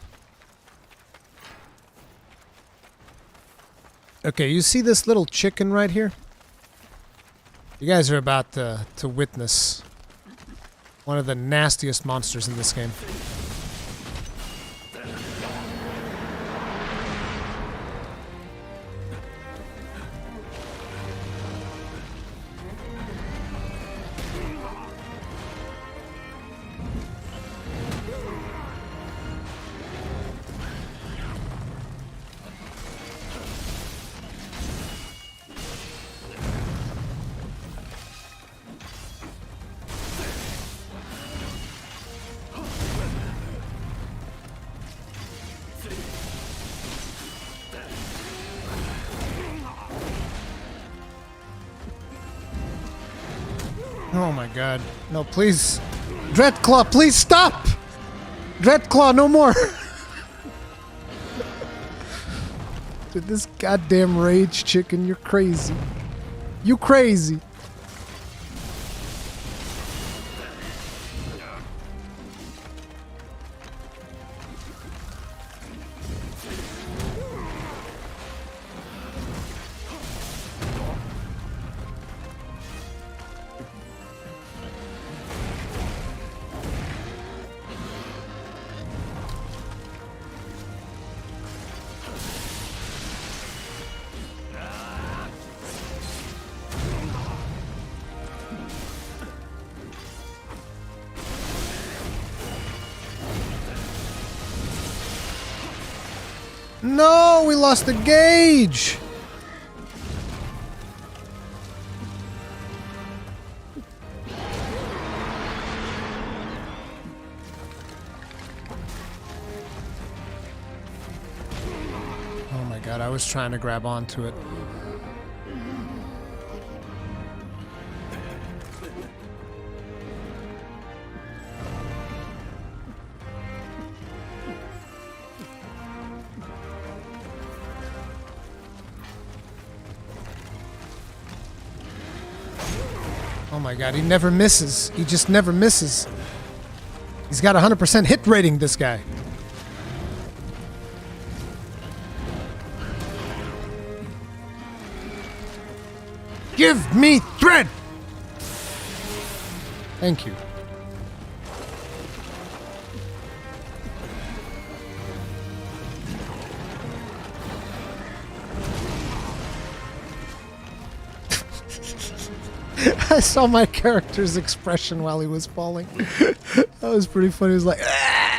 Okay, you see this little chicken right here? You guys are about to witness one of the nastiest monsters in this game. Oh my god. No, please. Dreadclaw, please stop! Dreadclaw, no more! Dude, this goddamn rage chicken, you're crazy. You crazy. No, we lost the gauge. Oh my god, I was trying to grab onto it. Oh my god, he never misses. He just never misses. He's got 100% hit rating, this guy. Give me thread! Thank you. I saw my character's expression while he was falling. That was pretty funny. He was like, ah!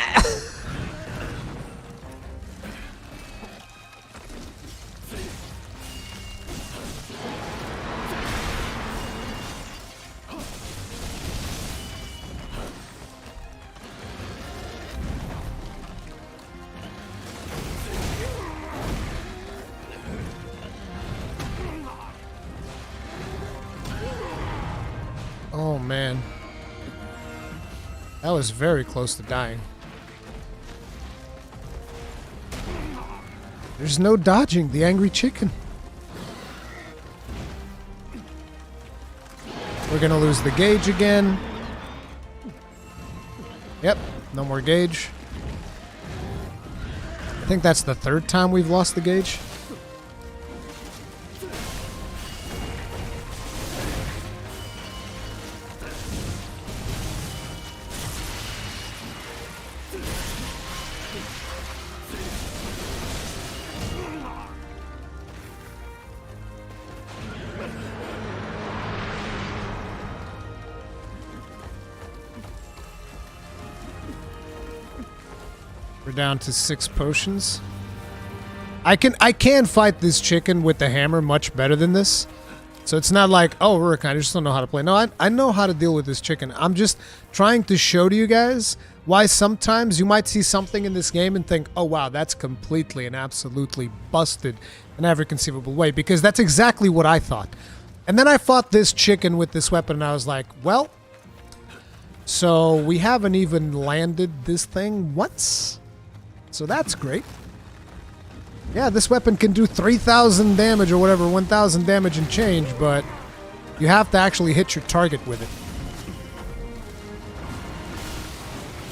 Oh man, that was very close to dying. There's no dodging the angry chicken. We're gonna lose the gauge again. Yep, no more gauge. I think that's the third time we've lost the gauge. We're down to 6 potions. I can fight this chicken with the hammer much better than this. So it's not like, oh, Rurikhan, I just don't know how to play. No, I know how to deal with this chicken. I'm just trying to show to you guys why sometimes you might see something in this game and think, oh, wow, that's completely and absolutely busted in every conceivable way. Because that's exactly what I thought. And then I fought this chicken with this weapon and I was like, well, so we haven't even landed this thing once. So that's great. Yeah, this weapon can do 3,000 damage or whatever, 1,000 damage and change, but You have to actually hit your target with it.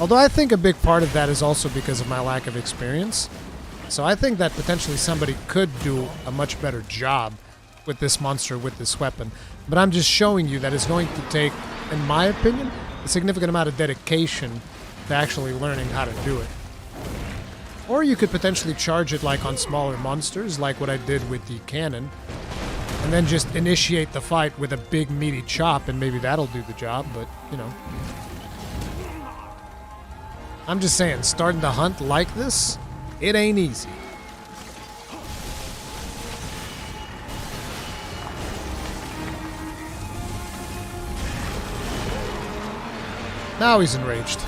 Although I think a big part of that is also because of my lack of experience. So I think that potentially somebody could do a much better job with this monster, with this weapon. But I'm just showing you that it's going to take, in my opinion, a significant amount of dedication to actually learning how to do it. Or you could potentially charge it like on smaller monsters, like what I did with the cannon, and then just initiate the fight with a big meaty chop, and maybe that'll do the job, but, you know. I'm just saying, starting to hunt like this, it ain't easy. Now he's enraged.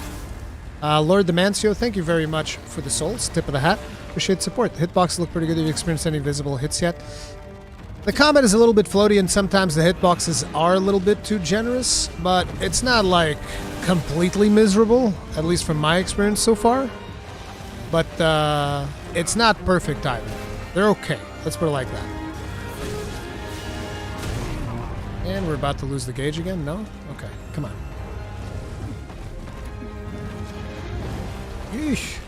Lord Demancio, thank you very much for the souls. Tip of the hat. Appreciate support. The hitboxes look pretty good. Have you experienced any visible hits yet? The combat is a little bit floaty, and sometimes the hitboxes are a little bit too generous, but it's not, like, completely miserable, at least from my experience so far. But it's not perfect either. They're okay. Let's put it like that. And we're about to lose the gauge again? No? Okay, come on. Yeesh.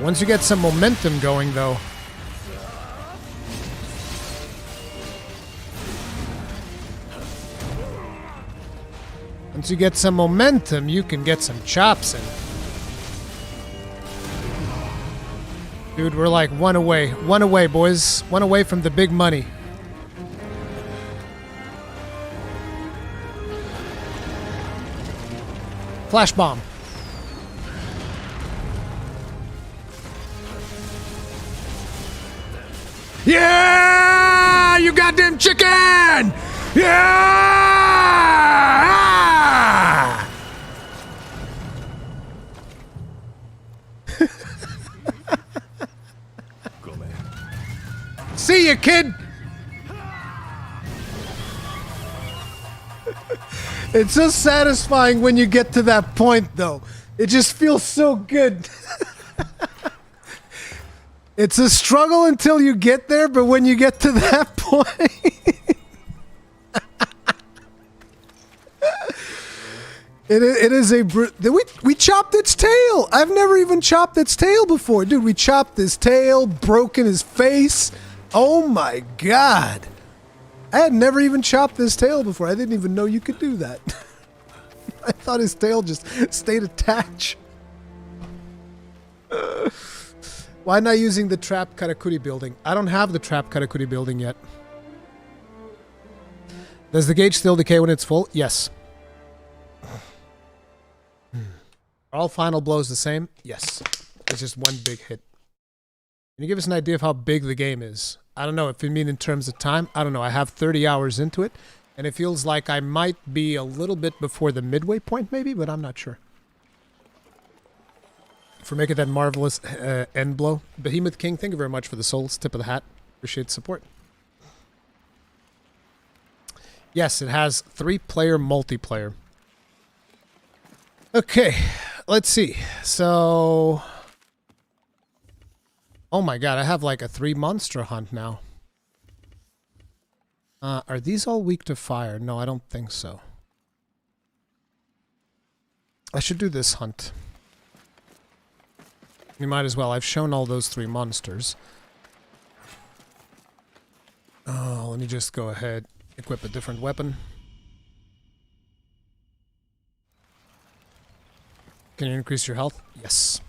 Once you get some momentum going, though. Once you get some momentum, you can get some chops in. Dude, we're like one away, boys. One away from the big money. Flash bomb. Yeah! You goddamn chicken! Yeah! See ya, kid! It's so satisfying when you get to that point, though. It just feels so good. It's a struggle until you get there, but when you get to that point... It is a... We chopped its tail! I've never even chopped its tail before. Dude, we chopped his tail, broken his face. Oh my god. I had never even chopped his tail before. I didn't even know you could do that. I thought his tail just stayed attached. Why not using the trap Karakuri building? I don't have the trap Karakuri building yet. Does the gauge still decay when it's full? Yes. Are all final blows the same? Yes. It's just one big hit. Can you give us an idea of how big the game is? I don't know if you mean in terms of time. I don't know. I have 30 hours into it, and it feels like I might be a little bit before the midway point maybe, but I'm not sure. For making that marvelous end blow. Behemoth King, thank you very much for the souls. Tip of the hat. Appreciate the support. Yes, it has 3-player multiplayer. Okay, let's see. So... Oh my god, I have like a 3-monster hunt now. Are these all weak to fire? No, I don't think so. I should do this hunt. We might as well. I've shown all those 3 monsters. Oh, let me just go ahead, equip a different weapon. Can you increase your health? Yes.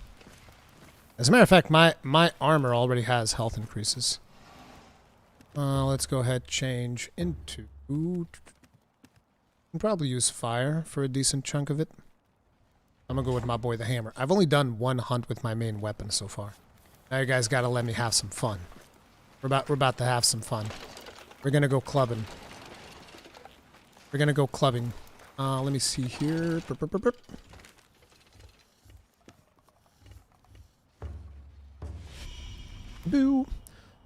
As a matter of fact, my armor already has health increases. Let's go ahead, change into... Can probably use fire for a decent chunk of it. I'm gonna go with my boy the hammer. I've only done 1 hunt with my main weapon so far. Now you guys gotta let me have some fun. We're about to have some fun. We're gonna go clubbing. We're gonna go clubbing. Let me see here. Burp, burp, burp, burp. Boo.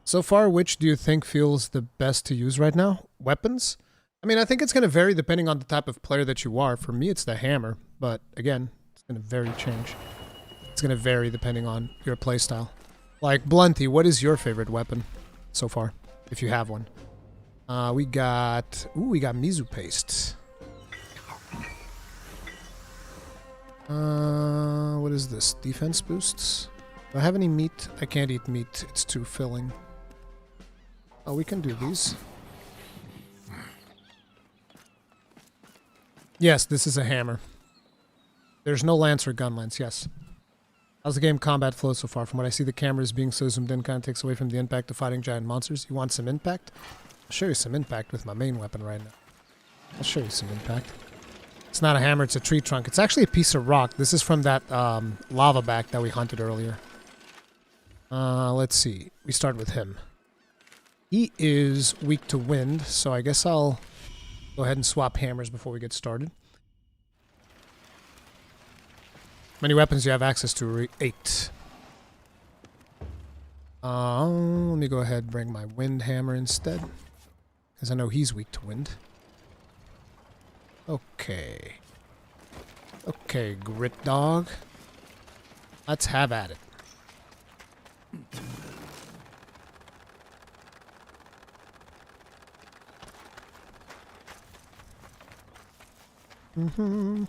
So far, which do you think feels the best to use right now? weapons, I mean, I think it's going to vary depending on the type of player that you are. For me, it's the hammer, but again, it's going to It's going to vary depending on your playstyle. Like, Blunty, what is your favorite weapon so far, if you have one? We got Mizu Paste. What is this? Defense boosts? Do I have any meat? I can't eat meat. It's too filling. Oh, we can do these. Yes, this is a hammer. There's no lance or gun lance, yes. How's the game combat flow so far? From what I see, the cameras being so zoomed in kind of takes away from the impact of fighting giant monsters. You want some impact? I'll show you some impact with my main weapon right now. I'll show you some impact. It's not a hammer, it's a tree trunk. It's actually a piece of rock. This is from that Lavaback that we hunted earlier. Let's see. We start with him. He is weak to wind, so I guess I'll go ahead and swap hammers before we get started. How many weapons do you have access to? 8. Let me go ahead and bring my wind hammer instead, because I know he's weak to wind. Okay. Okay, Gritdog. Let's have at it. Will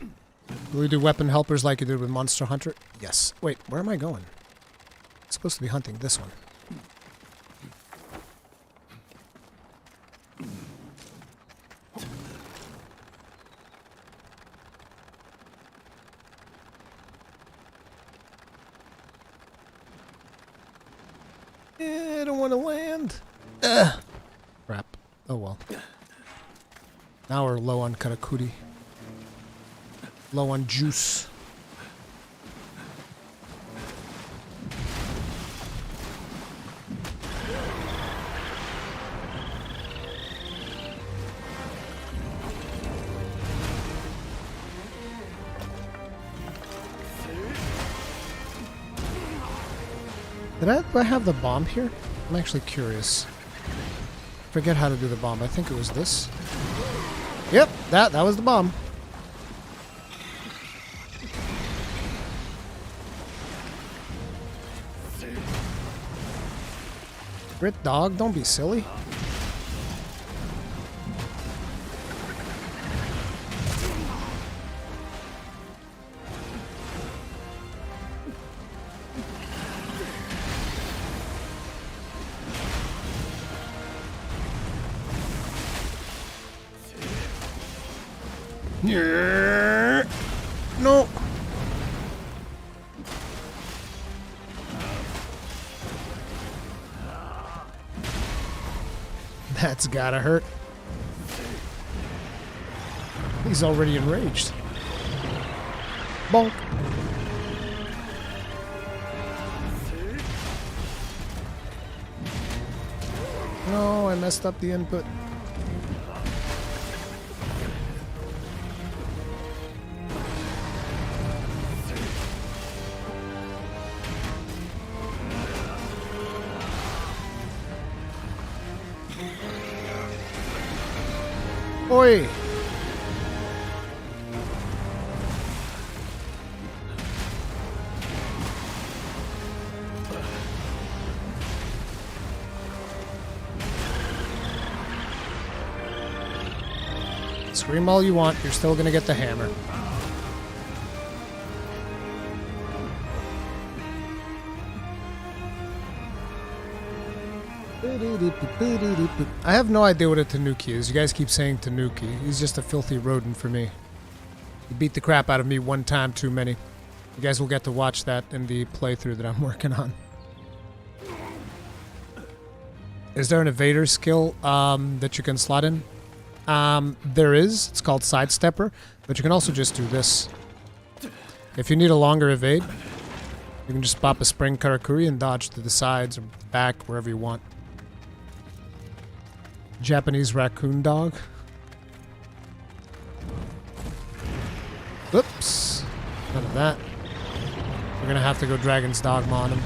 we do weapon helpers like you did with Monster Hunter? Yes. Wait, where am I going? I'm supposed to be hunting this one. I don't want to land. Crap. Oh well. Now we're low on Karakuri. Low on juice. Do I have the bomb here? I'm actually curious. Forget how to do the bomb. I think it was this. Yep, that was the bomb. Gritdog, don't be silly. No. That's gotta hurt. He's already enraged. Bonk. No, I messed up the input. Oi! Scream all you want, you're still gonna get the hammer. I have no idea what a Tanuki is. You guys keep saying Tanuki. He's just a filthy rodent for me. He beat the crap out of me one time too many. You guys will get to watch that in the playthrough that I'm working on. Is there an evader skill that you can slot in? There is. It's called Sidestepper, but you can also just do this. If you need a longer evade, you can just pop a spring Karakuri and dodge to the sides or the back, wherever you want. Japanese raccoon dog. Oops. None of that. We're gonna have to go Dragon's Dogma on him.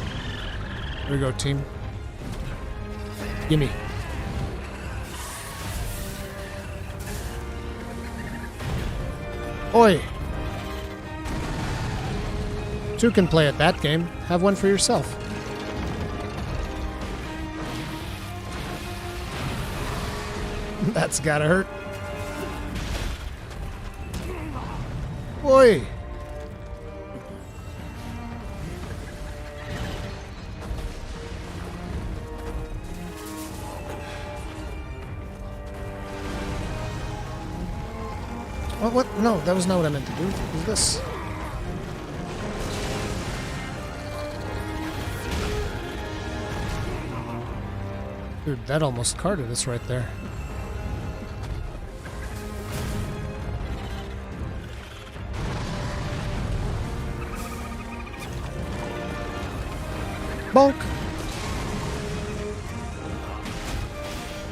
Here we go, team. Gimme. Oi! Two can play at that game. Have one for yourself. That's gotta hurt. Oi! What? No, that was not what I meant to do. What is this? Dude, that almost carded us right there. Bonk!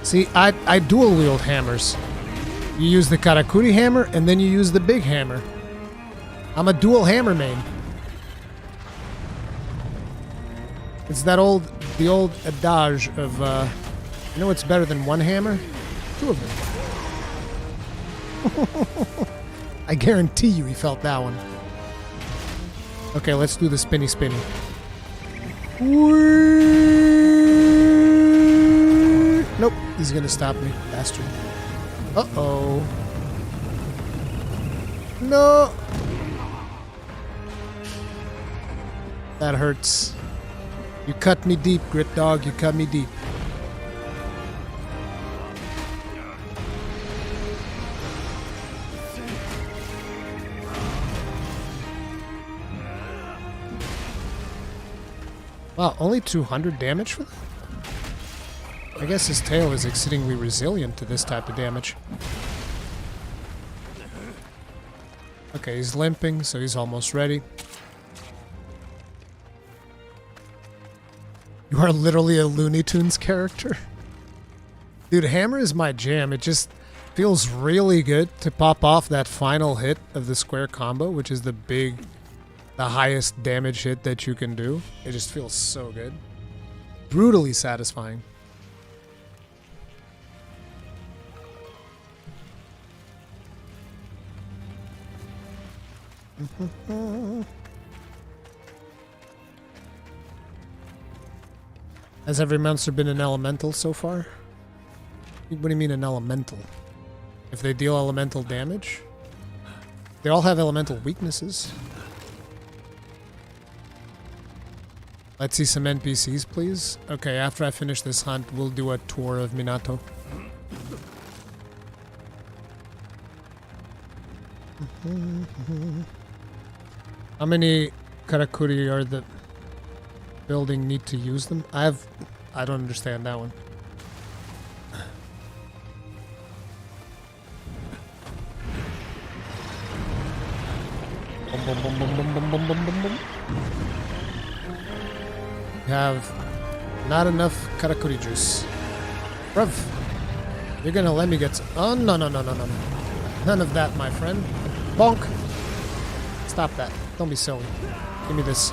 See, I dual wield hammers. You use the Karakuri hammer, and then you use the big hammer. I'm a dual hammer main. It's that the old adage of, you know what's better than one hammer? Two of them. I guarantee you he felt that one. Okay, let's do the spinny spinny. Nope, he's gonna stop me, bastard. Uh-oh. No! That hurts. You cut me deep, Gritdog. You cut me deep. Wow, only 200 damage for that? I guess his tail is exceedingly resilient to this type of damage. Okay, he's limping, so he's almost ready. You are literally a Looney Tunes character. Dude, hammer is my jam. It just feels really good to pop off that final hit of the square combo, which is the highest damage hit that you can do. It just feels so good. Brutally satisfying. Has every monster been an elemental so far? What do you mean an elemental? If they deal elemental damage? They all have elemental weaknesses. Let's see some NPCs, please. Okay, after I finish this hunt, we'll do a tour of Minato. How many Karakuri are the building need to use them? I don't understand that one. We have not enough Karakuri juice. Bruv, you're gonna let me get some. Oh, no. None of that, my friend. Bonk. Stop that. Don't be silly. Give me this.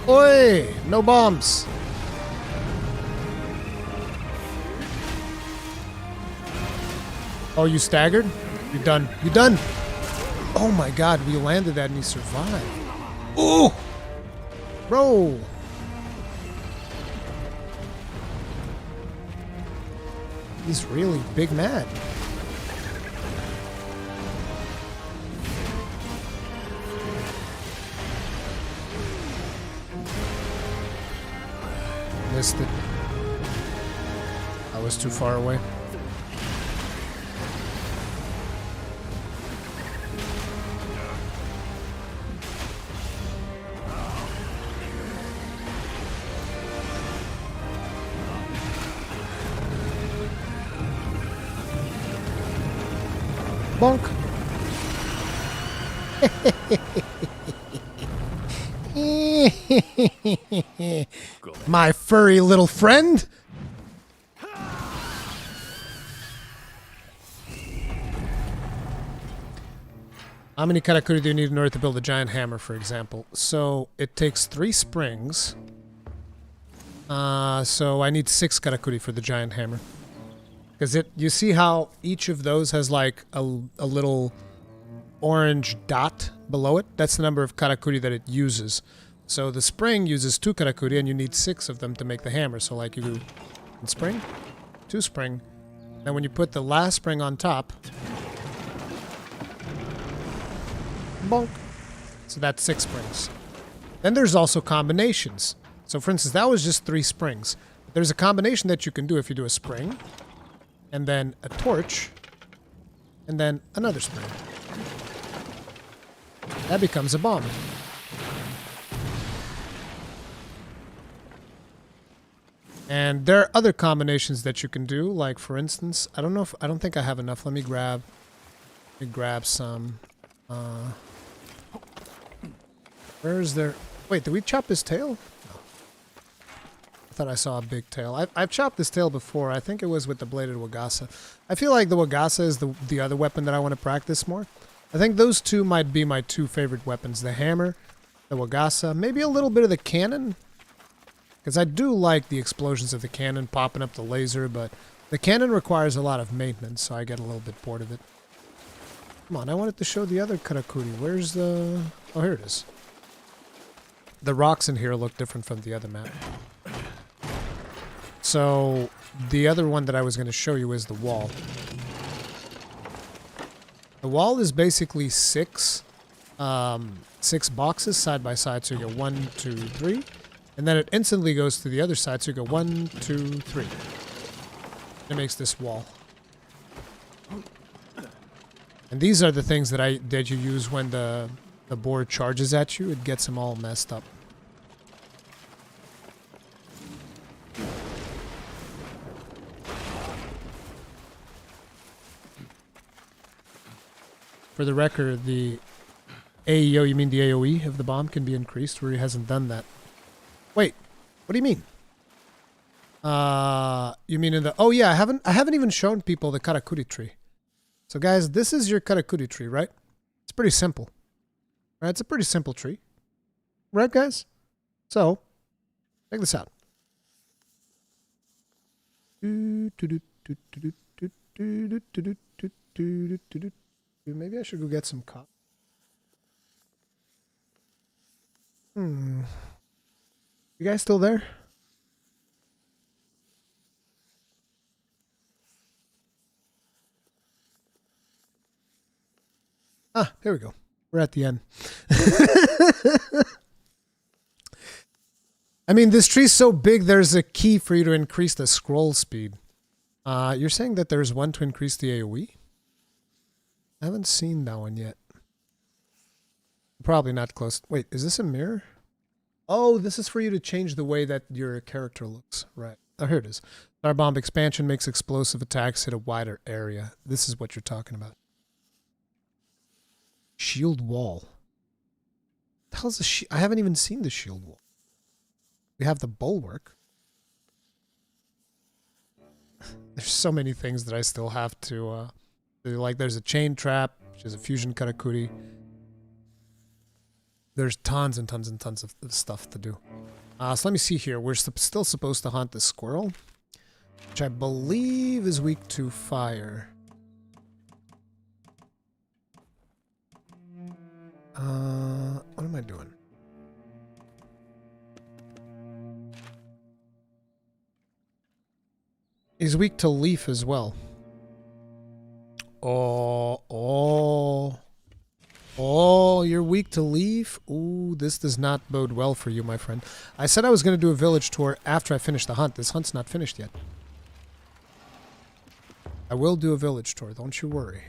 Oi! No bombs. Oh, you staggered? You're done. You're done. Oh my god, we landed that and he survived. Ooh! Bro! He's really big mad. Missed it. I was too far away. Bonk. My furry little friend. How many Karakuri do you need in order to build a giant hammer, for example? So it takes 3 springs. So I need 6 Karakuri for the giant hammer. Because you see how each of those has like a little orange dot below it? That's the number of Karakuri that it uses. So the spring uses 2 Karakuri, and you need 6 of them to make the hammer. So like you do 1 spring, 2 spring. Then when you put the last spring on top, bonk. So that's 6 springs. Then there's also combinations. So for instance, that was just 3 springs. There's a combination that you can do if you do a spring, and then a torch, and then another spring. That becomes a bomb. And there are other combinations that you can do, like for instance, I don't think I have enough. Let me grab some. Where is there? Wait, did we chop his tail? No. I thought I saw a big tail. I've chopped this tail before. I think it was with the bladed Wagasa. I feel like the Wagasa is the other weapon that I want to practice more. I think those two might be my 2 favorite weapons. The hammer, the Wagasa, maybe a little bit of the cannon. Because I do like the explosions of the cannon popping up the laser, but the cannon requires a lot of maintenance, so I get a little bit bored of it. Come on, I wanted to show the other Karakuri. Where's the... Oh, here it is. The rocks in here look different from the other map. So, the other one that I was going to show you is the wall. The wall is basically 6 boxes side by side, so you get 1, 2, 3. And then it instantly goes to the other side, so you go 1, 2, 3. It makes this wall. And these are the things that you use when the board charges at you. It gets them all messed up. For the record, the AEO, you mean the AoE of the bomb, can be increased, where he hasn't done that. Wait, what do you mean? You mean in the... Oh yeah, I haven't even shown people the Karakuri tree. So guys, this is your Karakuri tree, right? It's pretty simple. Right? It's a pretty simple tree. Right, guys? So, check this out. Maybe I should go get some coffee. You guys still there? Ah, there we go. We're at the end. I mean, this tree's so big, there's a key for you to increase the scroll speed. You're saying that there's one to increase the AoE? I haven't seen that one yet. Probably not close. Wait, is this a mirror? Oh, this is for you to change the way that your character looks. Right. Oh, here it is. Star Bomb expansion makes explosive attacks hit a wider area. This is what you're talking about. Shield wall. What the hell's the I haven't even seen the shield wall. We have the bulwark. There's so many things that I still have to do. Like there's a chain trap, which is a fusion Karakuri. There's tons and tons and tons of stuff to do. So let me see here. We're still supposed to hunt the squirrel, which I believe is weak to fire. What am I doing? He's weak to leaf as well. Oh, you're weak to leaf? Ooh, this does not bode well for you, my friend. I said I was going to do a village tour after I finish the hunt. This hunt's not finished yet. I will do a village tour, don't you worry.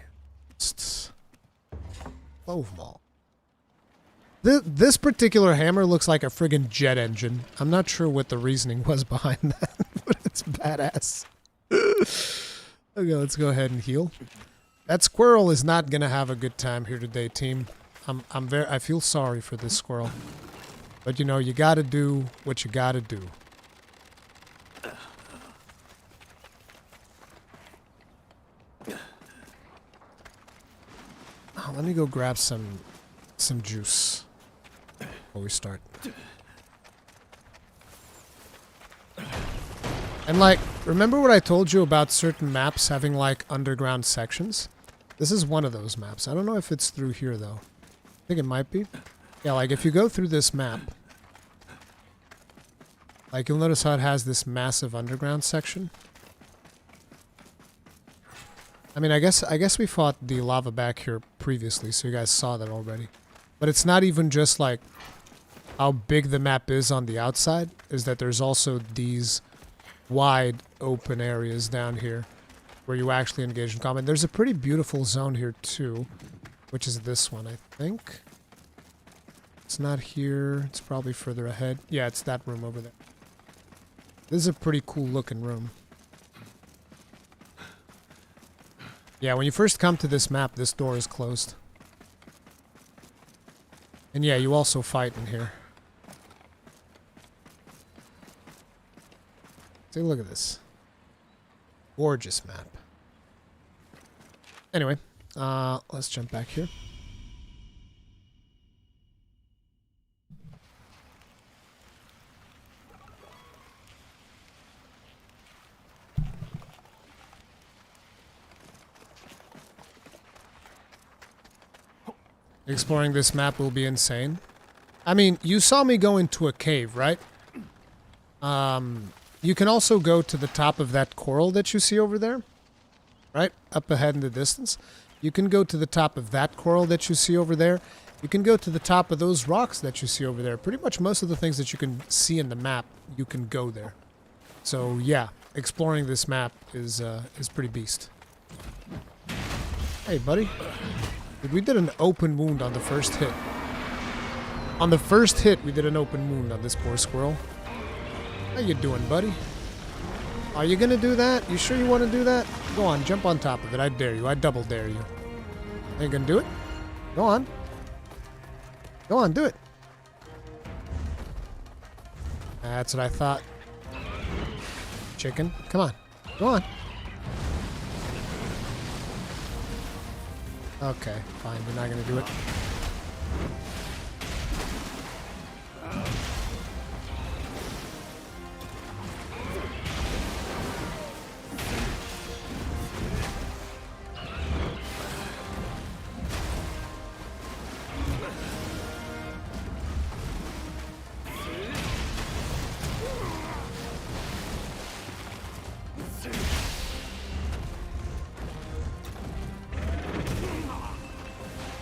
Clove Maul. This particular hammer looks like a friggin' jet engine. I'm not sure what the reasoning was behind that, but it's badass. Okay, let's go ahead and heal. That squirrel is not gonna have a good time here today, team. I feel sorry for this squirrel. But you know, you gotta do what you gotta do. Oh, let me go grab some juice before we start. And like, remember what I told you about certain maps having like underground sections? This is one of those maps. I don't know if it's through here though. I think it might be. Yeah, like if you go through this map, like you'll notice how it has this massive underground section. I mean, I guess we fought the Lavaback here previously, so you guys saw that already. But it's not even just like how big the map is on the outside, is that there's also these wide open areas down here where you actually engage in combat. There's a pretty beautiful zone here too, which is this one, I think. It's not here. It's probably further ahead. Yeah, it's that room over there. This is a pretty cool looking room. Yeah, when you first come to this map, this door is closed. And yeah, you also fight in here. Take a look at this. Gorgeous map. Anyway, let's jump back here. Exploring this map will be insane. I mean, you saw me go into a cave, right? You can also go to the top of that coral that you see over there. Right? Up ahead in the distance. You can go to the top of that coral that you see over there. You can go to the top of those rocks that you see over there. Pretty much most of the things that you can see in the map, you can go there. So, yeah. Exploring this map is pretty beast. Hey, buddy. We did an open wound on the first hit. On the first hit, we did an open wound on this poor squirrel. How you doing, buddy? Are you gonna do that? You sure you want to do that? Go on, jump on top of it. I dare you. I double dare you. Are you gonna do it? Go on. Go on, do it. That's what I thought. Chicken, come on. Go on. Okay, fine. We're not gonna do it.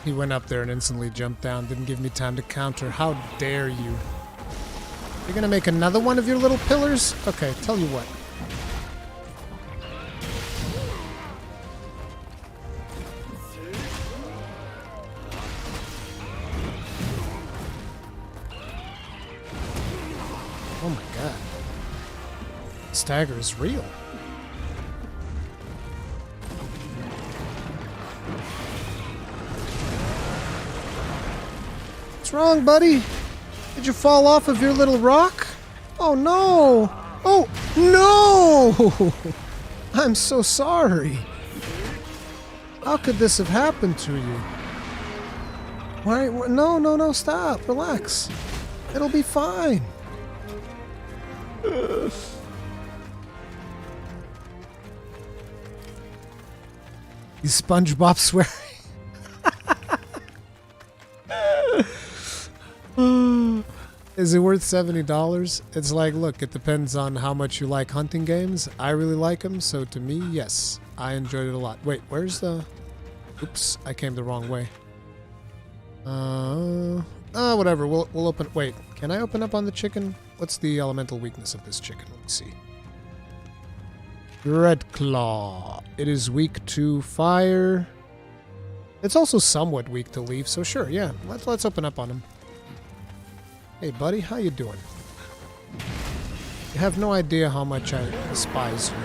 He went up there and instantly jumped down. Didn't give me time to counter. How dare you? You're gonna make another one of your little pillars? Okay, tell you what. Oh my god. Stagger is real. What's wrong, buddy? Did you fall off of your little rock? Oh no! Oh no! I'm so sorry. How could this have happened to you? Why? No, no, no, stop. Relax. It'll be fine. Is SpongeBob swearing? Is it worth $70? It's like, look, it depends on how much you like hunting games. I really like them, so to me, yes. I enjoyed it a lot. Wait, where's the... Oops, I came the wrong way. Whatever, we'll open... Wait, can I open up on the chicken? What's the elemental weakness of this chicken? Let me see. Dreadclaw. It is weak to fire. It's also somewhat weak to leaf, so sure, yeah. Let's open up on him. Hey, buddy, how you doing? You have no idea how much I despise you.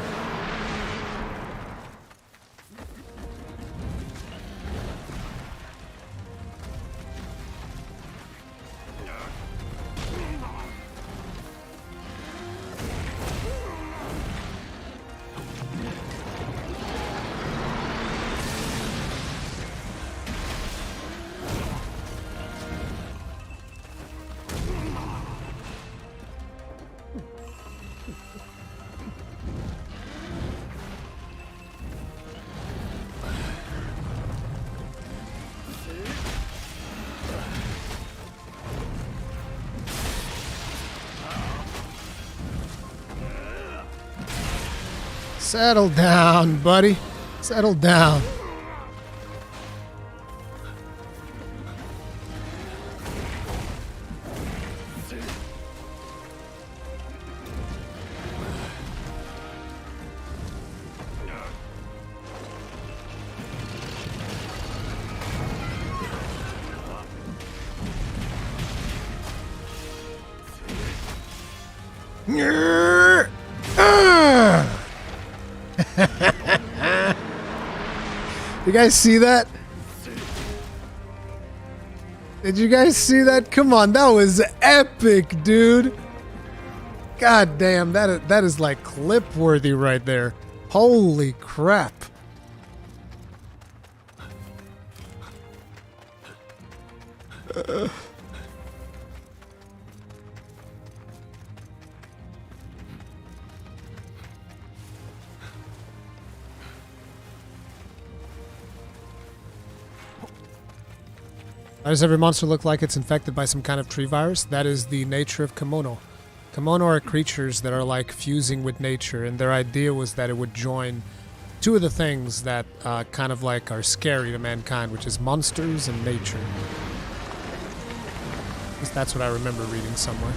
Settle down, buddy. Settle down. You guys see that? Did you guys see that? Come on, that was epic, dude. God damn, that is like clip worthy right there. Holy crap. Why does every monster look like it's infected by some kind of tree virus? That is the nature of Kemono. Kemono are creatures that are like fusing with nature, and their idea was that it would join two of the things that kind of like are scary to mankind, which is monsters and nature. At least that's what I remember reading somewhere.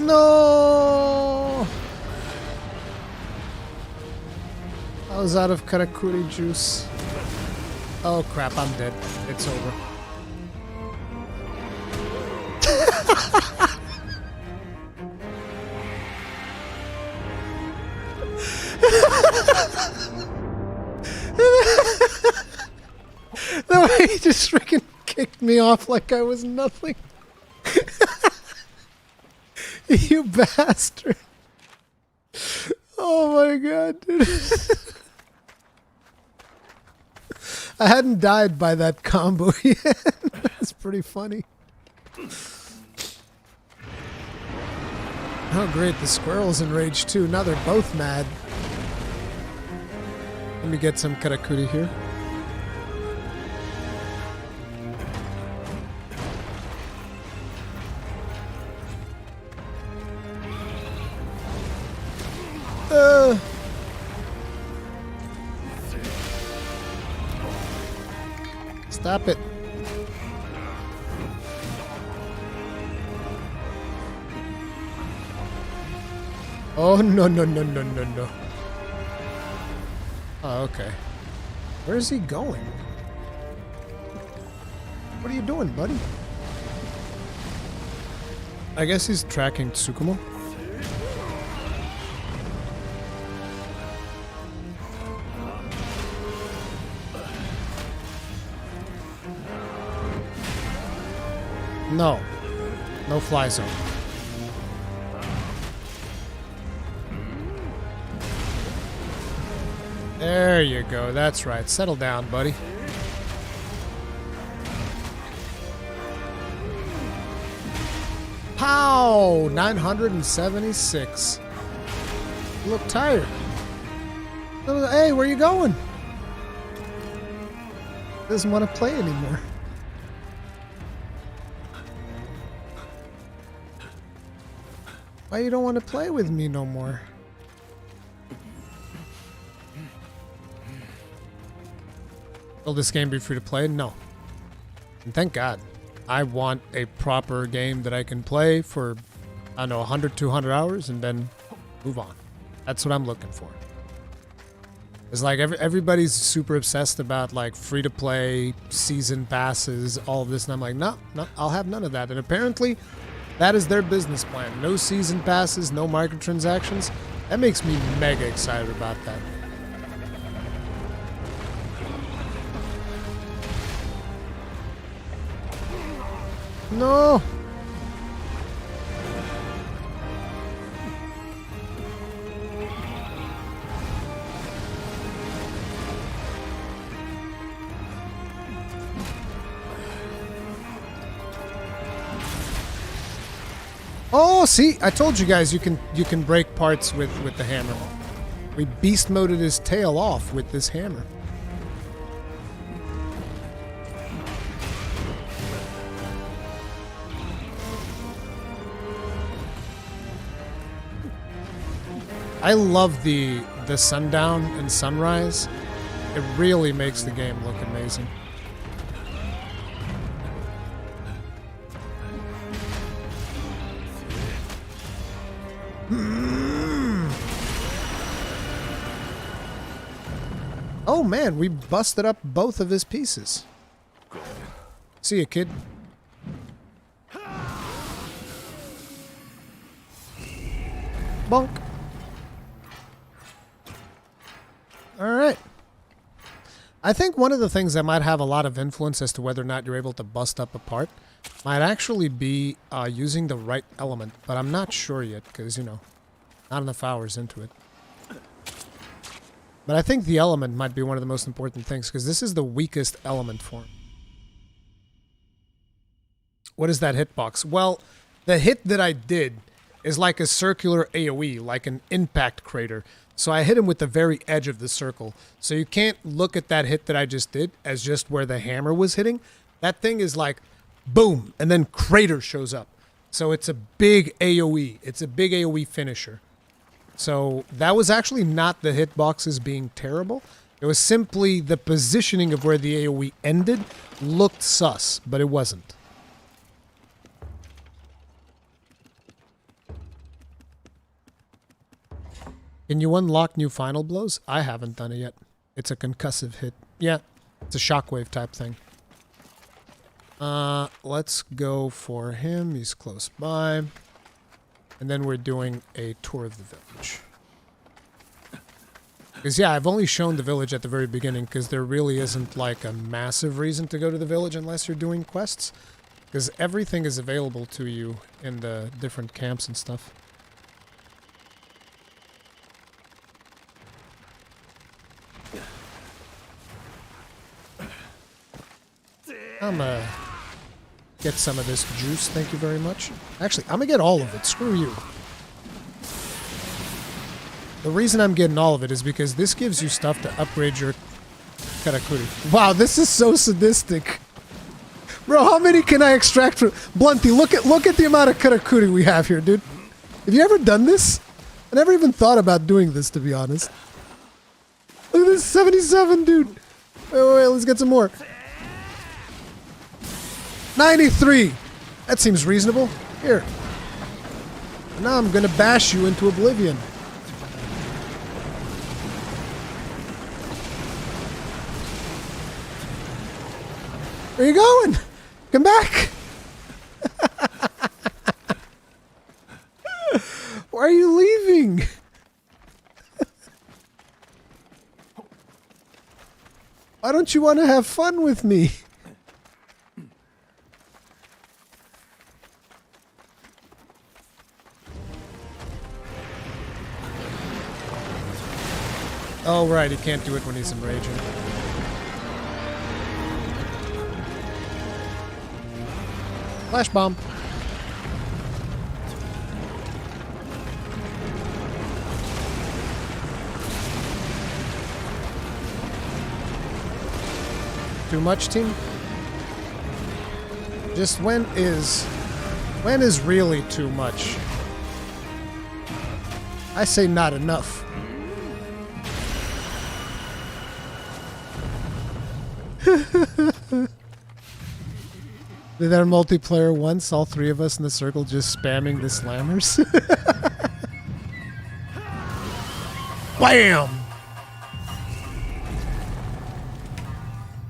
No! I was out of Karakuri juice. Oh crap, I'm dead. It's over. The way he just freaking kicked me off like I was nothing. You bastard. Oh my god, dude. I hadn't died by that combo yet. That's pretty funny. Oh great, the squirrel's enraged too. Now they're both mad. Let me get some Karakuri here. Stop it. Oh, no, no, no, no, no, no. Oh, okay. Where is he going? What are you doing, buddy? I guess he's tracking Tsukumo. No. No fly zone. There you go. That's right. Settle down, buddy. Pow! 976. You look tired. Hey, where you going? Doesn't want to play anymore. Why you don't want to play with me no more? Will this game be free to play? No. And thank God. I want a proper game that I can play for, I don't know, 100, 200 hours and then move on. That's what I'm looking for. It's like everybody's super obsessed about like free to play, season passes, all of this. And I'm like, no, I'll have none of that. And apparently that is their business plan. No season passes, no microtransactions. That makes me mega excited about that. No! Oh, see, I told you guys you can break parts with the hammer. We beast moded his tail off with this hammer. I love the sundown and sunrise. It really makes the game look amazing. Oh man, we busted up both of his pieces. See ya, kid. Bonk. Alright. I think one of the things that might have a lot of influence as to whether or not you're able to bust up a part might actually be using the right element, but I'm not sure yet because, you know, not enough hours into it. But I think the element might be one of the most important things because this is the weakest element form. What is that hitbox? Well, the hit that I did is like a circular AoE, like an impact crater. So I hit him with the very edge of the circle. So you can't look at that hit that I just did as just where the hammer was hitting. That thing is like, boom, and then crater shows up. So it's a big AoE. It's a big AoE finisher. So that was actually not the hitboxes being terrible. It was simply the positioning of where the AoE ended looked sus, but it wasn't. Can you unlock new final blows? I haven't done it yet. It's a concussive hit. Yeah, it's a shockwave type thing. Let's go for him. He's close by. And then we're doing a tour of the village. Because, yeah, I've only shown the village at the very beginning because there really isn't, like, a massive reason to go to the village unless you're doing quests. Because everything is available to you in the different camps and stuff. I'm gonna get some of this juice, thank you very much. Actually, I'm gonna get all of it, screw you. The reason I'm getting all of it is because this gives you stuff to upgrade your Karakuri. Wow, this is so sadistic. Bro, how many can I extract from... Blunty, look at the amount of Karakuri we have here, dude. Have you ever done this? I never even thought about doing this, to be honest. Look at this, 77, dude. Wait, let's get some more. 93! That seems reasonable. Here. And now I'm gonna bash you into oblivion. Where are you going? Come back! Why are you leaving? Why don't you want to have fun with me? Oh, right, he can't do it when he's enraging. Flash bomb. Too much, team? Just when is really too much? I say not enough. Did our multiplayer once, all three of us in the circle just spamming the slammers? Wham!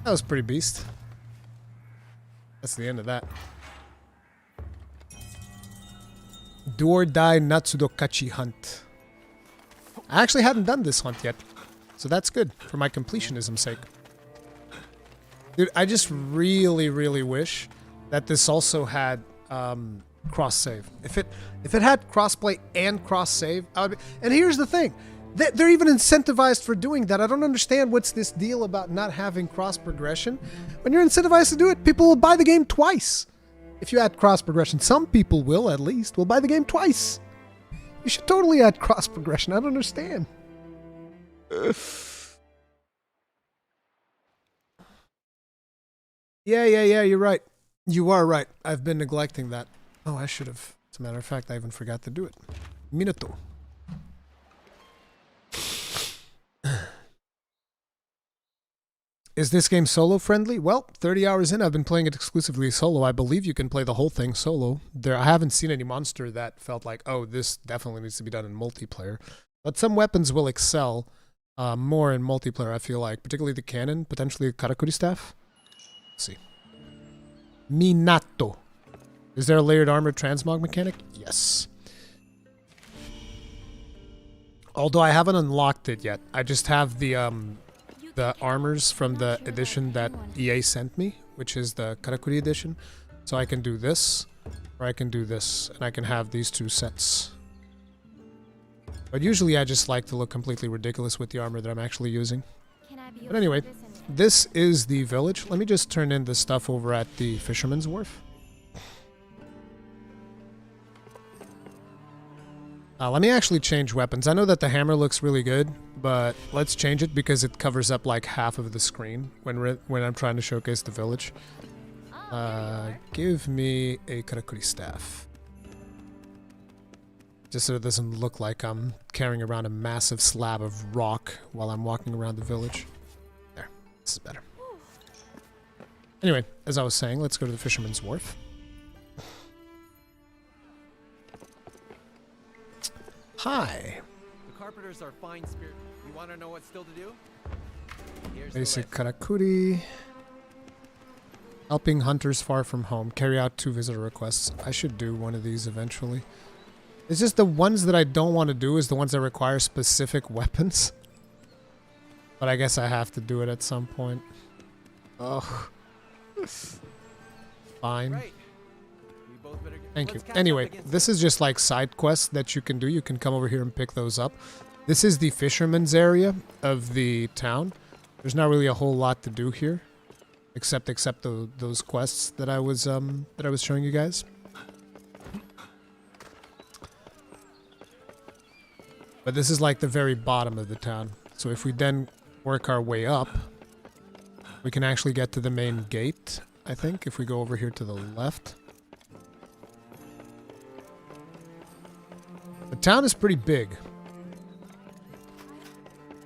That was pretty beast. That's the end of that. Do or die Natsudokachi hunt. I actually hadn't done this hunt yet, so that's good for my completionism's sake. Dude, I just really, really wish that this also had cross-save. If it had crossplay and cross-save, I would be... And here's the thing. They're even incentivized for doing that. I don't understand what's this deal about not having cross-progression. When you're incentivized to do it, people will buy the game twice. If you add cross progression, some people will at least. Will buy the game twice. You should totally add cross progression. I don't understand. Yeah, you're right. You are right. I've been neglecting that. Oh, I should have. As a matter of fact, I even forgot to do it. Minuto. Is this game solo friendly? Well, 30 hours in, I've been playing it exclusively solo. I believe you can play the whole thing solo. I haven't seen any monster that felt like, oh, this definitely needs to be done in multiplayer. But some weapons will excel more in multiplayer, I feel like. Particularly the cannon, potentially the Karakuri staff. Let's see. Minato. Is there a layered armor transmog mechanic? Yes. Although I haven't unlocked it yet. I just have the armors from the edition that EA sent me, which is the Karakuri edition. So I can do this, or I can do this, and I can have these two sets. But usually I just like to look completely ridiculous with the armor that I'm actually using. But anyway, this is the village. Let me just turn in the stuff over at the Fisherman's Wharf. Let me actually change weapons. I know that the hammer looks really good, but let's change it because it covers up like half of the screen when I'm trying to showcase the village. Give me a Karakuri staff. Just so it doesn't look like I'm carrying around a massive slab of rock while I'm walking around the village. There, this is better. Anyway, as I was saying, let's go to the Fisherman's Wharf. Hi. The carpenters are fine spirit. You want to know what's still to do? Here's Basic Karakuri. Helping hunters far from home. Carry out 2 visitor requests. I should do one of these eventually. It's just the ones that I don't want to do is the ones that require specific weapons. But I guess I have to do it at some point. Ugh. Fine. Right. Thank you. Anyway, this is just like side quests that you can do. You can come over here and pick those up. This is the fisherman's area of the town. There's not really a whole lot to do here, except those quests that I was showing you guys. But this is like the very bottom of the town. So if we then work our way up, we can actually get to the main gate, I think, if we go over here to the left. The town is pretty big.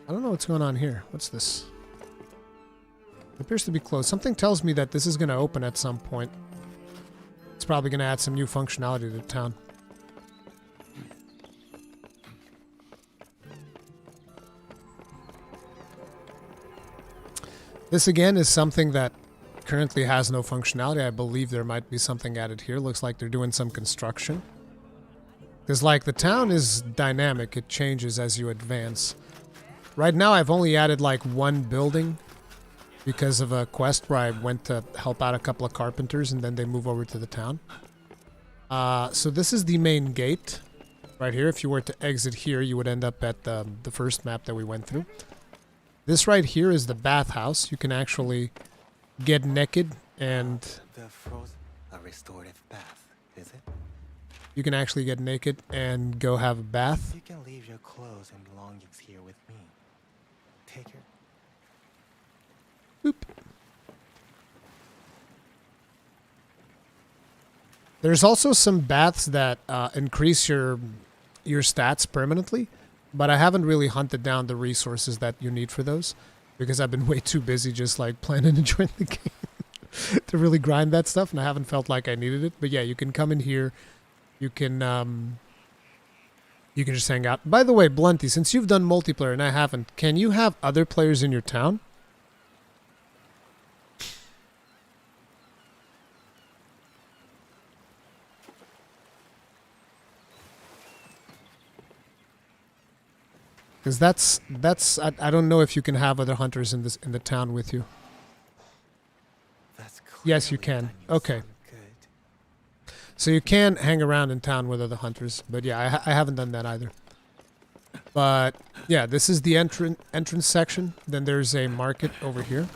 I don't know what's going on here. What's this? It appears to be closed. Something tells me that this is going to open at some point. It's probably going to add some new functionality to the town. This again is something that currently has no functionality. I believe there might be something added here. Looks like they're doing some construction. Because, like, the town is dynamic. It changes as you advance. Right now, I've only added, like, 1 building because of a quest where I went to help out a couple of carpenters and then they move over to the town. So this is the main gate right here. If you were to exit here, you would end up at the first map that we went through. This right here is the bathhouse. You can actually get naked and... A restorative bath, is it? You can actually get naked and go have a bath. You can leave your clothes and belongings here with me. Take her. Boop. There's also some baths that increase your stats permanently, but I haven't really hunted down the resources that you need for those because I've been way too busy just like playing and enjoying the game to really grind that stuff, and I haven't felt like I needed it. But yeah, you can come in here. You can just hang out. By the way, Blunty, since you've done multiplayer and I haven't, can you have other players in your town? Because that's I don't know if you can have other hunters in the town with you. Yes, you can. Okay. So you can hang around in town with other hunters, but yeah, I haven't done that either. But yeah, this is the entrance section. Then there's a market over here.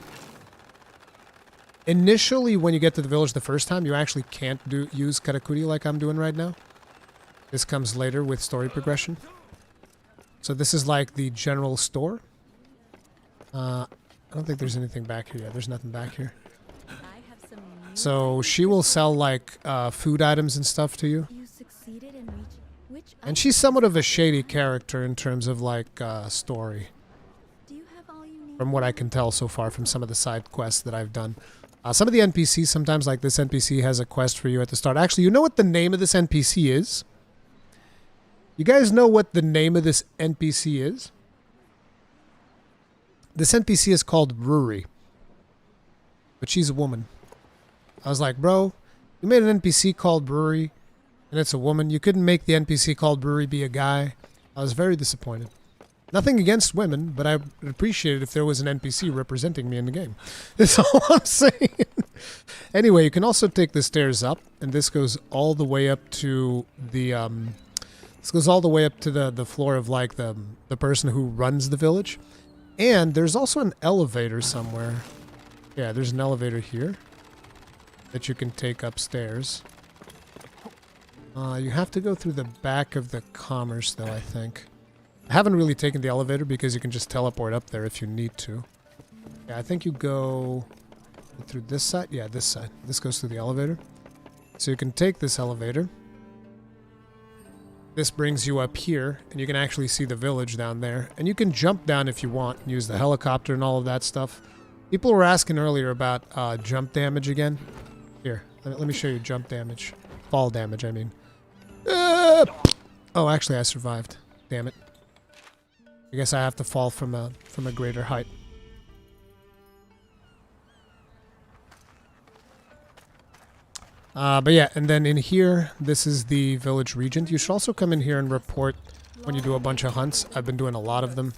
Initially, when you get to the village the first time, you actually can't use Karakuri like I'm doing right now. This comes later with story progression. So this is like the general store. I don't think there's anything back here yet. There's nothing back here. So she will sell like food items and stuff to you. And she's somewhat of a shady character in terms of like story. From what I can tell so far from some of the side quests that I've done. Some of the NPCs, sometimes like this NPC has a quest for you at the start. Actually, you know what the name of this NPC is? You guys know what the name of this NPC is? This NPC is called Ruri. But she's a woman. I was like, bro, you made an NPC called Ruri, and it's a woman. You couldn't make the NPC called Ruri be a guy. I was very disappointed. Nothing against women, but I would appreciate it if there was an NPC representing me in the game. That's all I'm saying. Anyway, you can also take the stairs up, and this goes all the way up to the the floor of like the person who runs the village. And there's also an elevator somewhere. Yeah, there's an elevator here that you can take upstairs. You have to go through the back of the commerce though, I think. I haven't really taken the elevator because you can just teleport up there if you need to. Yeah, I think you go through this side. Yeah, this side. This goes through the elevator. So you can take this elevator. This brings you up here, and you can actually see the village down there. And you can jump down if you want and use the helicopter and all of that stuff. People were asking earlier about jump damage again. Here, let me show you jump damage. Fall damage, I mean. Oh, actually, I survived. Damn it. I guess I have to fall from a greater height. But yeah, and then in here, this is the village regent. You should also come in here and report when you do a bunch of hunts. I've been doing a lot of them.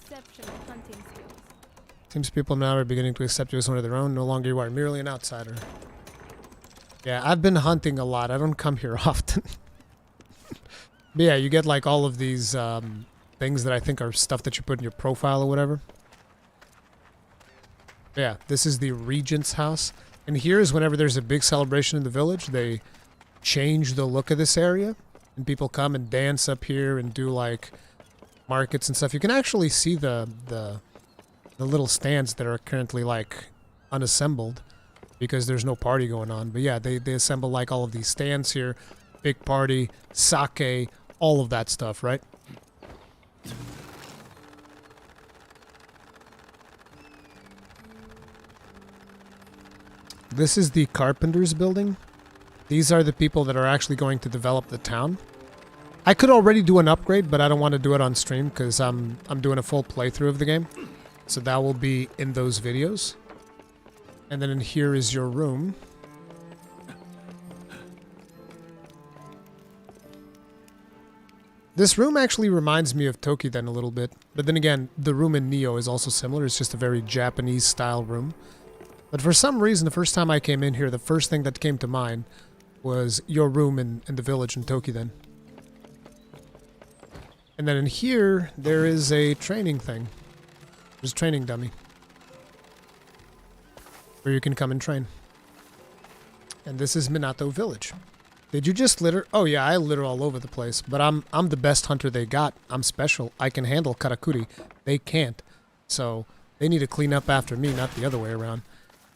Seems people now are beginning to accept you as one of their own. No longer you are merely an outsider. Yeah, I've been hunting a lot. I don't come here often. But yeah, you get like all of these things that I think are stuff that you put in your profile or whatever. Yeah, this is the regent's house. And here is whenever there's a big celebration in the village, they change the look of this area. And people come and dance up here and do like markets and stuff. You can actually see the little stands that are currently like unassembled because there's no party going on. But yeah, they assemble like all of these stands here. Big party, sake, all of that stuff, right? This is the carpenter's building. These are the people that are actually going to develop the town. I could already do an upgrade, but I don't want to do it on stream because I'm doing a full playthrough of the game. So that will be in those videos. And then in here is your room. This room actually reminds me of Tokiden a little bit. But then again, the room in Neo is also similar. It's just a very Japanese style room. But for some reason, the first time I came in here, the first thing that came to mind was your room in the village in Tokiden. And then in here, there is a training thing. There's a training dummy. Where you can come and train. And this is Minato Village. Did you just litter? Oh yeah, I litter all over the place. But I'm the best hunter they got. I'm special. I can handle Karakuri. They can't. So they need to clean up after me, not the other way around.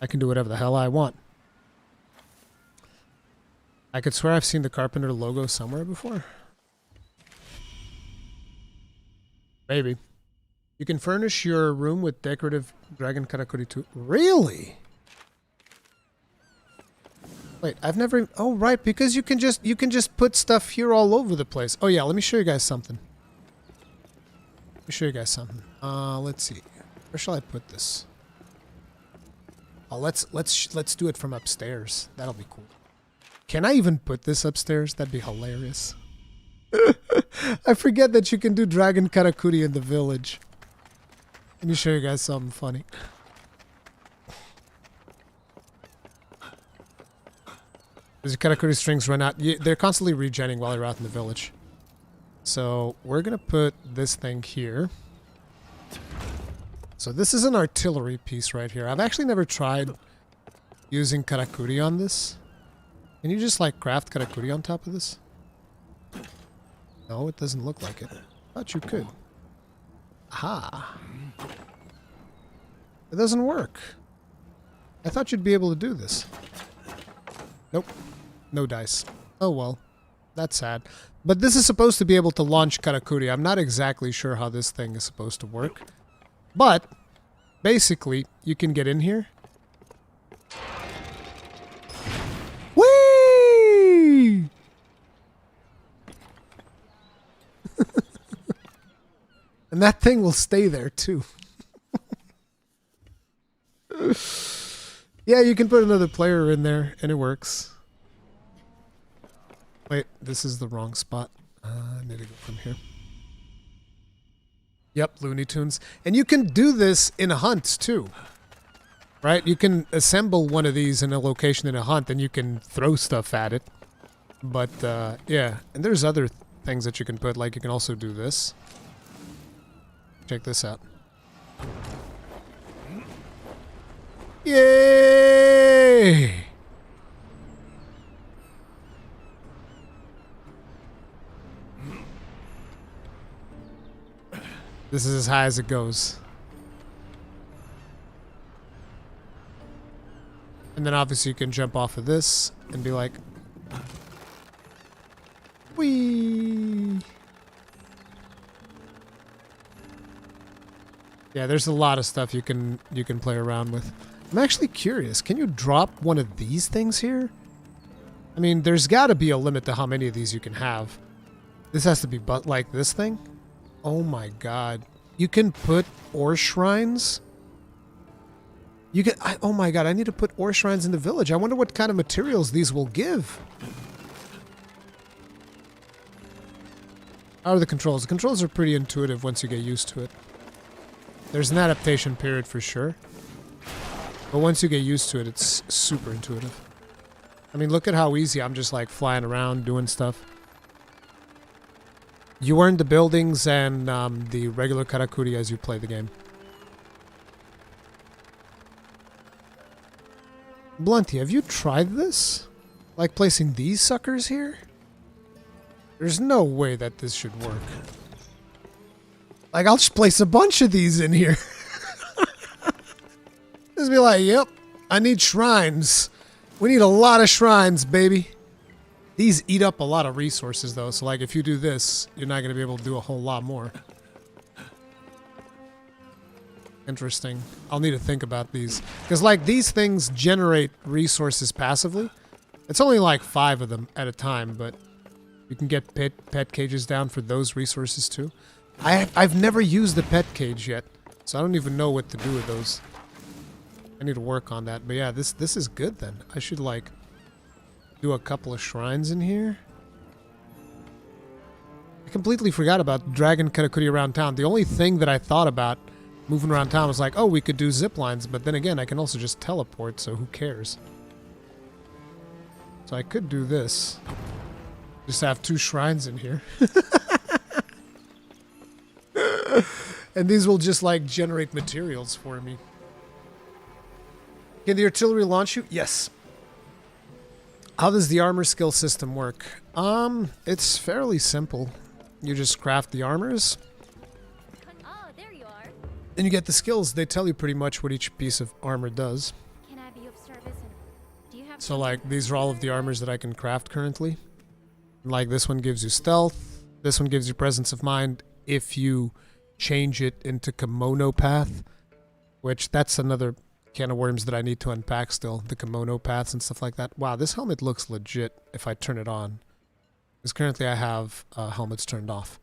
I can do whatever the hell I want. I could swear I've seen the Carpenter logo somewhere before. Maybe. You can furnish your room with decorative dragon Karakuri too. Really? Wait, I've never... Oh, right, because you can just put stuff here all over the place. Oh yeah, let me show you guys something. Let me show you guys something. Let's see. Where shall I put this? Oh, let's do it from upstairs. That'll be cool. Can I even put this upstairs? That'd be hilarious. I forget that you can do Dragon Karakuri in the village. Let me show you guys something funny. As your Karakuri strings run out, they're constantly regenning while you're out in the village. So we're gonna put this thing here. So this is an artillery piece right here. I've actually never tried using Karakuri on this. Can you just like craft Karakuri on top of this? No, it doesn't look like it. Thought you could. Aha. It doesn't work. I thought you'd be able to do this. Nope. No dice. Oh well. That's sad. But this is supposed to be able to launch Karakuri. I'm not exactly sure how this thing is supposed to work. But, basically, you can get in here. Whee! And that thing will stay there, too. Yeah, you can put another player in there, and it works. Wait, this is the wrong spot. I need to go from here. Yep, Looney Tunes. And you can do this in hunts, too. Right? You can assemble one of these in a location in a hunt, and you can throw stuff at it. But, yeah. And there's other things that you can put, like you can also do this. Check this out. Yay! This is as high as it goes. And then obviously you can jump off of this and be like, whee! Yeah, there's a lot of stuff you can play around with. I'm actually curious, can you drop one of these things here? I mean, there's got to be a limit to how many of these you can have. This has to be but like this thing. Oh my god. You can put ore shrines? You can oh my god, I need to put ore shrines in the village. I wonder what kind of materials these will give. How are the controls? The controls are pretty intuitive once you get used to it. There's an adaptation period for sure. But once you get used to it, it's super intuitive. I mean, look at how easy I'm just like flying around doing stuff. You earn the buildings and the regular Karakuri as you play the game. Blunty, have you tried this? Like placing these suckers here? There's no way that this should work. Like, I'll just place a bunch of these in here. Just be like, yep, I need shrines. We need a lot of shrines, baby. These eat up a lot of resources, though. So, like, if you do this, you're not going to be able to do a whole lot more. Interesting. I'll need to think about these. Because, like, these things generate resources passively. It's only, like, 5 of them at a time, but you can get pet cages down for those resources, too. I've never used the pet cage yet, so I don't even know what to do with those. I need to work on that. But, yeah, this is good, then. I should, like, do a couple of shrines in here. I completely forgot about Dragon Karakuri around town. The only thing that I thought about moving around town was like, oh, we could do zip lines, but then again, I can also just teleport, so who cares? So I could do this. Just have 2 shrines in here. And these will just like generate materials for me. Can the artillery launch you? Yes. How does the armor skill system work? It's fairly simple. You just craft the armors. Oh, there you are. And you get the skills. They tell you pretty much what each piece of armor does. Can I be of service? And do you have So like these are all of the armors that I can craft currently. Like this one gives you stealth. This one gives you presence of mind if you change it into Kemono path, which that's another can of worms that I need to unpack still. The Kemono paths and stuff like that. Wow, this helmet looks legit if I turn it on. Because currently I have helmets turned off.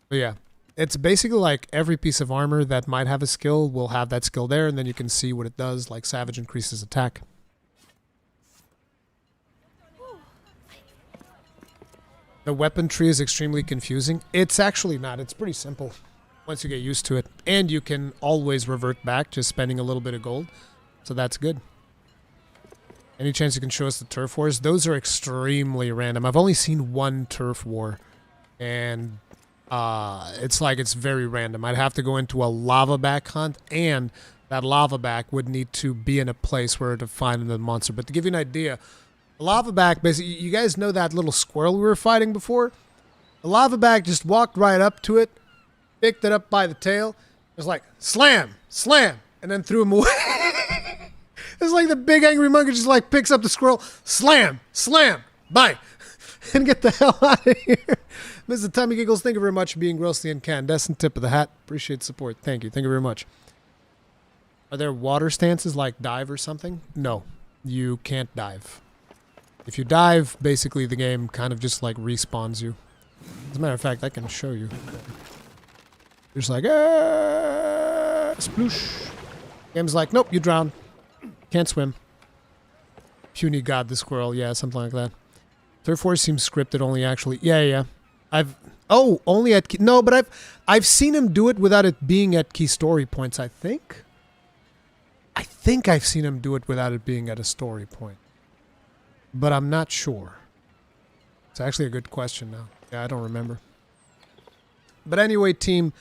But yeah, it's basically like every piece of armor that might have a skill will have that skill there, and then you can see what it does, like Savage increases attack. The weapon tree is extremely confusing. It's actually not. It's pretty simple once you get used to it. And you can always revert back, just spending a little bit of gold. So that's good. Any chance you can show us the turf wars? Those are extremely random. I've only seen one turf war. And it's like it's very random. I'd have to go into a Lavaback hunt and that Lavaback would need to be in a place where to find the monster. But to give you an idea, the Lavaback, basically, you guys know that little squirrel we were fighting before? The Lavaback just walked right up to it, picked it up by the tail, was like, slam, slam, and then threw him away. It's like the big angry monkey just like picks up the squirrel, slam, slam, bye, and get the hell out of here. Mr. Tummy Giggles, thank you very much for being grossly incandescent. Tip of the hat. Appreciate the support. Thank you. Thank you very much. Are there water stances like dive or something? No, you can't dive. If you dive, basically the game kind of just like respawns you. As a matter of fact, I can show you. There's like, sploosh. Game's like, nope, you drown. Can't swim. Puny God the squirrel. Yeah, something like that. Third Force seems scripted only actually. Yeah. Only at key. No, but I've seen him do it without it being at key story points, I think. I think I've seen him do it without it being at a story point. But I'm not sure. It's actually a good question now. Yeah, I don't remember. But anyway, team,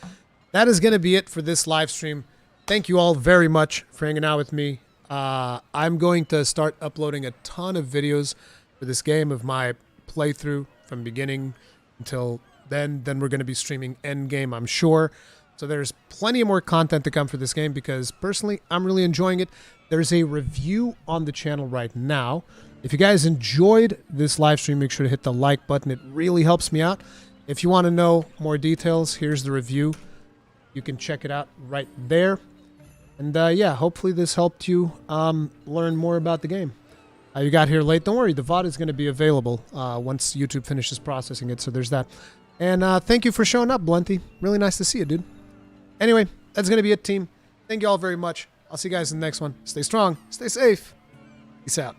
that is going to be it for this live stream. Thank you all very much for hanging out with me. I'm going to start uploading a ton of videos for this game of my playthrough from beginning until then. Then we're going to be streaming endgame, I'm sure. So there's plenty more content to come for this game because personally, I'm really enjoying it. There's a review on the channel right now. If you guys enjoyed this live stream, make sure to hit the like button. It really helps me out. If you want to know more details, here's the review. You can check it out right there. And yeah, hopefully this helped you learn more about the game. You got here late. Don't worry, the VOD is going to be available once YouTube finishes processing it. So there's that. And thank you for showing up, Blunty. Really nice to see you, dude. Anyway, that's going to be it, team. Thank you all very much. I'll see you guys in the next one. Stay strong. Stay safe. Peace out.